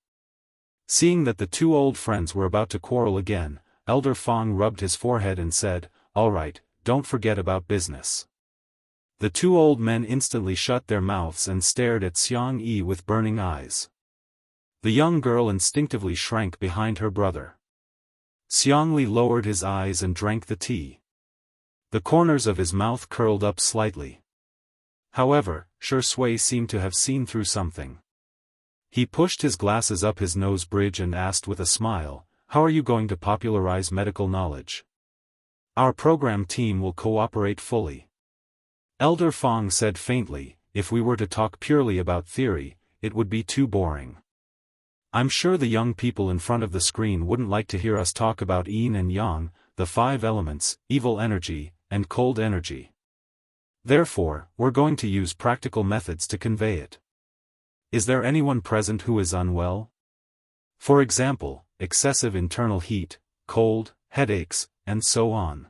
Seeing that the two old friends were about to quarrel again, Elder Fong rubbed his forehead and said, "All right, don't forget about business." The two old men instantly shut their mouths and stared at Xiang Yi with burning eyes. The young girl instinctively shrank behind her brother. Xiang Li lowered his eyes and drank the tea. The corners of his mouth curled up slightly. However, Shi Sui seemed to have seen through something. He pushed his glasses up his nose bridge and asked with a smile, "How are you going to popularize medical knowledge?" "Our program team will cooperate fully." Elder Fong said faintly, "If we were to talk purely about theory, it would be too boring. I'm sure the young people in front of the screen wouldn't like to hear us talk about yin and yang, the 5 elements, evil energy, and cold energy. Therefore, we're going to use practical methods to convey it. Is there anyone present who is unwell? For example, excessive internal heat, cold, headaches, and so on."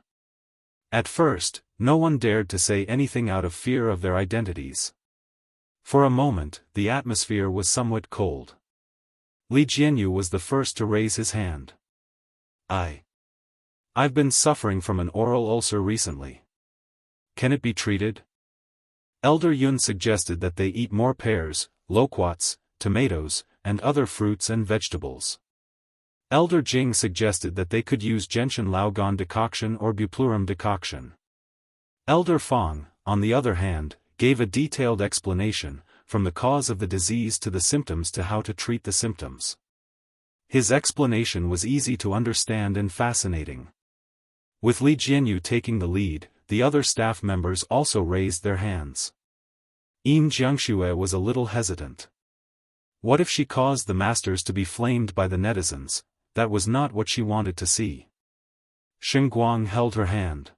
At first, no one dared to say anything out of fear of their identities. For a moment, the atmosphere was somewhat cold. Li Jianyu was the first to raise his hand. I've been suffering from an oral ulcer recently. Can it be treated?" Elder Yun suggested that they eat more pears, loquats, tomatoes, and other fruits and vegetables. Elder Jing suggested that they could use gentian laogan decoction or buplurum decoction. Elder Fong, on the other hand, gave a detailed explanation, from the cause of the disease to the symptoms to how to treat the symptoms. His explanation was easy to understand and fascinating. With Li Jianyu taking the lead, the other staff members also raised their hands. Jiangxue was a little hesitant. What if she caused the masters to be flamed by the netizens? That was not what she wanted to see. Xingguang held her hand.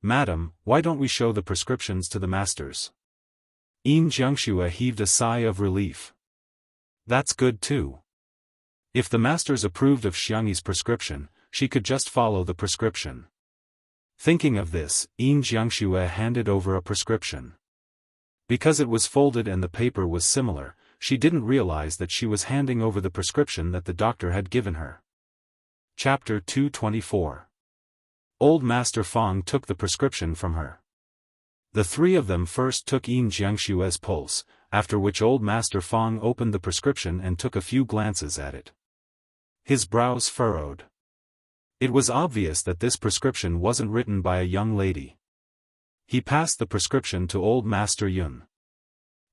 "Madam, why don't we show the prescriptions to the masters?" Jiangxue heaved a sigh of relief. "That's good too. If the masters approved of Xiangyi's prescription, she could just follow the prescription." Thinking of this, Jiangxue handed over a prescription. Because it was folded and the paper was similar, she didn't realize that she was handing over the prescription that the doctor had given her. Chapter 224. Old Master Fong took the prescription from her. The three of them first took Jiangxue's pulse, after which Old Master Fong opened the prescription and took a few glances at it. His brows furrowed. It was obvious that this prescription wasn't written by a young lady. He passed the prescription to Old Master Yun.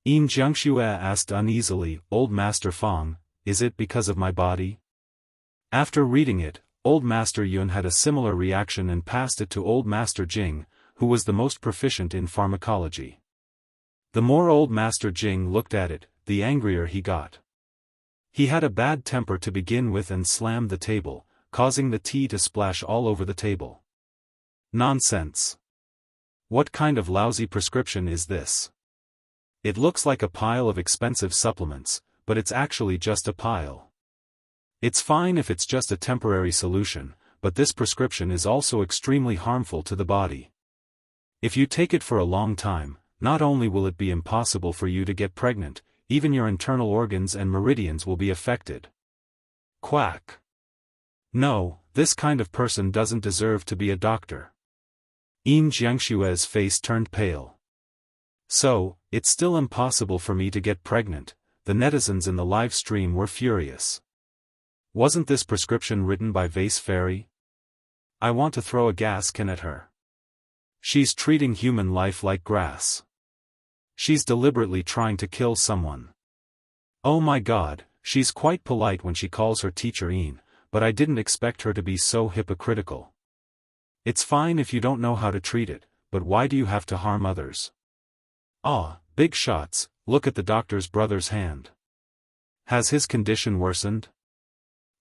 Jiangxue asked uneasily, "Old Master Fong, is it because of my body?" After reading it, Old Master Yun had a similar reaction and passed it to Old Master Jing, who was the most proficient in pharmacology. The more Old Master Jing looked at it, the angrier he got. He had a bad temper to begin with and slammed the table, causing the tea to splash all over the table. "Nonsense! What kind of lousy prescription is this? It looks like a pile of expensive supplements, but it's actually just a pile. It's fine if it's just a temporary solution, but this prescription is also extremely harmful to the body. If you take it for a long time, not only will it be impossible for you to get pregnant, even your internal organs and meridians will be affected." Quack. No, this kind of person doesn't deserve to be a doctor. Jiangxue's face turned pale. "So, it's still impossible for me to get pregnant." The netizens in the live stream were furious. Wasn't this prescription written by Vase Fairy? I want to throw a gas can at her. She's treating human life like grass. She's deliberately trying to kill someone. Oh my god, she's quite polite when she calls her teacher Yin, but I didn't expect her to be so hypocritical. It's fine if you don't know how to treat it, but why do you have to harm others? Ah, big shots, look at the doctor's brother's hand. Has his condition worsened?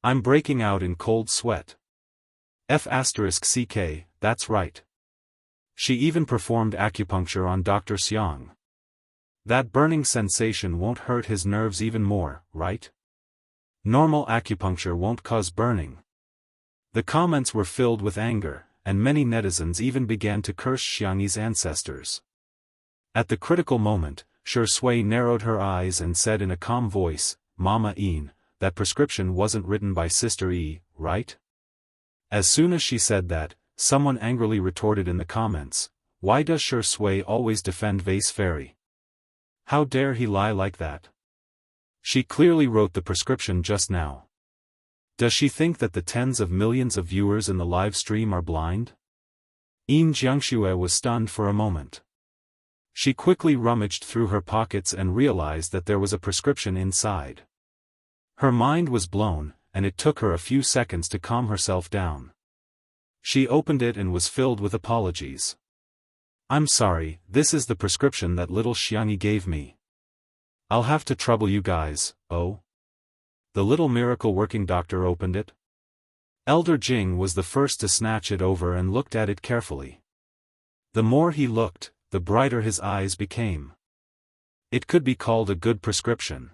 I'm breaking out in cold sweat. F***ck, that's right. She even performed acupuncture on Dr. Xiang. That burning sensation won't hurt his nerves even more, right? Normal acupuncture won't cause burning. The comments were filled with anger, and many netizens even began to curse Xiangyi's ancestors. At the critical moment, Shui narrowed her eyes and said in a calm voice, "Mama Yin, that prescription wasn't written by Sister Yi, right?" As soon as she said that, someone angrily retorted in the comments, "Why does Shui always defend Vase Fairy? How dare he lie like that? She clearly wrote the prescription just now. Does she think that the tens of millions of viewers in the live stream are blind?" Yin Jianghu was stunned for a moment. She quickly rummaged through her pockets and realized that there was a prescription inside. Her mind was blown, and it took her a few seconds to calm herself down. She opened it and was filled with apologies. "I'm sorry, this is the prescription that little Xiangyi gave me. I'll have to trouble you guys." "Oh?" The little miracle-working doctor opened it. Elder Jing was the first to snatch it over and looked at it carefully. The more he looked, the brighter his eyes became. It could be called a good prescription.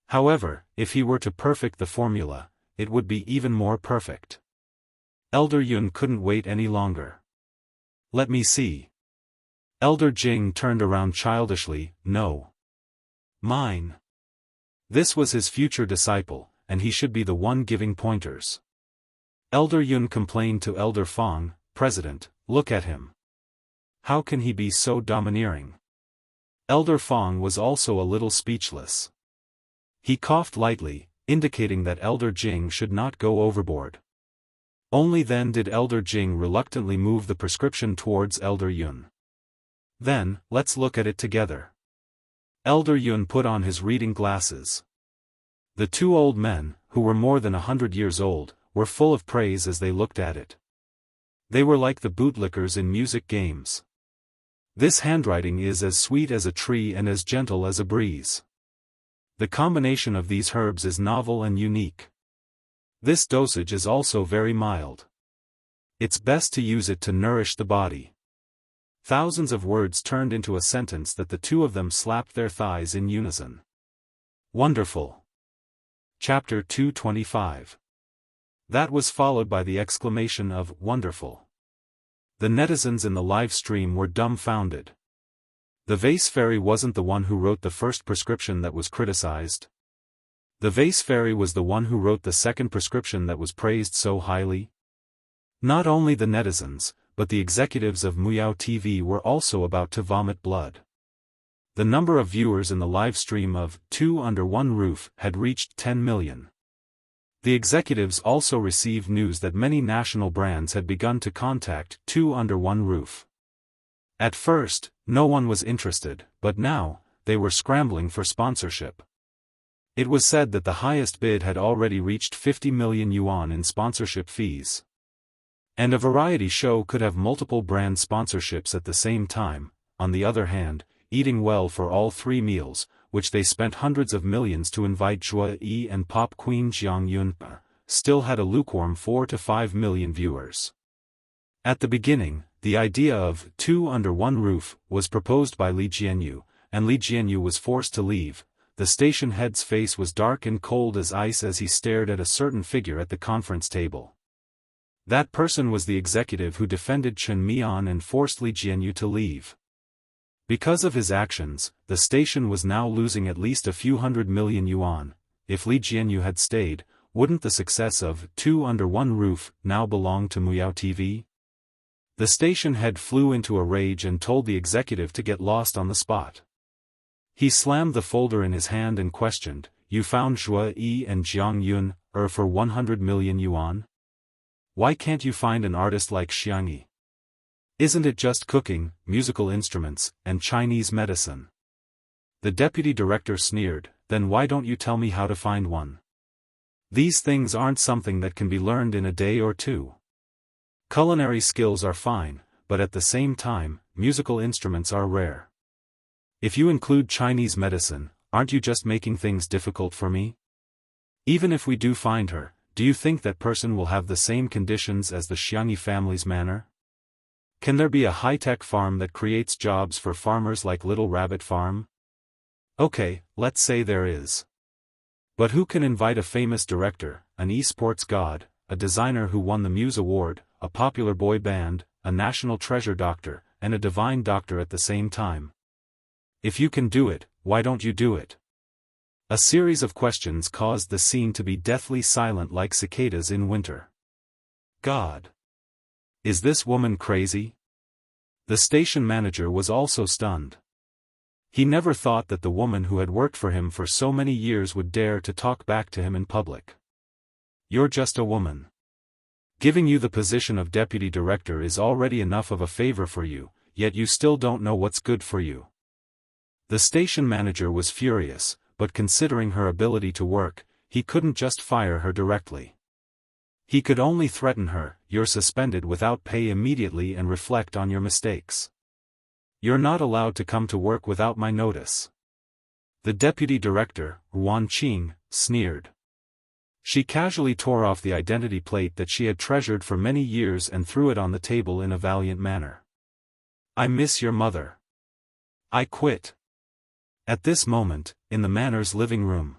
However, if he were to perfect the formula, it would be even more perfect. Elder Yun couldn't wait any longer. "Let me see." Elder Jing turned around childishly, "No. Mine." This was his future disciple, and he should be the one giving pointers. Elder Yun complained to Elder Fong, "President, look at him. How can he be so domineering?" Elder Fong was also a little speechless. He coughed lightly, indicating that Elder Jing should not go overboard. Only then did Elder Jing reluctantly move the prescription towards Elder Yun. "Then, let's look at it together." Elder Yun put on his reading glasses. The two old men, who were more than 100 years old, were full of praise as they looked at it. They were like the bootlickers in music games. "This handwriting is as sweet as a tree and as gentle as a breeze. The combination of these herbs is novel and unique. This dosage is also very mild. It's best to use it to nourish the body." Thousands of words turned into a sentence that the two of them slapped their thighs in unison. "Wonderful." Chapter 225. That was followed by the exclamation of "Wonderful." The netizens in the live stream were dumbfounded. The Vase Fairy wasn't the one who wrote the first prescription that was criticized. The Vase Fairy was the one who wrote the second prescription that was praised so highly. Not only the netizens, but the executives of Muyao TV were also about to vomit blood. The number of viewers in the live stream of Two Under One Roof had reached 10 million. The executives also received news that many national brands had begun to contact Two Under One Roof. At first, no one was interested, but now, they were scrambling for sponsorship. It was said that the highest bid had already reached 50 million yuan in sponsorship fees. And a variety show could have multiple brand sponsorships at the same time. On the other hand, eating well for all three meals, which they spent hundreds of millions to invite Zhuo Yi and Pop Queen Jiang Yun, still had a lukewarm 4 to 5 million viewers. At the beginning, the idea of Two Under One Roof was proposed by Li Jianyu, and Li Jianyu was forced to leave. The station head's face was dark and cold as ice as he stared at a certain figure at the conference table. That person was the executive who defended Chen Mian and forced Li Jianyu to leave. Because of his actions, the station was now losing at least a few hundred million yuan. If Li Jianyu had stayed, wouldn't the success of Two Under One Roof now belong to Muyao TV? The station head flew into a rage and told the executive to get lost on the spot. He slammed the folder in his hand and questioned, "You found Zhuo Yi and Jiang Yun, for 100 million yuan? Why can't you find an artist like Xiangyi? Isn't it just cooking, musical instruments, and Chinese medicine?" The deputy director sneered, "Then why don't you tell me how to find one? These things aren't something that can be learned in a day or two. Culinary skills are fine, but at the same time, musical instruments are rare. If you include Chinese medicine, aren't you just making things difficult for me? Even if we do find her, do you think that person will have the same conditions as the Xiangyi family's manor? Can there be a high-tech farm that creates jobs for farmers like Little Rabbit Farm? Okay, let's say there is. But who can invite a famous director, an esports god, a designer who won the Muse Award, a popular boy band, a national treasure doctor, and a divine doctor at the same time? If you can do it, why don't you do it? A series of questions caused the scene to be deathly silent like cicadas in winter. God! Is this woman crazy? The station manager was also stunned. He never thought that the woman who had worked for him for so many years would dare to talk back to him in public. You're just a woman. Giving you the position of deputy director is already enough of a favor for you, yet you still don't know what's good for you. The station manager was furious, but considering her ability to work, he couldn't just fire her directly. He could only threaten her, "You're suspended without pay immediately and reflect on your mistakes. You're not allowed to come to work without my notice." The deputy director, Yuan Qing, sneered. She casually tore off the identity plate that she had treasured for many years and threw it on the table in a valiant manner. "I miss your mother. I quit." At this moment, in the manor's living room,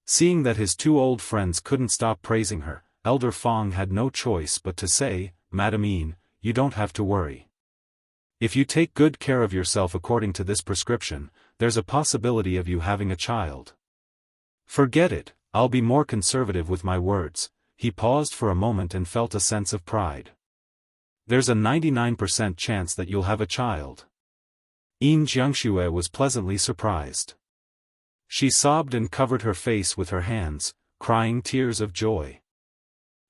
seeing that his two old friends couldn't stop praising her, Elder Fong had no choice but to say, "Madam Yin, you don't have to worry. If you take good care of yourself according to this prescription, there's a possibility of you having a child." "Forget it, I'll be more conservative with my words." He paused for a moment and felt a sense of pride. "There's a 99% chance that you'll have a child." Yin Jianghu was pleasantly surprised. She sobbed and covered her face with her hands, crying tears of joy.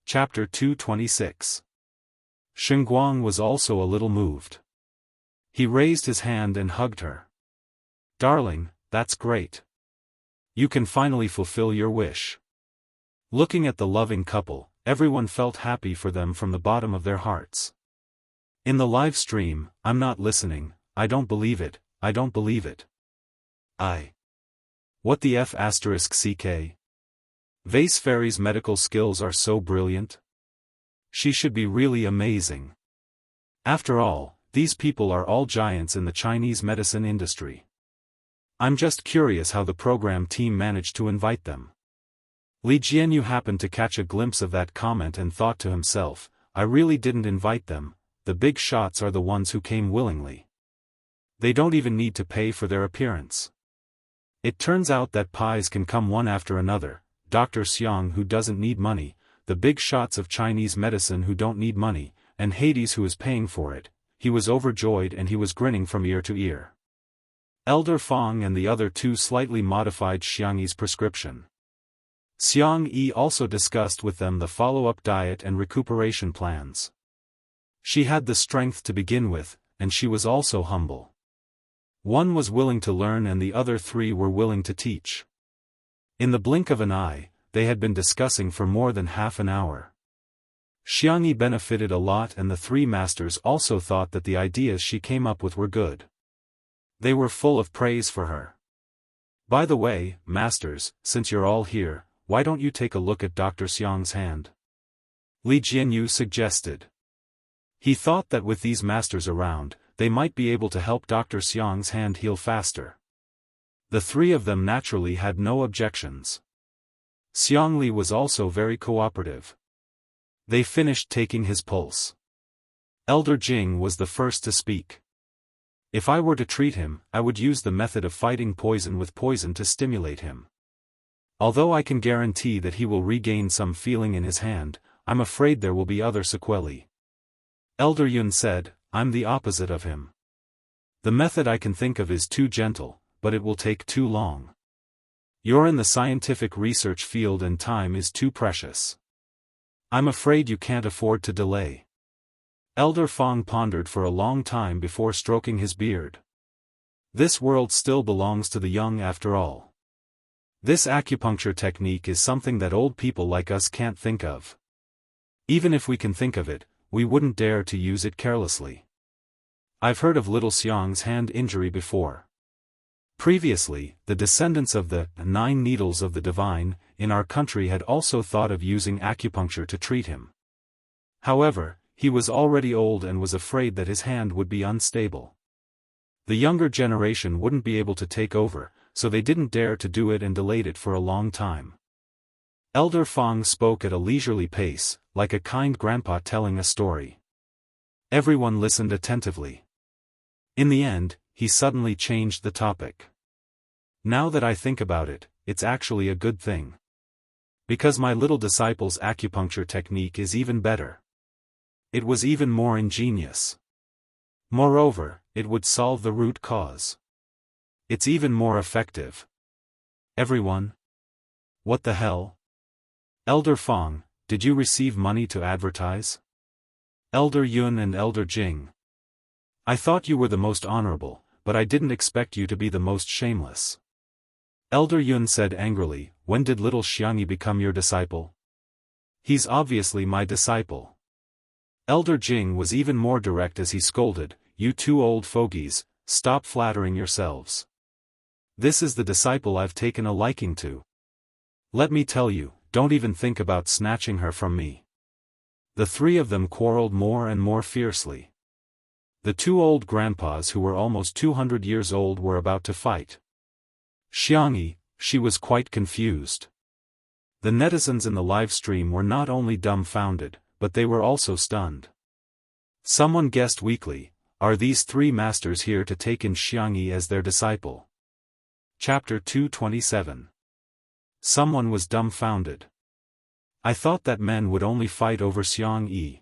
Chapter 226. Shengguang was also a little moved. He raised his hand and hugged her. "Darling, that's great. You can finally fulfill your wish." Looking at the loving couple, everyone felt happy for them from the bottom of their hearts. In the live stream, "I'm not listening, I don't believe it, I don't believe it. What the F***ck? Vase Fairy's medical skills are so brilliant. She should be really amazing. After all, these people are all giants in the Chinese medicine industry. I'm just curious how the program team managed to invite them." Li Jianyu happened to catch a glimpse of that comment and thought to himself, "I really didn't invite them, the big shots are the ones who came willingly. They don't even need to pay for their appearance." It turns out that pies can come one after another, Dr. Xiang who doesn't need money, the big shots of Chinese medicine who don't need money, and Hades who is paying for it. He was overjoyed and he was grinning from ear to ear. Elder Fong and the other two slightly modified Xiangyi's prescription. Xiang Yi also discussed with them the follow-up diet and recuperation plans. She had the strength to begin with, and she was also humble. One was willing to learn and the other three were willing to teach. In the blink of an eye, they had been discussing for more than half an hour. Xiangyi benefited a lot and the three masters also thought that the ideas she came up with were good. They were full of praise for her. "By the way, masters, since you're all here, why don't you take a look at Dr. Xiang's hand?" Li Jianyu suggested. He thought that with these masters around, they might be able to help Dr. Xiang's hand heal faster. The three of them naturally had no objections. Xiangli was also very cooperative. They finished taking his pulse. Elder Jing was the first to speak. "If I were to treat him, I would use the method of fighting poison with poison to stimulate him. Although I can guarantee that he will regain some feeling in his hand, I'm afraid there will be other sequelae." Elder Yun said, "I'm the opposite of him. The method I can think of is too gentle, but it will take too long. You're in the scientific research field and time is too precious. I'm afraid you can't afford to delay." Elder Fong pondered for a long time before stroking his beard. This world still belongs to the young after all. This acupuncture technique is something that old people like us can't think of. Even if we can think of it, we wouldn't dare to use it carelessly. I've heard of little Xiang's hand injury before. Previously, the descendants of the 9 needles of the divine in our country had also thought of using acupuncture to treat him. However, he was already old and was afraid that his hand would be unstable. The younger generation wouldn't be able to take over, so they didn't dare to do it and delayed it for a long time. Elder Fang spoke at a leisurely pace, like a kind grandpa telling a story. Everyone listened attentively. In the end, he suddenly changed the topic. Now that I think about it, it's actually a good thing. Because my little disciple's acupuncture technique is even better. It was even more ingenious. Moreover, it would solve the root cause. It's even more effective. Everyone? What the hell? Elder Fang, did you receive money to advertise? Elder Yun and Elder Jing. I thought you were the most honorable, but I didn't expect you to be the most shameless. Elder Yun said angrily, when did little Xianxia become your disciple? He's obviously my disciple. Elder Jing was even more direct as he scolded, you two old fogies, stop flattering yourselves. This is the disciple I've taken a liking to. Let me tell you, don't even think about snatching her from me. The three of them quarreled more and more fiercely. The two old grandpas who were almost 200 years old were about to fight. Xianxia, she was quite confused. The netizens in the live stream were not only dumbfounded, but they were also stunned. Someone guessed weakly, are these three masters here to take in Xianxia as their disciple? Chapter 227. Someone was dumbfounded. I thought that men would only fight over Xianxia.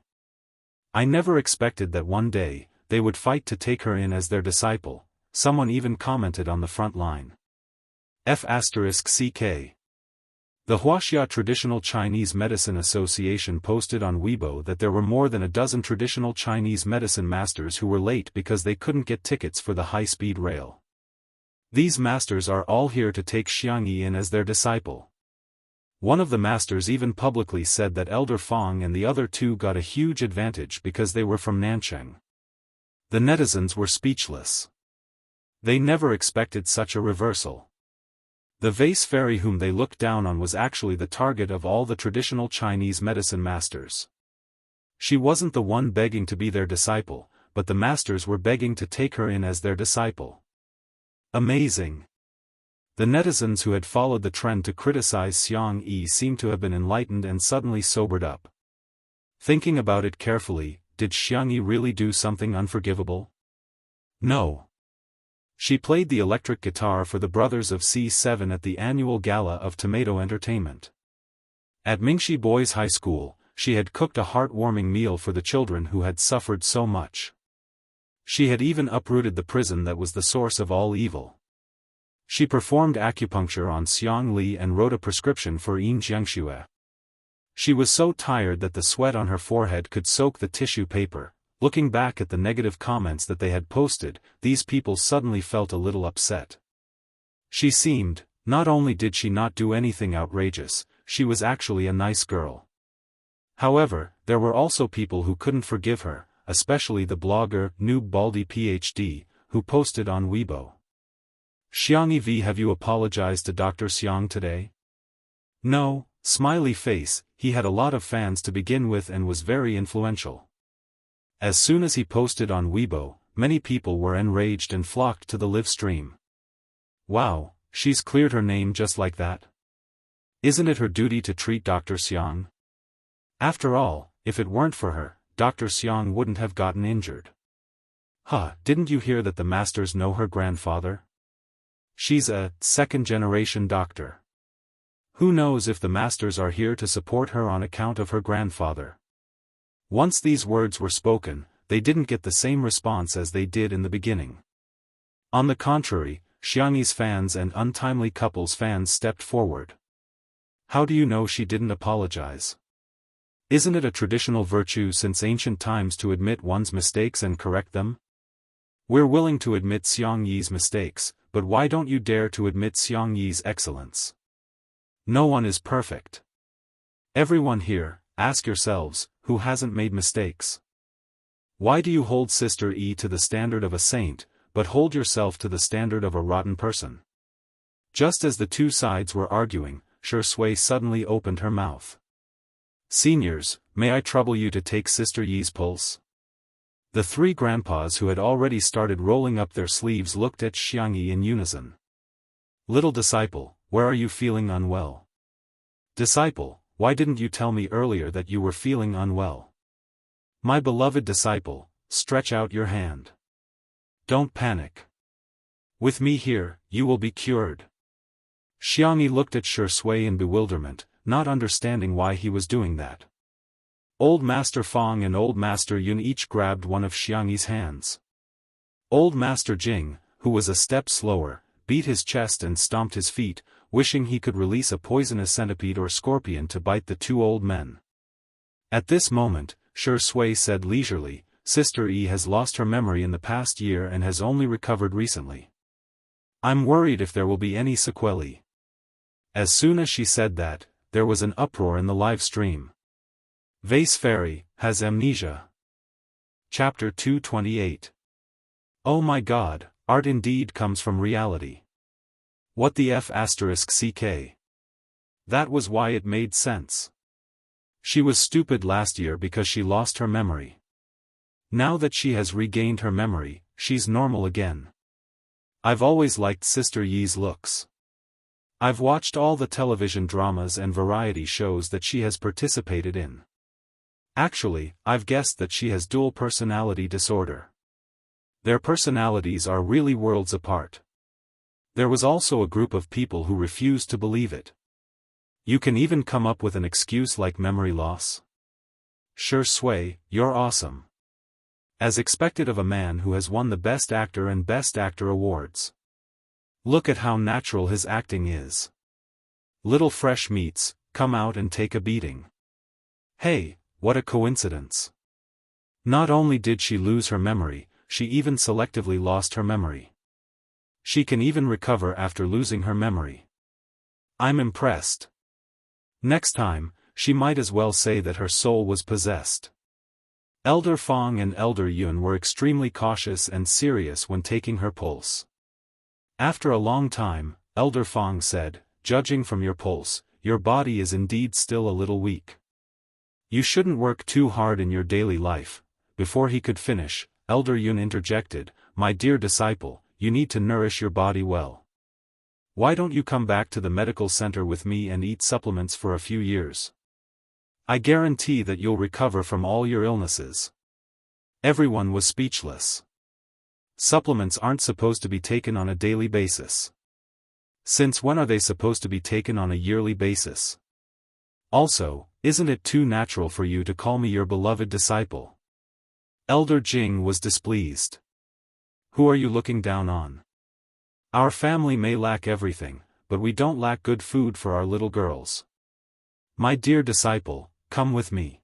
I never expected that one day, they would fight to take her in as their disciple, someone even commented on the front line. F***CK. The Wuxia Traditional Chinese Medicine Association posted on Weibo that there were more than a dozen traditional Chinese medicine masters who were late because they couldn't get tickets for the high-speed rail. These masters are all here to take Xianxia in as their disciple. One of the masters even publicly said that Elder Fang and the other two got a huge advantage because they were from Nancheng. The netizens were speechless. They never expected such a reversal. The vase fairy whom they looked down on was actually the target of all the traditional Chinese medicine masters. She wasn't the one begging to be their disciple, but the masters were begging to take her in as their disciple. Amazing. The netizens who had followed the trend to criticize Xianxia seemed to have been enlightened and suddenly sobered up. Thinking about it carefully, did Xianxia really do something unforgivable? No. She played the electric guitar for the brothers of C7 at the annual gala of Tomato Entertainment. At Mingxi Boys High School, she had cooked a heartwarming meal for the children who had suffered so much. She had even uprooted the prison that was the source of all evil. She performed acupuncture on Xiang Li and wrote a prescription for Yin Jiangxue. She was so tired that the sweat on her forehead could soak the tissue paper. Looking back at the negative comments that they had posted, these people suddenly felt a little upset. She seemed, not only did she not do anything outrageous, she was actually a nice girl. However, there were also people who couldn't forgive her, especially the blogger Noob Baldy PhD, who posted on Weibo. Xianxia V, have you apologized to Dr. Xiang today? No, smiley face, he had a lot of fans to begin with and was very influential. As soon as he posted on Weibo, many people were enraged and flocked to the live stream. Wow, she's cleared her name just like that? Isn't it her duty to treat Dr. Xiang? After all, if it weren't for her, Dr. Xiang wouldn't have gotten injured. Didn't you hear that the masters know her grandfather? She's a second-generation doctor. Who knows if the masters are here to support her on account of her grandfather? Once these words were spoken, they didn't get the same response as they did in the beginning. On the contrary, Xianxia's fans and Untimely Couple's fans stepped forward. How do you know she didn't apologize? Isn't it a traditional virtue since ancient times to admit one's mistakes and correct them? We're willing to admit Xiangxia's mistakes, but why don't you dare to admit Xiangxia's excellence? No one is perfect. Everyone here, ask yourselves, who hasn't made mistakes? Why do you hold Sister E to the standard of a saint, but hold yourself to the standard of a rotten person? Just as the two sides were arguing, Shui suddenly opened her mouth. Seniors, may I trouble you to take Sister Yi's pulse? The three grandpas who had already started rolling up their sleeves looked at Xianxia in unison. Little disciple, where are you feeling unwell? Disciple, why didn't you tell me earlier that you were feeling unwell? My beloved disciple, stretch out your hand. Don't panic. With me here, you will be cured. Xiangyi looked at Shui in bewilderment, not understanding why he was doing that. Old Master Fong and Old Master Yun each grabbed one of Xiangyi's hands. Old Master Jing, who was a step slower, beat his chest and stomped his feet, wishing he could release a poisonous centipede or scorpion to bite the two old men. At this moment, Shui said leisurely, Sister Yi has lost her memory in the past year and has only recovered recently. I'm worried if there will be any sequelae. As soon as she said that, there was an uproar in the live stream. Vase Fairy has amnesia. Chapter 228. Oh my God, art indeed comes from reality. What the f***ck? That was why it made sense. She was stupid last year because she lost her memory. Now that she has regained her memory, she's normal again. I've always liked Sister Yi's looks. I've watched all the television dramas and variety shows that she has participated in. Actually, I've guessed that she has dual personality disorder. Their personalities are really worlds apart. There was also a group of people who refused to believe it. You can even come up with an excuse like memory loss? Sure Sui, you're awesome. As expected of a man who has won the Best Actor and Best Actor awards. Look at how natural his acting is. Little fresh meats, come out and take a beating. Hey, what a coincidence. Not only did she lose her memory, she even selectively lost her memory. She can even recover after losing her memory. I'm impressed. Next time, she might as well say that her soul was possessed. Elder Fong and Elder Yun were extremely cautious and serious when taking her pulse. After a long time, Elder Fong said, judging from your pulse, your body is indeed still a little weak. You shouldn't work too hard in your daily life. Before he could finish, Elder Yun interjected, my dear disciple, you need to nourish your body well. Why don't you come back to the medical center with me and eat supplements for a few years? I guarantee that you'll recover from all your illnesses. Everyone was speechless. Supplements aren't supposed to be taken on a daily basis. Since when are they supposed to be taken on a yearly basis? Also, isn't it too natural for you to call me your beloved disciple? Elder Jing was displeased. Who are you looking down on? Our family may lack everything, but we don't lack good food for our little girls. My dear disciple, come with me.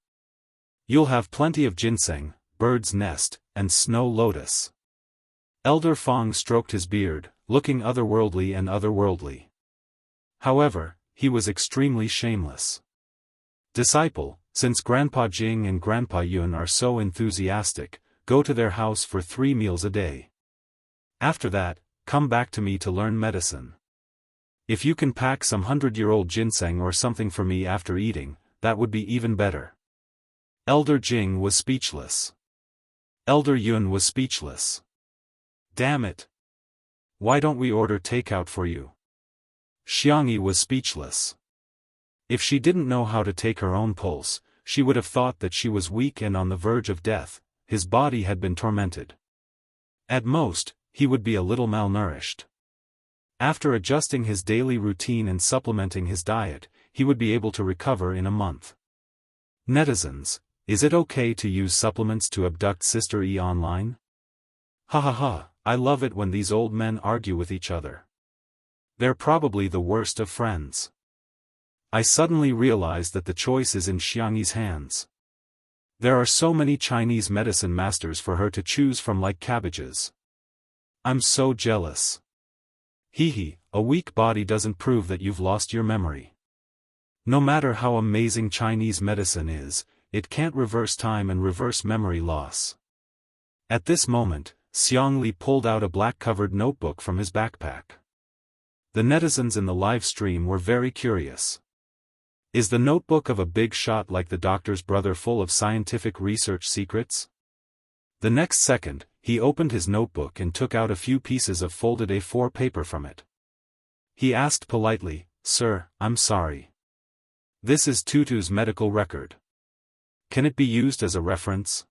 You'll have plenty of ginseng, bird's nest, and snow lotus. Elder Fong stroked his beard, looking otherworldly and otherworldly. However, he was extremely shameless. Disciple, since Grandpa Jing and Grandpa Yun are so enthusiastic, go to their house for 3 meals a day. After that, come back to me to learn medicine. If you can pack some 100-year-old ginseng or something for me after eating, that would be even better. Elder Jing was speechless. Elder Yun was speechless. Damn it. Why don't we order takeout for you? Xiangyi was speechless. If she didn't know how to take her own pulse, she would have thought that she was weak and on the verge of death. His body had been tormented. At most, he would be a little malnourished. After adjusting his daily routine and supplementing his diet, he would be able to recover in a month. Netizens, is it okay to use supplements to abduct Sister E online? Ha ha ha, I love it when these old men argue with each other. They're probably the worst of friends. I suddenly realized that the choice is in Xiangyi's hands. There are so many Chinese medicine masters for her to choose from like cabbages. I'm so jealous. Hee, a weak body doesn't prove that you've lost your memory. No matter how amazing Chinese medicine is, it can't reverse time and reverse memory loss. At this moment, Xiang Li pulled out a black-covered notebook from his backpack. The netizens in the live stream were very curious. Is the notebook of a big shot like the doctor's brother full of scientific research secrets? The next second, he opened his notebook and took out a few pieces of folded A4 paper from it. He asked politely, "Sir, I'm sorry. This is Tutu's medical record. Can it be used as a reference?"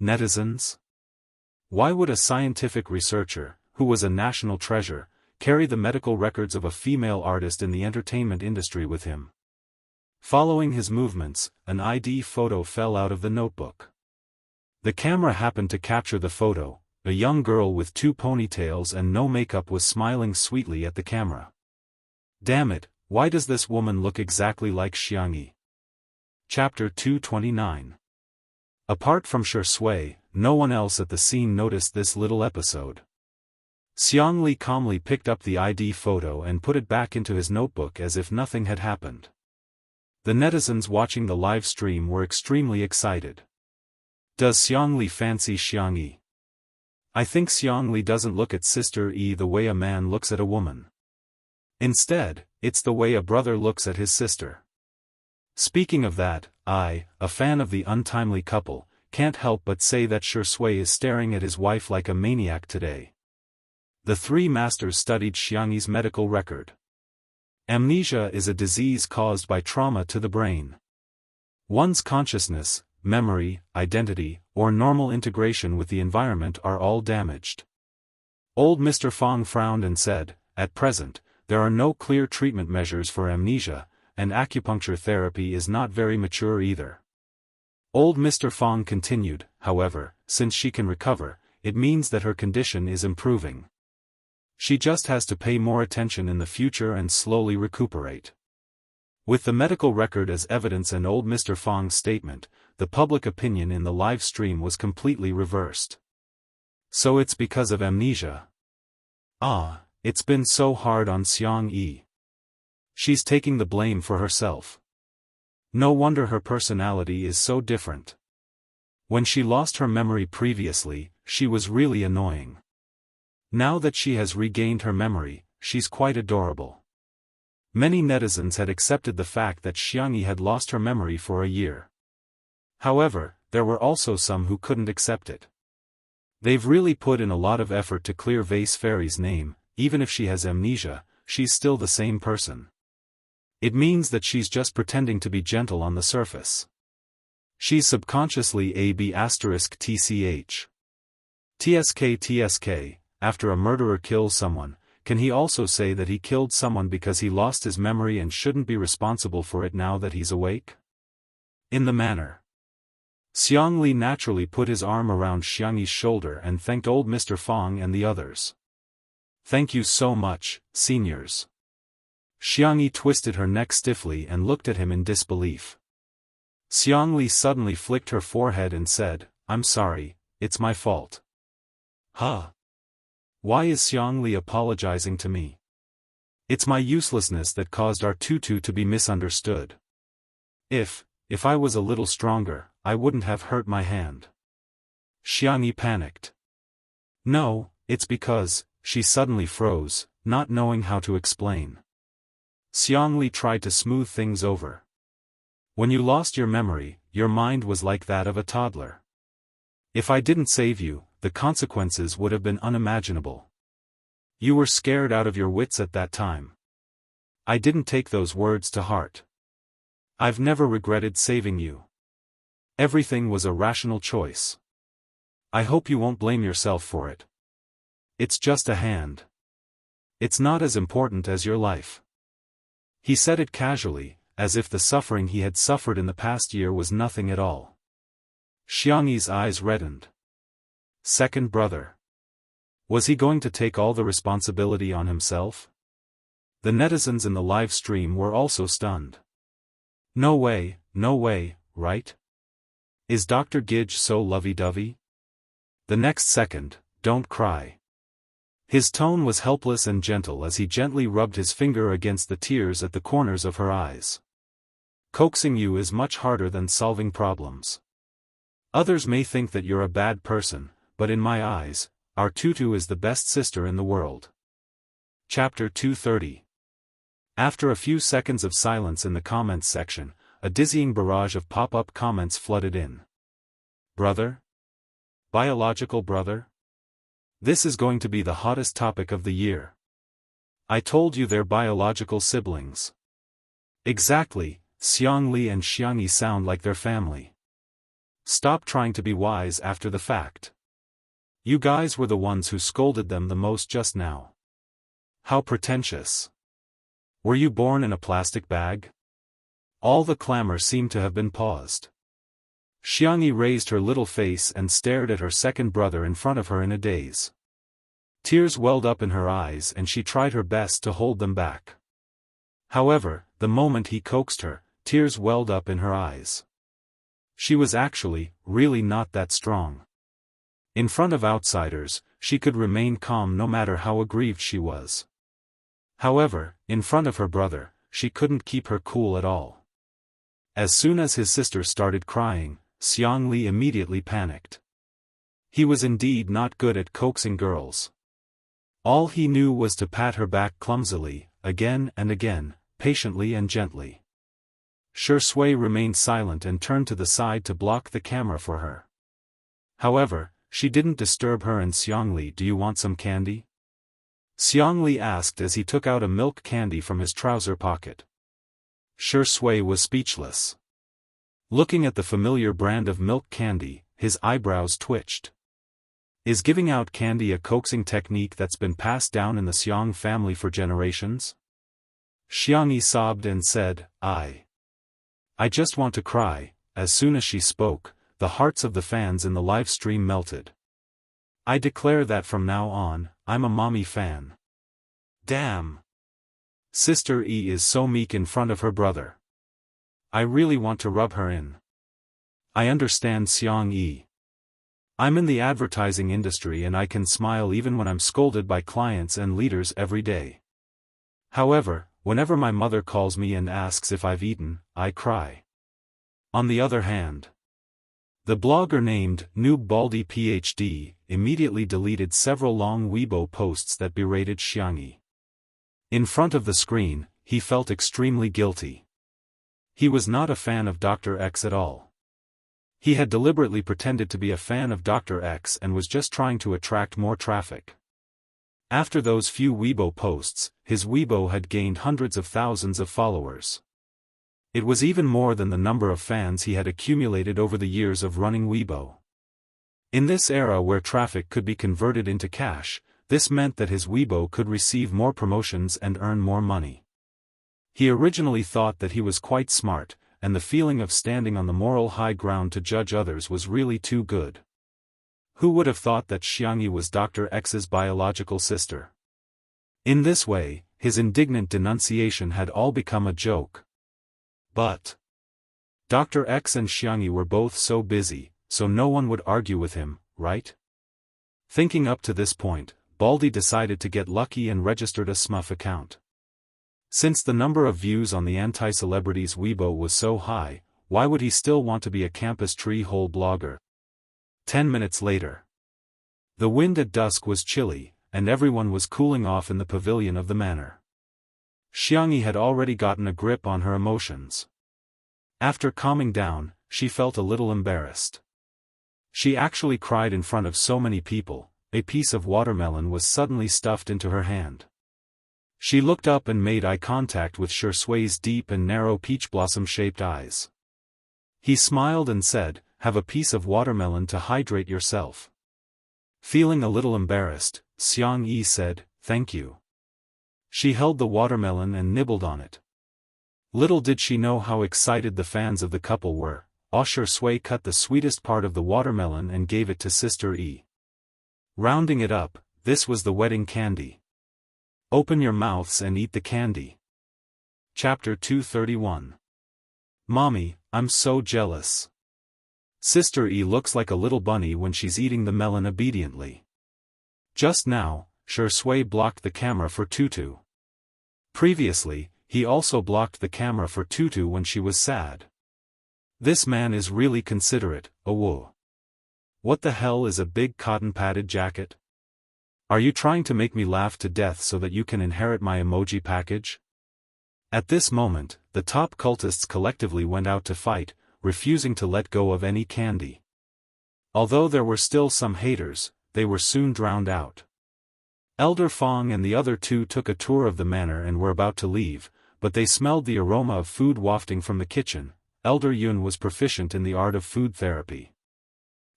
Netizens? Why would a scientific researcher, who was a national treasure, carry the medical records of a female artist in the entertainment industry with him? Following his movements, an ID photo fell out of the notebook. The camera happened to capture the photo. A young girl with 2 ponytails and no makeup was smiling sweetly at the camera. Damn it, why does this woman look exactly like Xianxia? Chapter 229. Apart from Shui, no one else at the scene noticed this little episode. Xianxia calmly picked up the ID photo and put it back into his notebook as if nothing had happened. The netizens watching the live stream were extremely excited. Does Xianxia fancy Xianxia? I think Xianxia doesn't look at Sister E the way a man looks at a woman. Instead, it's the way a brother looks at his sister. Speaking of that, I, a fan of the untimely couple, can't help but say that Shui is staring at his wife like a maniac today. The 3 masters studied Xiangxi's medical record. Amnesia is a disease caused by trauma to the brain. One's consciousness, memory, identity, or normal integration with the environment are all damaged. Old Mr. Fong frowned and said, "At present, there are no clear treatment measures for amnesia, and acupuncture therapy is not very mature either." Old Mr. Fong continued, "However, since she can recover, it means that her condition is improving. She just has to pay more attention in the future and slowly recuperate." With the medical record as evidence and old Mr. Fong's statement, the public opinion in the live stream was completely reversed. So it's because of amnesia. Ah, it's been so hard on Xiangxia. She's taking the blame for herself. No wonder her personality is so different. When she lost her memory previously, she was really annoying. Now that she has regained her memory, she's quite adorable. Many netizens had accepted the fact that Xiangxia had lost her memory for a year. However, there were also some who couldn't accept it. They've really put in a lot of effort to clear Vase Fairy's name. Even if she has amnesia, she's still the same person. It means that she's just pretending to be gentle on the surface. She's subconsciously a B***TCH. TSK, after a murderer kills someone, can he also say that he killed someone because he lost his memory and shouldn't be responsible for it now that he's awake? In the manner. Xiangxia naturally put his arm around Xiangxi's shoulder and thanked old Mr. Fong and the others. "Thank you so much, seniors." Xiangxia twisted her neck stiffly and looked at him in disbelief. Xiangxia suddenly flicked her forehead and said, "I'm sorry, it's my fault." Huh? Why is Xiangxia apologizing to me? It's my uselessness that caused our Tutu to be misunderstood. If I was a little stronger, I wouldn't have hurt my hand. Xiangxia panicked. No, it's because, she suddenly froze, not knowing how to explain. Xiangxia tried to smooth things over. When you lost your memory, your mind was like that of a toddler. If I didn't save you, the consequences would have been unimaginable. You were scared out of your wits at that time. I didn't take those words to heart. I've never regretted saving you. Everything was a rational choice. I hope you won't blame yourself for it. It's just a hand. It's not as important as your life. He said it casually, as if the suffering he had suffered in the past year was nothing at all. Xiangxi's eyes reddened. Second brother. Was he going to take all the responsibility on himself? The netizens in the live stream were also stunned. No way, right? Is Dr. Gidge so lovey-dovey? The next second, don't cry. His tone was helpless and gentle as he gently rubbed his finger against the tears at the corners of her eyes. Coaxing you is much harder than solving problems. Others may think that you're a bad person, but in my eyes, our Tutu is the best sister in the world. Chapter 230. After a few seconds of silence in the comments section, a dizzying barrage of pop-up comments flooded in. Brother? Biological brother? This is going to be the hottest topic of the year. I told you they're biological siblings. Exactly, Xiangli and Xiangyi sound like their family. Stop trying to be wise after the fact. You guys were the ones who scolded them the most just now. How pretentious. Were you born in a plastic bag? All the clamor seemed to have been paused. Xiangyi raised her little face and stared at her second brother in front of her in a daze. Tears welled up in her eyes and she tried her best to hold them back. However, the moment he coaxed her, tears welled up in her eyes. She was actually, really not that strong. In front of outsiders, she could remain calm no matter how aggrieved she was. However, in front of her brother, she couldn't keep her cool at all. As soon as his sister started crying, Xiangli immediately panicked. He was indeed not good at coaxing girls. All he knew was to pat her back clumsily, again and again, patiently and gently. Shui remained silent and turned to the side to block the camera for her. However, she didn't disturb her and Xiangli. Do you want some candy? Xiangli asked as he took out a milk candy from his trouser pocket. Shui was speechless. Looking at the familiar brand of milk candy, his eyebrows twitched. Is giving out candy a coaxing technique that's been passed down in the Xiang family for generations? Xiangyi sobbed and said, I just want to cry. As soon as she spoke, the hearts of the fans in the live stream melted. I declare that from now on, I'm a mommy fan. Damn. Sister E is so meek in front of her brother. I really want to rub her in. I understand Xiang E. I'm in the advertising industry and I can smile even when I'm scolded by clients and leaders every day. However, whenever my mother calls me and asks if I've eaten, I cry. On the other hand, the blogger named Noob Baldy PhD immediately deleted several long Weibo posts that berated Xiangyi. In front of the screen, he felt extremely guilty. He was not a fan of Dr. X at all. He had deliberately pretended to be a fan of Dr. X and was just trying to attract more traffic. After those few Weibo posts, his Weibo had gained hundreds of thousands of followers. It was even more than the number of fans he had accumulated over the years of running Weibo. In this era where traffic could be converted into cash, this meant that his Weibo could receive more promotions and earn more money. He originally thought that he was quite smart, and the feeling of standing on the moral high ground to judge others was really too good. Who would have thought that Xiangyi was Dr. X's biological sister? In this way, his indignant denunciation had all become a joke. But Dr. X and Xiangyi were both so busy, so no one would argue with him, right? Thinking up to this point, Baldy decided to get lucky and registered a Smurf account. Since the number of views on the anti-celebrities Weibo was so high, why would he still want to be a campus tree-hole blogger? 10 minutes later. The wind at dusk was chilly, and everyone was cooling off in the pavilion of the manor. Xiangyi had already gotten a grip on her emotions. After calming down, she felt a little embarrassed. She actually cried in front of so many people. A piece of watermelon was suddenly stuffed into her hand. She looked up and made eye contact with Shui's deep and narrow peach blossom-shaped eyes. He smiled and said, "Have a piece of watermelon to hydrate yourself." Feeling a little embarrassed, Xiangyi said, "Thank you." She held the watermelon and nibbled on it. Little did she know how excited the fans of the couple were. Shui cut the sweetest part of the watermelon and gave it to Sister E. Rounding it up, this was the wedding candy. Open your mouths and eat the candy. Chapter 231. Mommy, I'm so jealous. Sister E looks like a little bunny when she's eating the melon obediently. Just now, Shui blocked the camera for Tutu. Previously, he also blocked the camera for Tutu when she was sad. This man is really considerate. Whoa. What the hell is a big cotton-padded jacket? Are you trying to make me laugh to death so that you can inherit my emoji package? At this moment, the top cultists collectively went out to fight, refusing to let go of any candy. Although there were still some haters, they were soon drowned out. Elder Fong and the other two took a tour of the manor and were about to leave, but they smelled the aroma of food wafting from the kitchen. Elder Yun was proficient in the art of food therapy.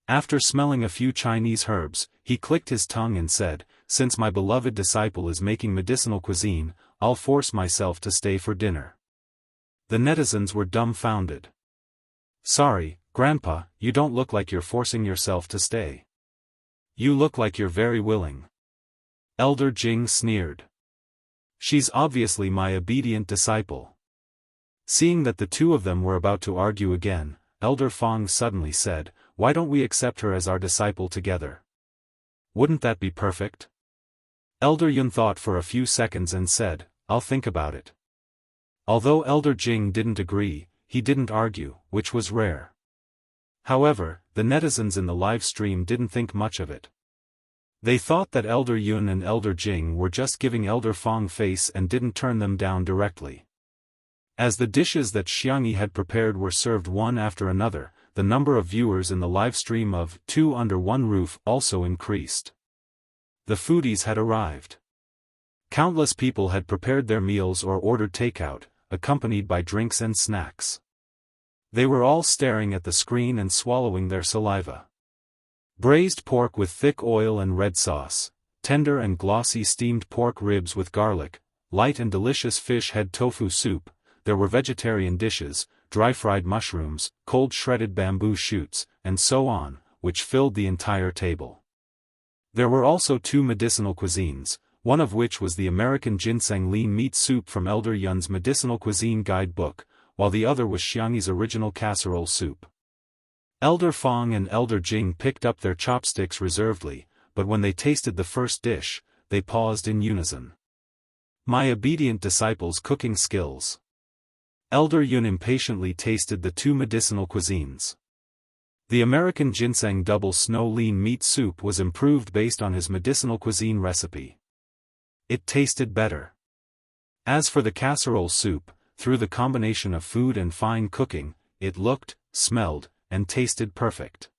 After smelling a few Chinese herbs, he clicked his tongue and said, "Since my beloved disciple is making medicinal cuisine, I'll force myself to stay for dinner." The netizens were dumbfounded. "Sorry, Grandpa, you don't look like you're forcing yourself to stay. You look like you're very willing." Elder Jing sneered. "She's obviously my obedient disciple." Seeing that the two of them were about to argue again, Elder Fong suddenly said, "Why don't we accept her as our disciple together? Wouldn't that be perfect?" Elder Yun thought for a few seconds and said, "I'll think about it." Although Elder Jing didn't agree, he didn't argue, which was rare. However, the netizens in the live stream didn't think much of it. They thought that Elder Yun and Elder Jing were just giving Elder Fong face and didn't turn them down directly. As the dishes that Xianxia had prepared were served one after another, the number of viewers in the live stream of Two Under One Roof also increased. The foodies had arrived. Countless people had prepared their meals or ordered takeout, accompanied by drinks and snacks. They were all staring at the screen and swallowing their saliva. Braised pork with thick oil and red sauce, tender and glossy steamed pork ribs with garlic, light and delicious fish head tofu soup. There were vegetarian dishes, dry-fried mushrooms, cold shredded bamboo shoots, and so on, which filled the entire table. There were also two medicinal cuisines, one of which was the American ginseng lean meat soup from Elder Yun's medicinal cuisine guidebook, while the other was Xiangxi's original casserole soup. Elder Fong and Elder Jing picked up their chopsticks reservedly, but when they tasted the first dish, they paused in unison. "My obedient disciple's cooking skills." Elder Yun impatiently tasted the two medicinal cuisines. The American ginseng double snow lean meat soup was improved based on his medicinal cuisine recipe. It tasted better. As for the casserole soup, through the combination of food and fine cooking, it looked, smelled, and tasted perfect.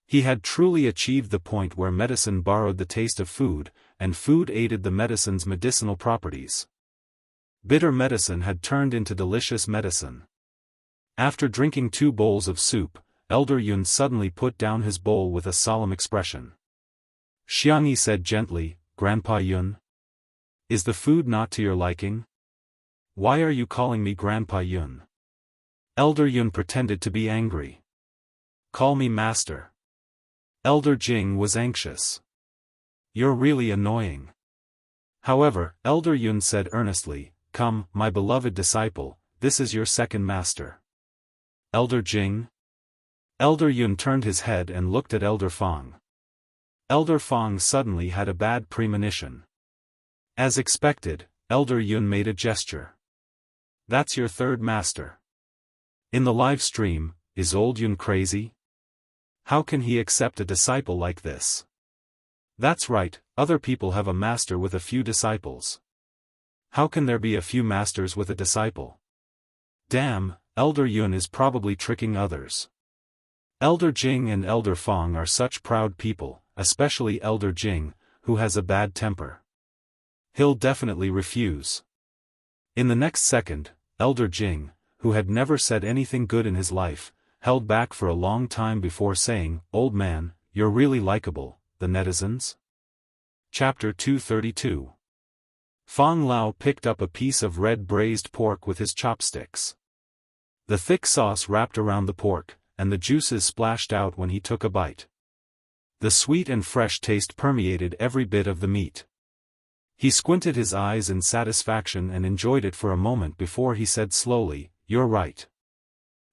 He had truly achieved the point where medicine borrowed the taste of food, and food aided the medicine's medicinal properties. Bitter medicine had turned into delicious medicine. After drinking 2 bowls of soup, Elder Yun suddenly put down his bowl with a solemn expression. Xiangxia said gently, "Grandpa Yun? Is the food not to your liking? Why are you calling me Grandpa Yun?" Elder Yun pretended to be angry. "Call me Master." Elder Jing was anxious. "You're really annoying." However, Elder Yun said earnestly, "Come, my beloved disciple, this is your second master." "Elder Jing?" Elder Yun turned his head and looked at Elder Fong. Elder Fong suddenly had a bad premonition. As expected, Elder Yun made a gesture. "That's your third master." In the live stream, is old Yun crazy? How can he accept a disciple like this? That's right, other people have a master with a few disciples. How can there be a few masters with a disciple? Damn, Elder Yun is probably tricking others. Elder Jing and Elder Fong are such proud people, especially Elder Jing, who has a bad temper. He'll definitely refuse. In the next second, Elder Jing, who had never said anything good in his life, held back for a long time before saying, "Old man, you're really likable, the netizens?" Chapter 232. Fong Lao picked up a piece of red braised pork with his chopsticks. The thick sauce wrapped around the pork, and the juices splashed out when he took a bite. The sweet and fresh taste permeated every bit of the meat. He squinted his eyes in satisfaction and enjoyed it for a moment before he said slowly, "You're right.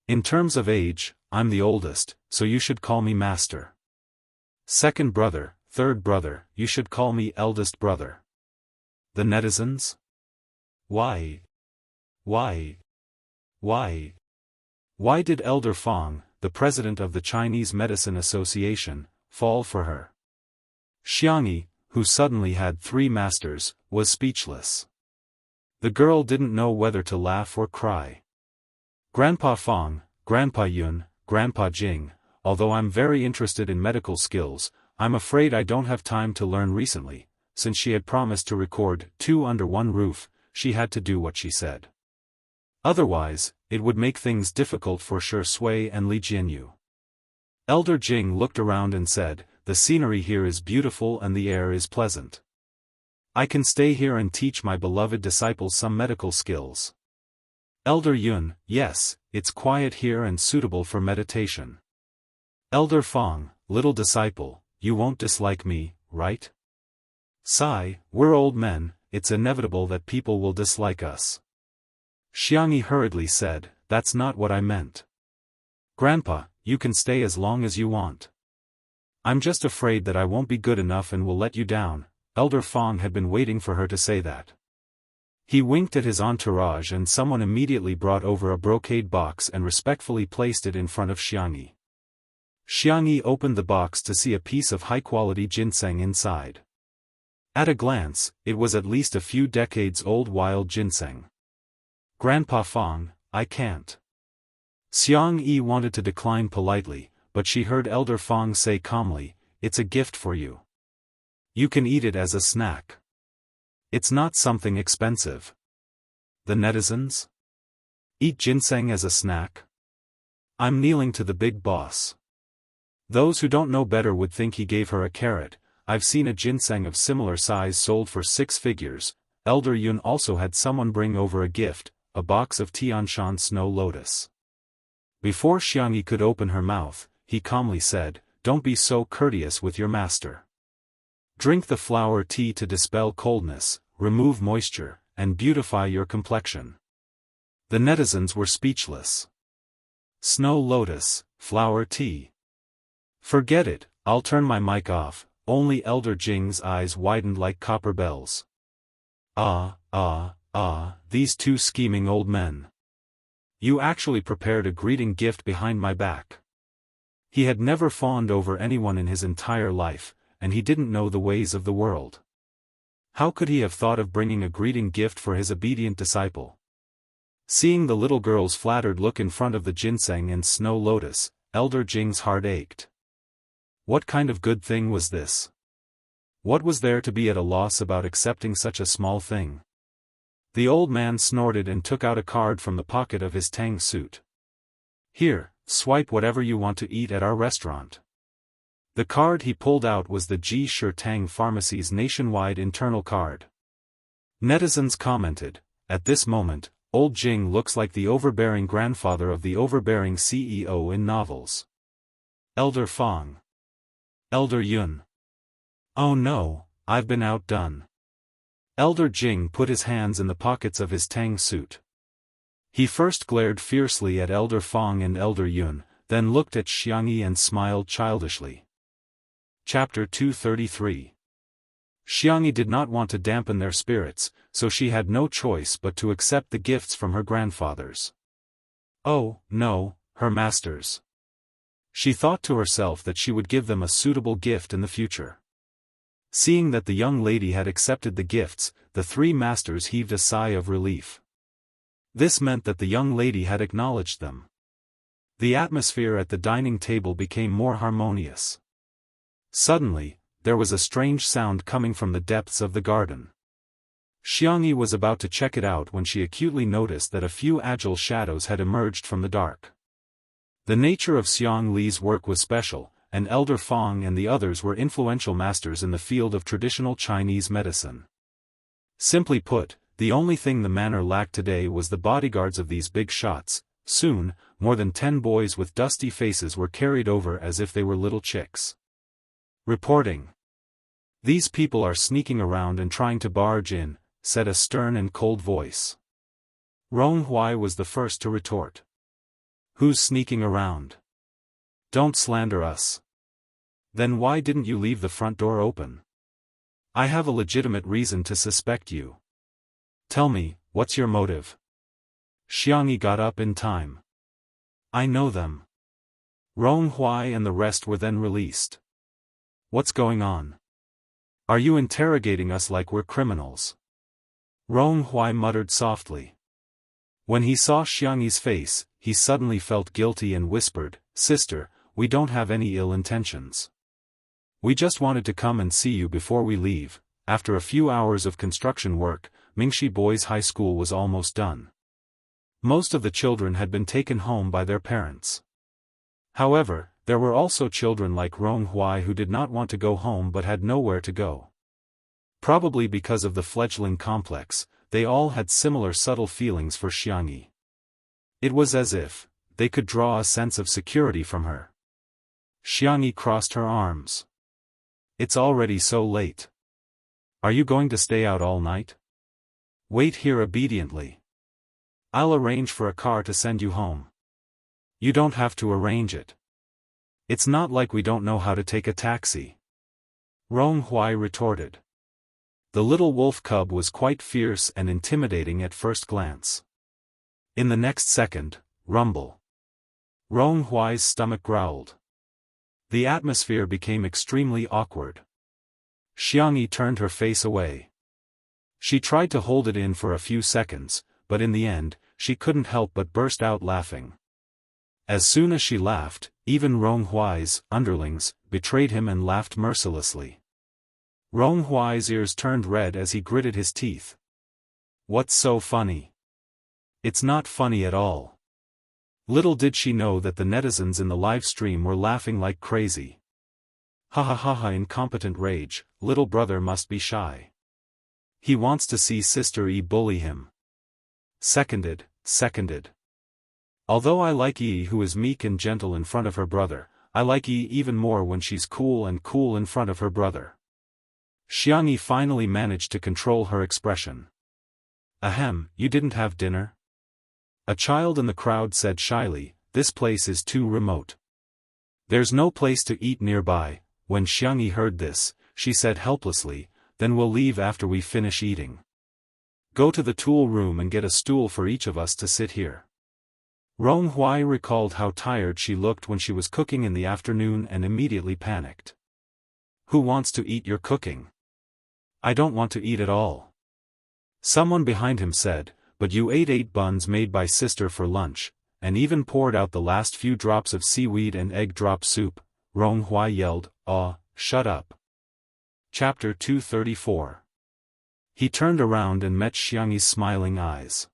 In terms of age, I'm the oldest, so you should call me master. Second brother, third brother, you should call me eldest brother." The netizens? Why? Why did Elder Fong, the president of the Chinese Medicine Association, fall for her? Xiangxia, who suddenly had 3 masters, was speechless. The girl didn't know whether to laugh or cry. Grandpa Fong, Grandpa Yun, Grandpa Jing, although I'm very interested in medical skills, I'm afraid I don't have time to learn recently, since she had promised to record 2 under one roof, she had to do what she said. Otherwise, it would make things difficult for Shi Sui and Li Jianyu. Elder Jing looked around and said, "The scenery here is beautiful and the air is pleasant. I can stay here and teach my beloved disciples some medical skills." Elder Yun, "Yes, it's quiet here and suitable for meditation." Elder Fong, "Little disciple, you won't dislike me, right?" Sai, "We're old men, it's inevitable that people will dislike us." Xianxia hurriedly said, "That's not what I meant. Grandpa, you can stay as long as you want. I'm just afraid that I won't be good enough and will let you down." Elder Fong had been waiting for her to say that. He winked at his entourage and someone immediately brought over a brocade box and respectfully placed it in front of Xianxia. Xianxia opened the box to see a piece of high-quality ginseng inside. At a glance, it was at least a few decades old wild ginseng. "Grandpa Fong, I can't." Xianxia wanted to decline politely, but she heard Elder Fong say calmly, "It's a gift for you. You can eat it as a snack. It's not something expensive." The netizens? Eat ginseng as a snack? I'm kneeling to the big boss. Those who don't know better would think he gave her a carrot. I've seen a ginseng of similar size sold for 6 figures. Elder Yun also had someone bring over a gift, a box of Tianshan snow lotus. Before Xianxia could open her mouth, he calmly said, "Don't be so courteous with your master. Drink the flower tea to dispel coldness, remove moisture, and beautify your complexion." The netizens were speechless. Snow lotus, flower tea. Forget it, I'll turn my mic off. Only Elder Jing's eyes widened like copper bells. These 2 scheming old men. You actually prepared a greeting gift behind my back. He had never fawned over anyone in his entire life, and he didn't know the ways of the world. How could he have thought of bringing a greeting gift for his obedient disciple? Seeing the little girl's flattered look in front of the ginseng and snow lotus, Elder Jing's heart ached. What kind of good thing was this? What was there to be at a loss about accepting such a small thing? The old man snorted and took out a card from the pocket of his tang suit. "Here, swipe whatever you want to eat at our restaurant." The card he pulled out was the Ji Shi Tang Pharmacy's nationwide internal card. Netizens commented, "At this moment, old Jing looks like the overbearing grandfather of the overbearing CEO in novels." Elder Fong. Elder Yun. "Oh no, I've been outdone." Elder Jing put his hands in the pockets of his tang suit. He first glared fiercely at Elder Fong and Elder Yun, then looked at Xianxia and smiled childishly. Chapter 233. Xianxia did not want to dampen their spirits, so she had no choice but to accept the gifts from her grandfathers. Oh, no, her masters. She thought to herself that she would give them a suitable gift in the future. Seeing that the young lady had accepted the gifts, the 3 masters heaved a sigh of relief. This meant that the young lady had acknowledged them. The atmosphere at the dining table became more harmonious. Suddenly, there was a strange sound coming from the depths of the garden. Xianxia was about to check it out when she acutely noticed that a few agile shadows had emerged from the dark. The nature of Xiang Li's work was special, and Elder Fong and the others were influential masters in the field of traditional Chinese medicine. Simply put, the only thing the manor lacked today was the bodyguards of these big shots. Soon, more than 10 boys with dusty faces were carried over as if they were little chicks. Reporting. "These people are sneaking around and trying to barge in," said a stern and cold voice. Rong Hui was the first to retort. "Who's sneaking around? Don't slander us. Then why didn't you leave the front door open? I have a legitimate reason to suspect you. Tell me, what's your motive?" Xianxia got up in time. "I know them." Rong Hui and the rest were then released. "What's going on? Are you interrogating us like we're criminals?" Rong Hui muttered softly. When he saw Xiangyi's face, he suddenly felt guilty and whispered, "Sister, we don't have any ill intentions. We just wanted to come and see you before we leave." after a few hours of construction work, Mingxi Boys High School was almost done. Most of the children had been taken home by their parents. However, there were also children like Rong Huai who did not want to go home but had nowhere to go. Probably because of the fledgling complex, they all had similar subtle feelings for Xiangyi. It was as if they could draw a sense of security from her. Xiangyi crossed her arms. It's already so late. Are you going to stay out all night? Wait here obediently. I'll arrange for a car to send you home. You don't have to arrange it. It's not like we don't know how to take a taxi. Rong Huai retorted. The little wolf cub was quite fierce and intimidating at first glance. In the next second, rumble. Rong Huai's stomach growled. The atmosphere became extremely awkward. Xiangyi turned her face away. She tried to hold it in for a few seconds, but in the end, she couldn't help but burst out laughing. As soon as she laughed, even Rong Huai's underlings betrayed him and laughed mercilessly. Rong Huai's ears turned red as he gritted his teeth. What's so funny? It's not funny at all. Little did she know that the netizens in the live stream were laughing like crazy. Ha ha ha ha, incompetent rage, little brother must be shy. He wants to see Sister E bully him. Seconded. Although I like E who is meek and gentle in front of her brother, I like E even more when she's cool in front of her brother. Xiangyi finally managed to control her expression. Ahem, you didn't have dinner? A child in the crowd said shyly, this place is too remote. There's no place to eat nearby. When Xiangyi heard this, she said helplessly, then we'll leave after we finish eating. Go to the tool room and get a stool for each of us to sit here. Rong Huai recalled how tired she looked when she was cooking in the afternoon and immediately panicked. Who wants to eat your cooking? I don't want to eat at all. Someone behind him said, but you ate 8 buns made by sister for lunch, and even poured out the last few drops of seaweed and egg drop soup. Rong Huai yelled, shut up. Chapter 234. He turned around and met Xiangyi's smiling eyes.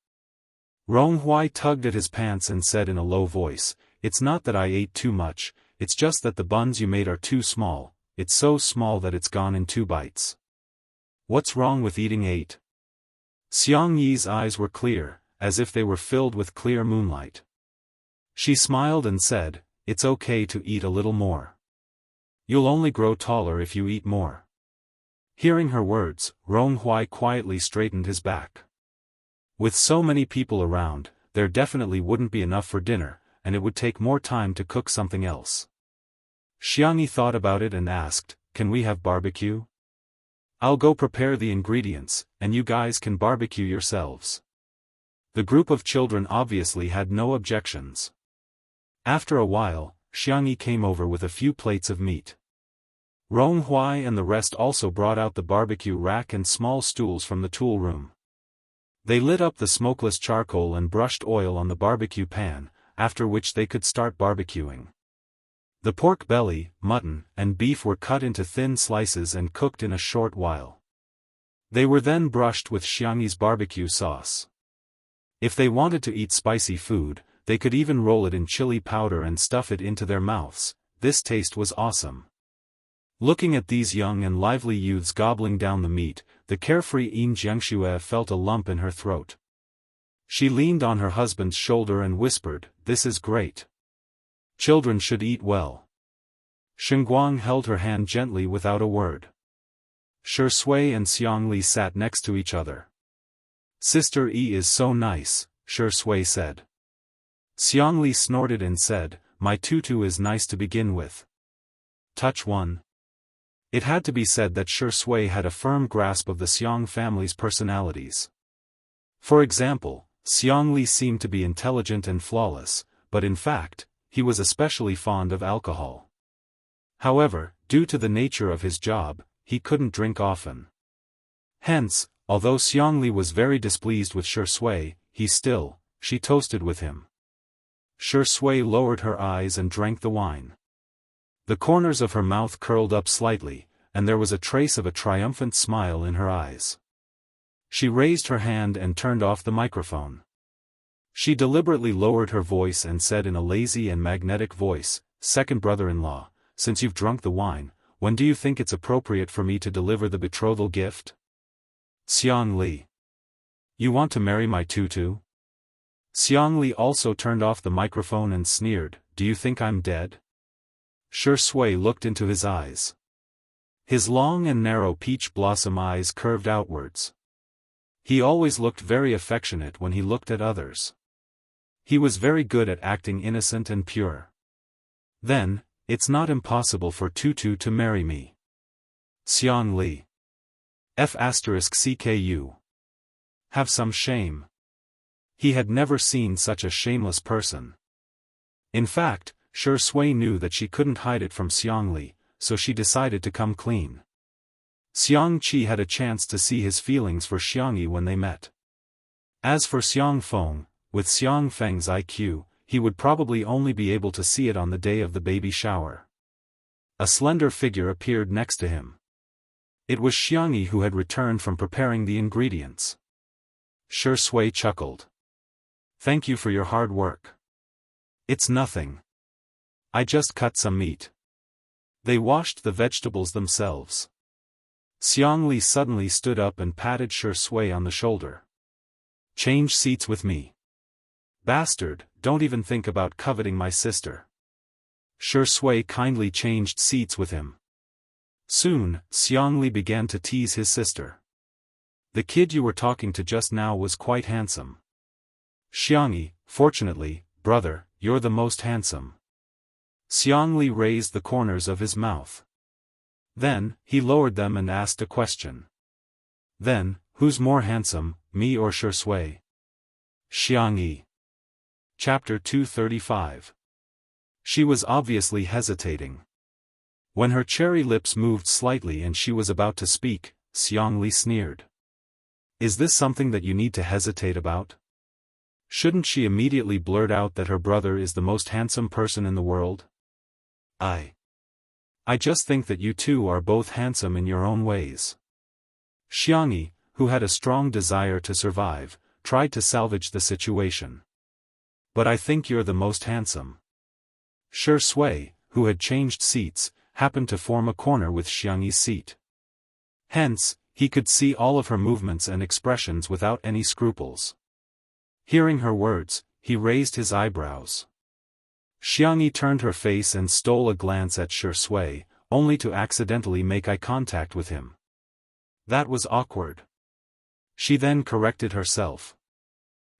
Rong Huai tugged at his pants and said in a low voice, it's not that I ate too much, it's just that the buns you made are too small, it's so small that it's gone in 2 bites. What's wrong with eating 8? Xiangyi's eyes were clear, as if they were filled with clear moonlight. She smiled and said, it's okay to eat a little more. You'll only grow taller if you eat more. Hearing her words, Rong Huai quietly straightened his back. With so many people around, there definitely wouldn't be enough for dinner, and it would take more time to cook something else. Xiangyi thought about it and asked, can we have barbecue? I'll go prepare the ingredients, and you guys can barbecue yourselves. The group of children obviously had no objections. After a while, Xiangyi came over with a few plates of meat. Rong Huai and the rest also brought out the barbecue rack and small stools from the tool room. They lit up the smokeless charcoal and brushed oil on the barbecue pan, after which they could start barbecuing. The pork belly, mutton, and beef were cut into thin slices and cooked in a short while. They were then brushed with Xiangyi's barbecue sauce. If they wanted to eat spicy food, they could even roll it in chili powder and stuff it into their mouths. This taste was awesome. Looking at these young and lively youths gobbling down the meat, the carefree Yin Jiangxue felt a lump in her throat. She leaned on her husband's shoulder and whispered, this is great. Children should eat well. Shengguang held her hand gently without a word. Shi Sui and Xiang Li sat next to each other. Sister E is so nice, Shi Sui said. Xiang Li snorted and said, my tutu is nice to begin with. Touch 1. It had to be said that Shi Sui had a firm grasp of the Xiang family's personalities. For example, Xiang Li seemed to be intelligent and flawless, but in fact, he was especially fond of alcohol. However, due to the nature of his job, he couldn't drink often. Hence, although Xiang Li was very displeased with Shi Sui, she toasted with him. Shi Sui lowered her eyes and drank the wine. The corners of her mouth curled up slightly, and there was a trace of a triumphant smile in her eyes. She raised her hand and turned off the microphone. She deliberately lowered her voice and said in a lazy and magnetic voice, "Second brother-in-law, since you've drunk the wine, when do you think it's appropriate for me to deliver the betrothal gift?" Xiang Li. "You want to marry my tutu?" Xiang Li also turned off the microphone and sneered, "Do you think I'm dead?" Shi Sui looked into his eyes. His long and narrow peach blossom eyes curved outwards. He always looked very affectionate when he looked at others. He was very good at acting innocent and pure. "Then, it's not impossible for Tutu to marry me." Xiang Li. F***CKU. Have some shame. He had never seen such a shameless person. In fact, Shi Sui knew that she couldn't hide it from Xiang Li, so she decided to come clean. Xiang Qi had a chance to see his feelings for Xiang Yi when they met. As for Xiang Feng, with Xiang Feng's IQ, he would probably only be able to see it on the day of the baby shower. A slender figure appeared next to him. It was Xiang Yi who had returned from preparing the ingredients. Shi Sui chuckled. "Thank you for your hard work." "It's nothing. I just cut some meat." They washed the vegetables themselves. Xiang Li suddenly stood up and patted Shi Sui on the shoulder. "Change seats with me. Bastard, don't even think about coveting my sister." Shi Sui kindly changed seats with him. Soon, Xiang Li began to tease his sister. "The kid you were talking to just now was quite handsome." Xiang Yi, "Fortunately, brother, you're the most handsome." Xiang Li raised the corners of his mouth. Then, he lowered them and asked a question. "Then, who's more handsome, me or Shi Sui?" Xiang Yi. Chapter 235. She was obviously hesitating. When her cherry lips moved slightly and she was about to speak, Xiang Li sneered. "Is this something that you need to hesitate about? Shouldn't she immediately blurt out that her brother is the most handsome person in the world?" I just think that you two are both handsome in your own ways." Xiang Yi, who had a strong desire to survive, tried to salvage the situation. "But I think you're the most handsome." Shi Sui, who had changed seats, happened to form a corner with Xiang Yi's seat. Hence, he could see all of her movements and expressions without any scruples. Hearing her words, he raised his eyebrows. Xiang Yi turned her face and stole a glance at Shi Sui, only to accidentally make eye contact with him. That was awkward. She then corrected herself.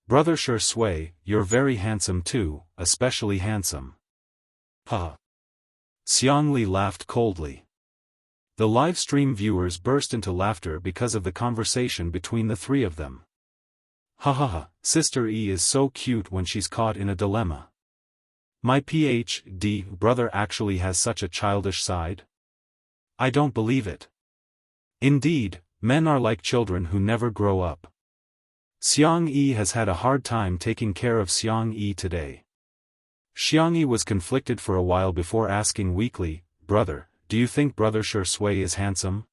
"Brother Shi Sui, you're very handsome too, especially handsome." "Huh." Xiang Li laughed coldly. The live-stream viewers burst into laughter because of the conversation between the three of them. "Ha ha ha, Sister E is so cute when she's caught in a dilemma. My PhD brother actually has such a childish side. I don't believe it. Indeed, men are like children who never grow up." Xiang Yi has had a hard time taking care of Xiang Yi today. Xiang Yi was conflicted for a while before asking weakly, "Brother, do you think brother Shi Sui is handsome?"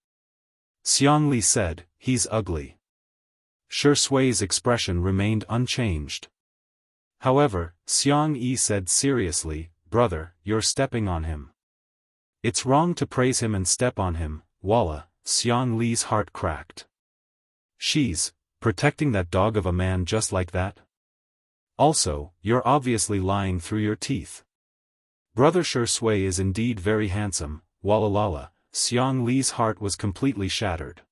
Xiang Li said, "He's ugly." Shi Sui's expression remained unchanged. However, Xiang Yi said seriously, "Brother, you're stepping on him. It's wrong to praise him and step on him." Wallah, Xiang Li's heart cracked. She's protecting that dog of a man just like that? Also, you're obviously lying through your teeth. Brother Shi Sui is indeed very handsome. Wallalala, Xiang Li's heart was completely shattered.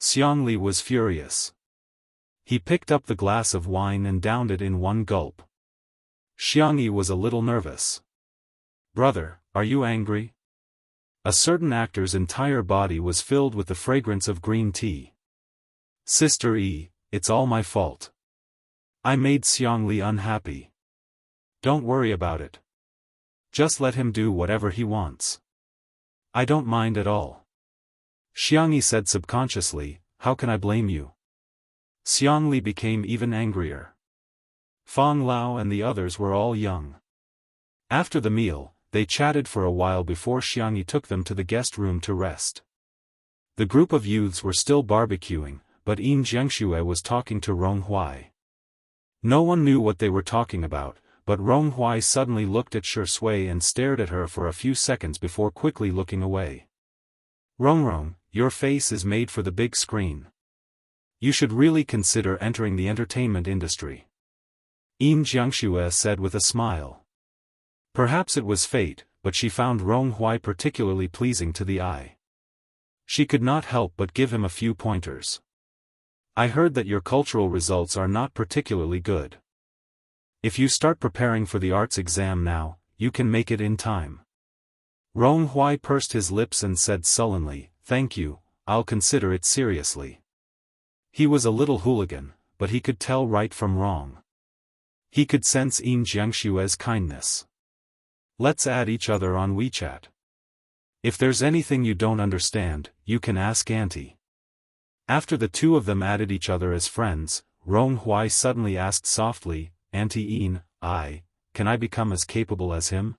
Xiang Li was furious. He picked up the glass of wine and downed it in one gulp. Xiang Yi was a little nervous. "Brother, are you angry?" A certain actor's entire body was filled with the fragrance of green tea. "Sister E, it's all my fault. I made Xiang Li unhappy. Don't worry about it. Just let him do whatever he wants. I don't mind at all." Xiang Yi said subconsciously, "How can I blame you?" Xiang Li became even angrier. Fang Lao and the others were all young. After the meal, they chatted for a while before Xiangyi took them to the guest room to rest. The group of youths were still barbecuing, but Xianxia was talking to Ronghuai. No one knew what they were talking about, but Ronghuai suddenly looked at Shui and stared at her for a few seconds before quickly looking away. Rongrong, your face is made for the big screen. You should really consider entering the entertainment industry. Jiangxia said with a smile. Perhaps it was fate, but she found Ronghuai particularly pleasing to the eye. She could not help but give him a few pointers. I heard that your cultural results are not particularly good. If you start preparing for the arts exam now, you can make it in time. Ronghuai pursed his lips and said sullenly, thank you, I'll consider it seriously. He was a little hooligan, but he could tell right from wrong. He could sense Jiangxia's kindness. Let's add each other on WeChat. If there's anything you don't understand, you can ask Auntie. After the two of them added each other as friends, Ronghuai suddenly asked softly, Auntie can I become as capable as him?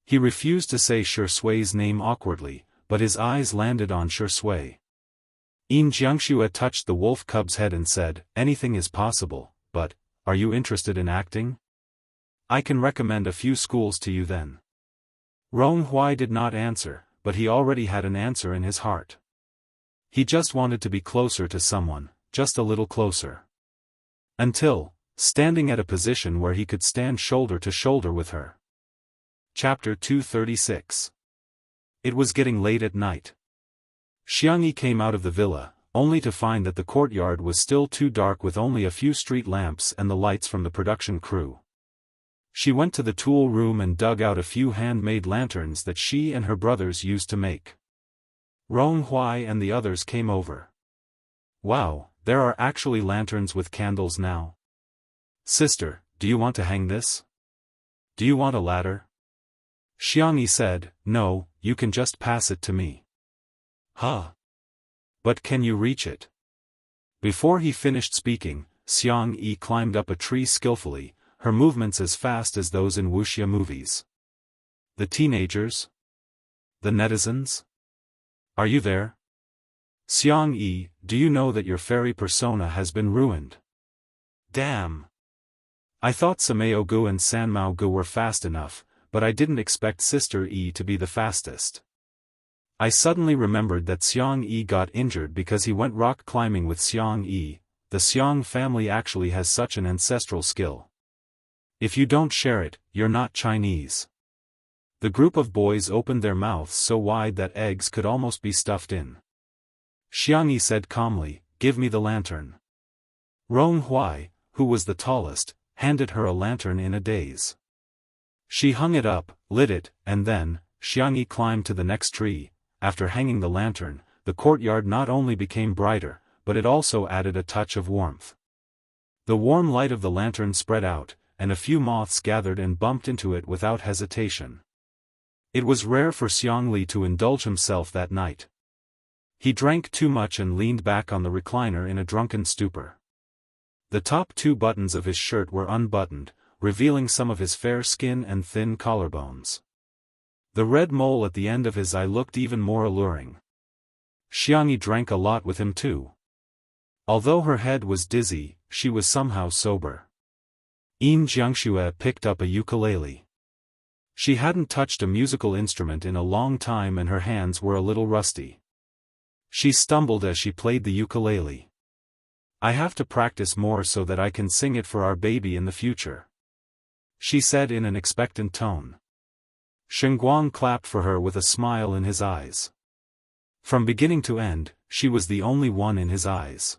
He refused to say Shui's name awkwardly, but his eyes landed on Shui. Jiangxia touched the wolf cub's head and said, anything is possible, but, are you interested in acting? I can recommend a few schools to you then. Ronghuai did not answer, but he already had an answer in his heart. He just wanted to be closer to someone, just a little closer. Until, standing at a position where he could stand shoulder to shoulder with her. Chapter 236. It was getting late at night. Xiangyi came out of the villa, only to find that the courtyard was still too dark with only a few street lamps and the lights from the production crew. She went to the tool room and dug out a few handmade lanterns that she and her brothers used to make. Ronghuai and the others came over. Wow, there are actually lanterns with candles now. Sister, do you want to hang this? Do you want a ladder? Xiangyi said, no, you can just pass it to me. Huh? But can you reach it? Before he finished speaking, Xiangyi climbed up a tree skillfully, her movements as fast as those in wuxia movies. The teenagers? The netizens? Are you there? Xiangyi, do you know that your fairy persona has been ruined? Damn! I thought Sameo Gu and Sanmao Gu were fast enough, but I didn't expect Sister Yi to be the fastest. I suddenly remembered that Xiang Yi got injured because he went rock climbing with Xiang Yi. The Xiang family actually has such an ancestral skill. If you don't share it, you're not Chinese. The group of boys opened their mouths so wide that eggs could almost be stuffed in. Xiangyi said calmly, give me the lantern. Ronghuai, who was the tallest, handed her a lantern in a daze. She hung it up, lit it, and then, Xiangyi climbed to the next tree. After hanging the lantern, the courtyard not only became brighter, but it also added a touch of warmth. The warm light of the lantern spread out, and a few moths gathered and bumped into it without hesitation. It was rare for Xiangli to indulge himself that night. He drank too much and leaned back on the recliner in a drunken stupor. The top two buttons of his shirt were unbuttoned, revealing some of his fair skin and thin collarbones. The red mole at the end of his eye looked even more alluring. Xiangyi drank a lot with him too. Although her head was dizzy, she was somehow sober. Jiangxia picked up a ukulele. She hadn't touched a musical instrument in a long time and her hands were a little rusty. She stumbled as she played the ukulele. I have to practice more so that I can sing it for our baby in the future, she said in an expectant tone. Shengguang clapped for her with a smile in his eyes. From beginning to end, she was the only one in his eyes.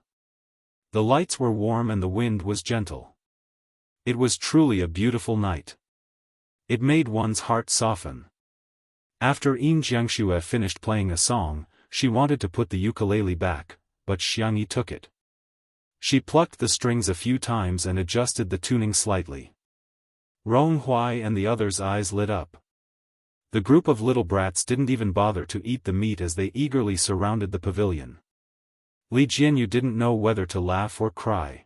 The lights were warm and the wind was gentle. It was truly a beautiful night. It made one's heart soften. After Jiangxia finished playing a song, she wanted to put the ukulele back, but Xiangyi took it. She plucked the strings a few times and adjusted the tuning slightly. Ronghuai and the others' eyes lit up. The group of little brats didn't even bother to eat the meat as they eagerly surrounded the pavilion. Li Jianyu didn't know whether to laugh or cry.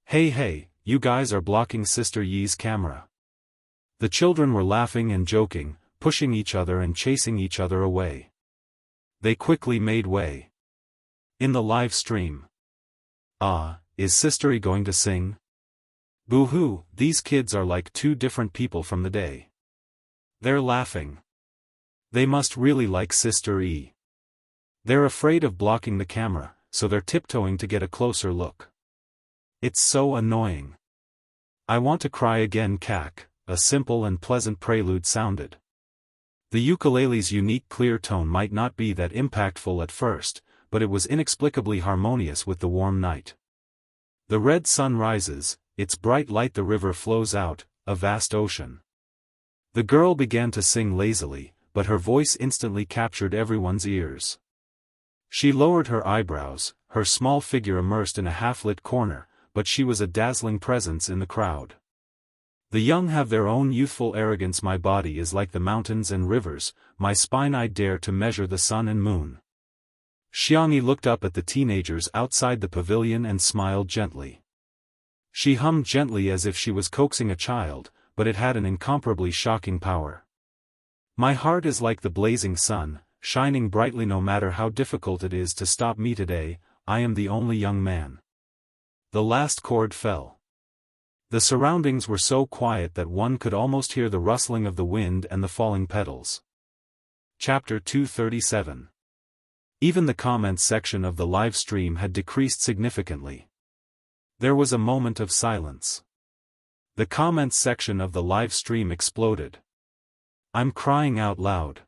Hey, you guys are blocking Sister Yi's camera. The children were laughing and joking, pushing each other and chasing each other away. They quickly made way. In the live stream. "Ah, is Sister E going to sing? Boo-hoo, these kids are like two different people from the day. They're laughing. They must really like Sister E. They're afraid of blocking the camera, so they're tiptoeing to get a closer look. It's so annoying. I want to cry again." Cack, a simple and pleasant prelude sounded. The ukulele's unique clear tone might not be that impactful at first, but it was inexplicably harmonious with the warm night. The red sun rises, its bright light the river flows out, a vast ocean. The girl began to sing lazily, but her voice instantly captured everyone's ears. She lowered her eyebrows, her small figure immersed in a half-lit corner, but she was a dazzling presence in the crowd. The young have their own youthful arrogance. My body is like the mountains and rivers, my spine I dare to measure the sun and moon. Xianxia looked up at the teenagers outside the pavilion and smiled gently. She hummed gently as if she was coaxing a child, but it had an incomparably shocking power. My heart is like the blazing sun, shining brightly no matter how difficult it is to stop me today, I am the only young man. The last chord fell. The surroundings were so quiet that one could almost hear the rustling of the wind and the falling petals. Chapter 237. Even the comments section of the live stream had decreased significantly. There was a moment of silence. The comments section of the live stream exploded. I'm crying out loud.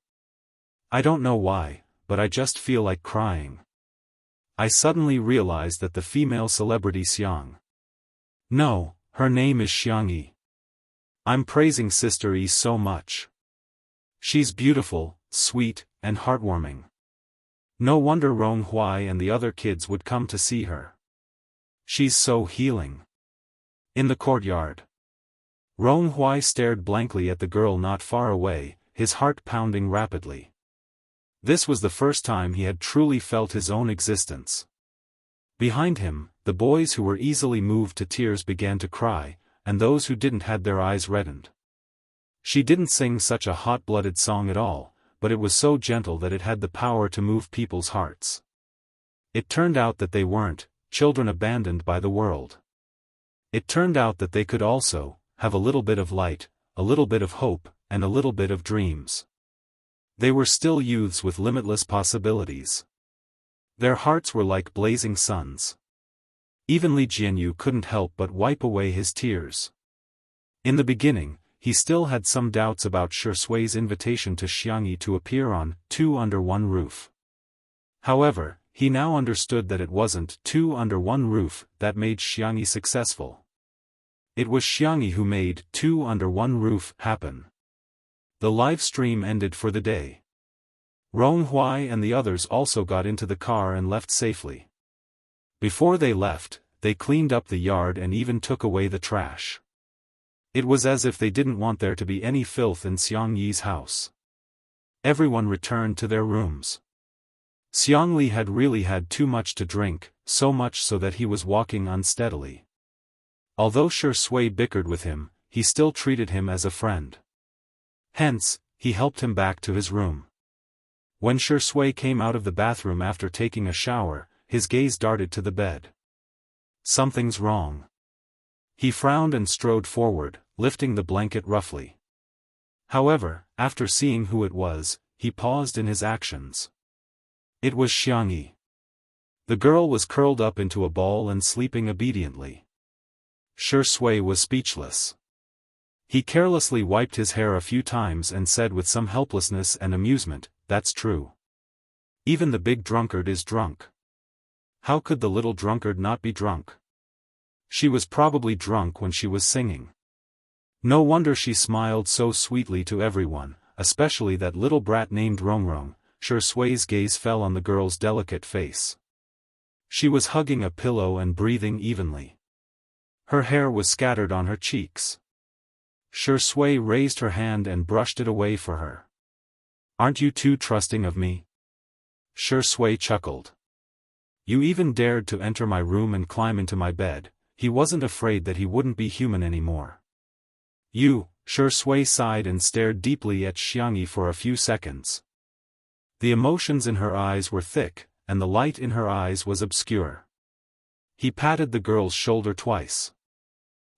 I don't know why, but I just feel like crying. I suddenly realized that the female celebrity Xiang. No, her name is Xiangyi. I'm praising Sister E so much. She's beautiful, sweet, and heartwarming. No wonder Ronghui and the other kids would come to see her. She's so healing. In the courtyard. Ronghui stared blankly at the girl not far away, his heart pounding rapidly. This was the first time he had truly felt his own existence. Behind him, the boys who were easily moved to tears began to cry, and those who didn't had their eyes reddened. She didn't sing such a hot-blooded song at all, but it was so gentle that it had the power to move people's hearts. It turned out that they weren't children abandoned by the world. It turned out that they could also have a little bit of light, a little bit of hope, and a little bit of dreams. They were still youths with limitless possibilities. Their hearts were like blazing suns. Even Li Jianghu couldn't help but wipe away his tears. In the beginning, he still had some doubts about Shui's invitation to Xiangyi to appear on Two Under One Roof. However, he now understood that it wasn't Two Under One Roof that made Xiangyi successful. It was Xiangyi who made Two Under One Roof happen. The live stream ended for the day. Ronghui and the others also got into the car and left safely. Before they left, they cleaned up the yard and even took away the trash. It was as if they didn't want there to be any filth in Xiangyi's house. Everyone returned to their rooms. Xiangli had really had too much to drink, so much so that he was walking unsteadily. Although Shui bickered with him, he still treated him as a friend. Hence, he helped him back to his room. When Shui came out of the bathroom after taking a shower, his gaze darted to the bed. Something's wrong. He frowned and strode forward, lifting the blanket roughly. However, after seeing who it was, he paused in his actions. It was Xiangyi. The girl was curled up into a ball and sleeping obediently. Shui was speechless. He carelessly wiped his hair a few times and said with some helplessness and amusement, "That's true. Even the big drunkard is drunk. How could the little drunkard not be drunk? She was probably drunk when she was singing. No wonder she smiled so sweetly to everyone, especially that little brat named Rongrong." Shui's gaze fell on the girl's delicate face. She was hugging a pillow and breathing evenly. Her hair was scattered on her cheeks. Shui raised her hand and brushed it away for her. "Aren't you too trusting of me?" Shui chuckled. "You even dared to enter my room and climb into my bed." He wasn't afraid that he wouldn't be human anymore. "You, Shui sighed and stared deeply at Xiangyi for a few seconds. The emotions in her eyes were thick, and the light in her eyes was obscure. He patted the girl's shoulder twice.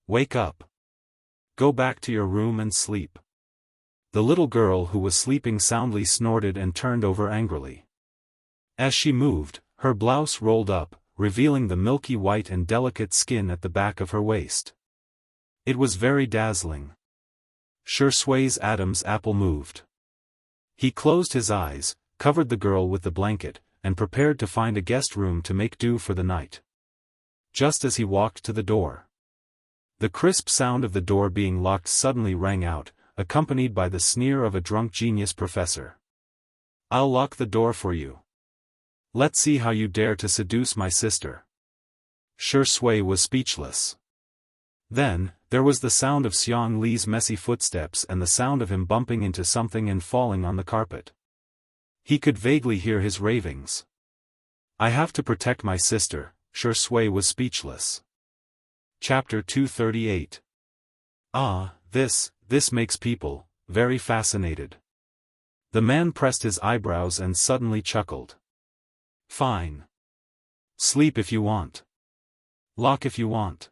"Wake up. Go back to your room and sleep." The little girl who was sleeping soundly snorted and turned over angrily. As she moved, her blouse rolled up, revealing the milky white and delicate skin at the back of her waist. It was very dazzling. Shui's Adam's apple moved. He closed his eyes, covered the girl with the blanket, and prepared to find a guest room to make do for the night. Just as he walked to the door, the crisp sound of the door being locked suddenly rang out, accompanied by the sneer of a drunk genius professor. "I'll lock the door for you. Let's see how you dare to seduce my sister." Shui was speechless. Then, there was the sound of Xiang Li's messy footsteps and the sound of him bumping into something and falling on the carpet. He could vaguely hear his ravings. "I have to protect my sister." Shui was speechless. Chapter 238. This makes people very fascinated. The man pressed his eyebrows and suddenly chuckled. "Fine. Sleep if you want. Lock if you want.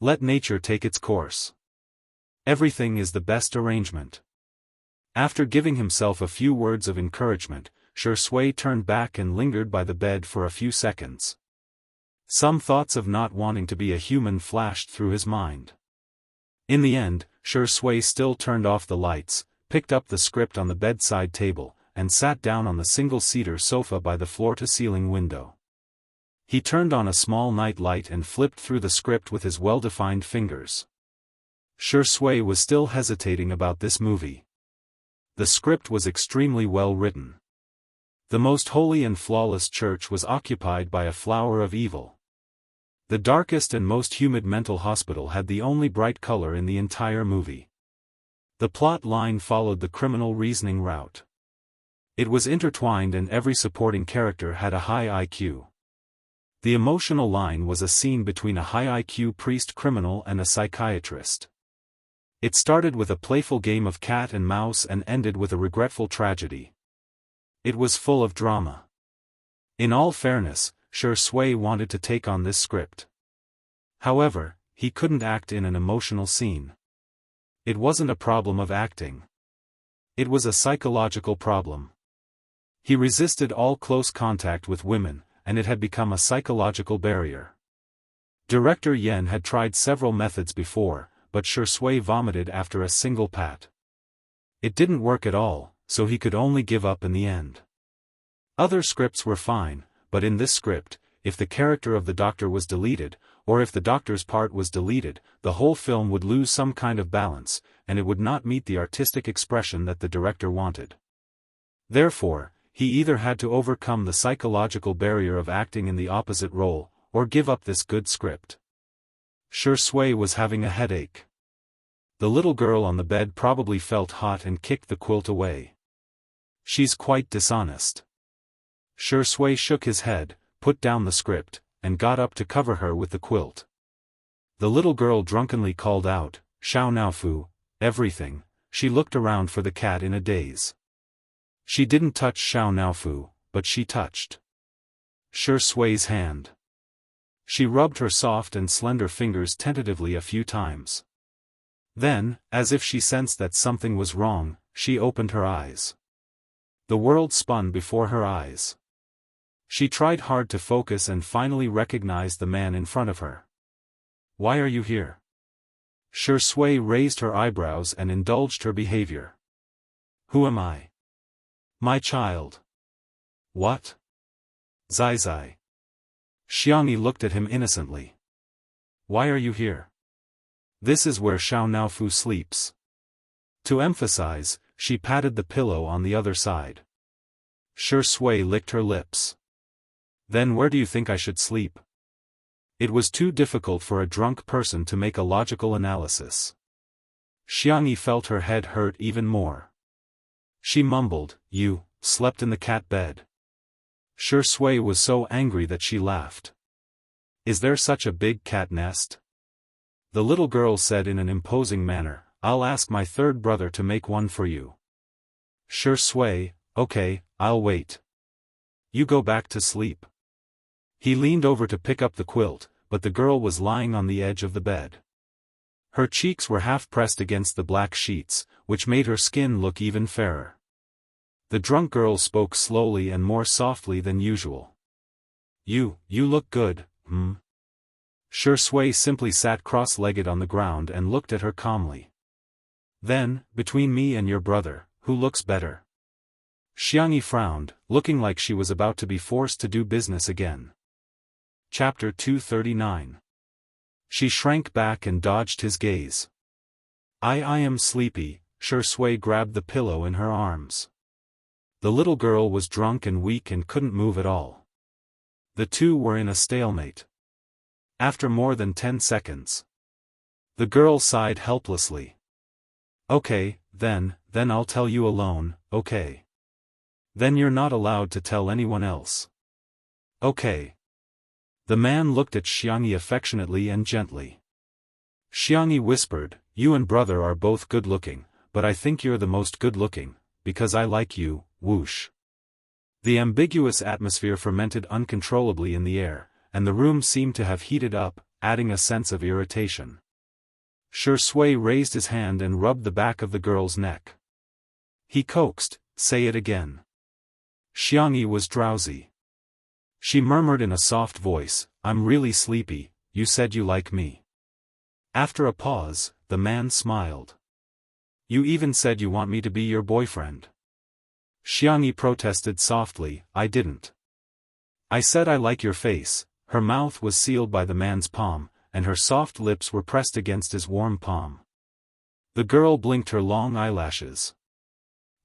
Let nature take its course. Everything is the best arrangement." After giving himself a few words of encouragement, Shui turned back and lingered by the bed for a few seconds. Some thoughts of not wanting to be a human flashed through his mind. In the end, Shui still turned off the lights, picked up the script on the bedside table, and sat down on the single-seater sofa by the floor-to-ceiling window. He turned on a small night light and flipped through the script with his well-defined fingers. Shui was still hesitating about this movie. The script was extremely well written. The most holy and flawless church was occupied by a flower of evil. The darkest and most humid mental hospital had the only bright color in the entire movie. The plot line followed the criminal reasoning route. It was intertwined and every supporting character had a high IQ. The emotional line was a scene between a high IQ priest criminal and a psychiatrist. It started with a playful game of cat and mouse and ended with a regretful tragedy. It was full of drama. In all fairness, Shui wanted to take on this script. However, he couldn't act in an emotional scene. It wasn't a problem of acting. It was a psychological problem. He resisted all close contact with women, and it had become a psychological barrier. Director Yen had tried several methods before, but Shui vomited after a single pat. It didn't work at all, so he could only give up in the end. Other scripts were fine, but in this script, if the character of the doctor was deleted, or if the doctor's part was deleted, the whole film would lose some kind of balance, and it would not meet the artistic expression that the director wanted. Therefore, he either had to overcome the psychological barrier of acting in the opposite role, or give up this good script. Shui was having a headache. The little girl on the bed probably felt hot and kicked the quilt away. "She's quite dishonest." Shui shook his head, put down the script, and got up to cover her with the quilt. The little girl drunkenly called out, "Xiao Naofu, everything." She looked around for the cat in a daze. She didn't touch Xiao Naofu, but she touched Shui's hand. She rubbed her soft and slender fingers tentatively a few times. Then, as if she sensed that something was wrong, she opened her eyes. The world spun before her eyes. She tried hard to focus and finally recognized the man in front of her. "Why are you here?" Shui raised her eyebrows and indulged her behavior. "Who am I?" "My child." "What?" "Zai." Xiangyi looked at him innocently. "Why are you here?" "This is where Xiao Naofu sleeps." To emphasize, she patted the pillow on the other side. Shui licked her lips. "Then where do you think I should sleep?" It was too difficult for a drunk person to make a logical analysis. Xiangyi felt her head hurt even more. She mumbled, "You slept in the cat bed." Shui was so angry that she laughed. "Is there such a big cat nest?" The little girl said in an imposing manner, I'll ask my third brother to make one for you. Sure Sui, okay, I'll wait. You go back to sleep. He leaned over to pick up the quilt, but the girl was lying on the edge of the bed. Her cheeks were half pressed against the black sheets, which made her skin look even fairer. The drunk girl spoke slowly and more softly than usual. You look good, Sure Sui simply sat cross-legged on the ground and looked at her calmly. Then, between me and your brother, who looks better? Xianxia frowned, looking like she was about to be forced to do business again. Chapter 239. She shrank back and dodged his gaze. I am sleepy. Sure Sui grabbed the pillow in her arms. The little girl was drunk and weak and couldn't move at all. The two were in a stalemate. After more than 10 seconds. The girl sighed helplessly. Okay, then I'll tell you alone, okay? Then you're not allowed to tell anyone else. Okay. The man looked at Xianxia affectionately and gently. Xianxia whispered, you and brother are both good-looking, but I think you're the most good-looking, because I like you, whoosh. The ambiguous atmosphere fermented uncontrollably in the air, and the room seemed to have heated up, adding a sense of irritation. Sure Sui raised his hand and rubbed the back of the girl's neck. He coaxed, say it again. Xianxia was drowsy. She murmured in a soft voice, I'm really sleepy, you said you like me. After a pause, the man smiled. You even said you want me to be your boyfriend. Xianxia protested softly, I didn't. I said I like your face. Her mouth was sealed by the man's palm, and her soft lips were pressed against his warm palm. The girl blinked her long eyelashes.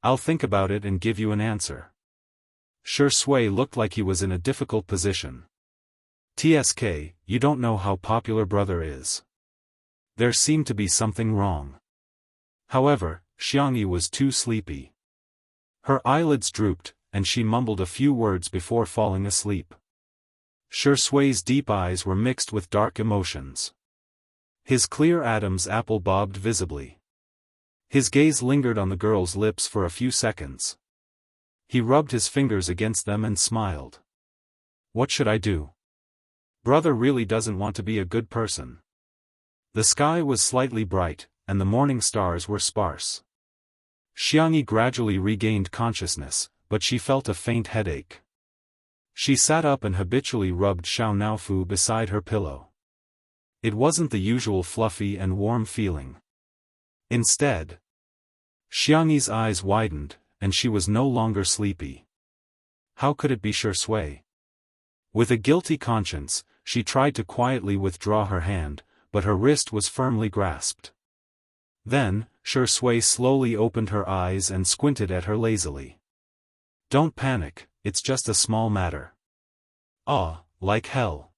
I'll think about it and give you an answer. Sure Sui looked like he was in a difficult position. TSK, you don't know how popular brother is. There seemed to be something wrong. However, Xianxia was too sleepy. Her eyelids drooped, and she mumbled a few words before falling asleep. Sure Sui's deep eyes were mixed with dark emotions. His clear Adam's apple bobbed visibly. His gaze lingered on the girl's lips for a few seconds. He rubbed his fingers against them and smiled. What should I do? Brother really doesn't want to be a good person. The sky was slightly bright, and the morning stars were sparse. Xianxia gradually regained consciousness, but she felt a faint headache. She sat up and habitually rubbed Xiao Naofu beside her pillow. It wasn't the usual fluffy and warm feeling. Instead, Xianxia's eyes widened, and she was no longer sleepy. How could it be Sure Sui? With a guilty conscience, she tried to quietly withdraw her hand, but her wrist was firmly grasped. Then, Sure Sui slowly opened her eyes and squinted at her lazily. Don't panic, it's just a small matter. Ah, like hell.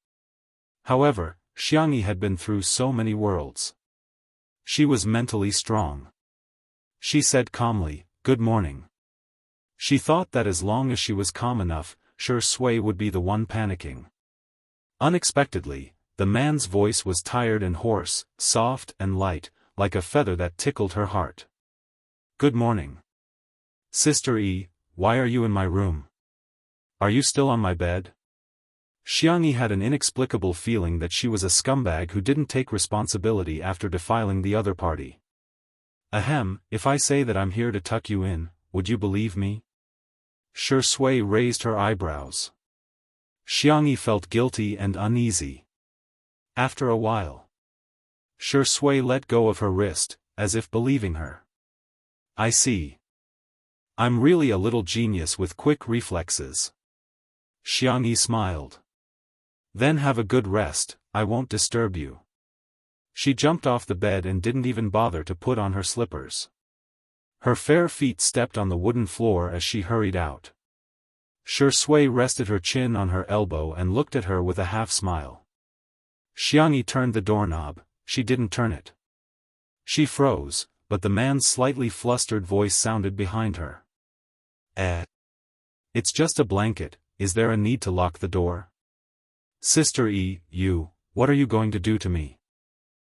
However, Xianxia had been through so many worlds. She was mentally strong. She said calmly, good morning. She thought that as long as she was calm enough, Sure Sui would be the one panicking. Unexpectedly, the man's voice was tired and hoarse, soft and light, like a feather that tickled her heart. Good morning. Sister E, why are you in my room? Are you still on my bed? Xianxia had an inexplicable feeling that she was a scumbag who didn't take responsibility after defiling the other party. Ahem, if I say that I'm here to tuck you in, would you believe me? Sure Sui raised her eyebrows. Xianxia felt guilty and uneasy. After a while, Sure Sui let go of her wrist, as if believing her. I see. I'm really a little genius with quick reflexes. Xianxia smiled. Then have a good rest, I won't disturb you. She jumped off the bed and didn't even bother to put on her slippers. Her fair feet stepped on the wooden floor as she hurried out. Sure Sui rested her chin on her elbow and looked at her with a half-smile. Xianxia turned the doorknob, she didn't turn it. She froze, but the man's slightly flustered voice sounded behind her. It's just a blanket, is there a need to lock the door? Sister E, what are you going to do to me?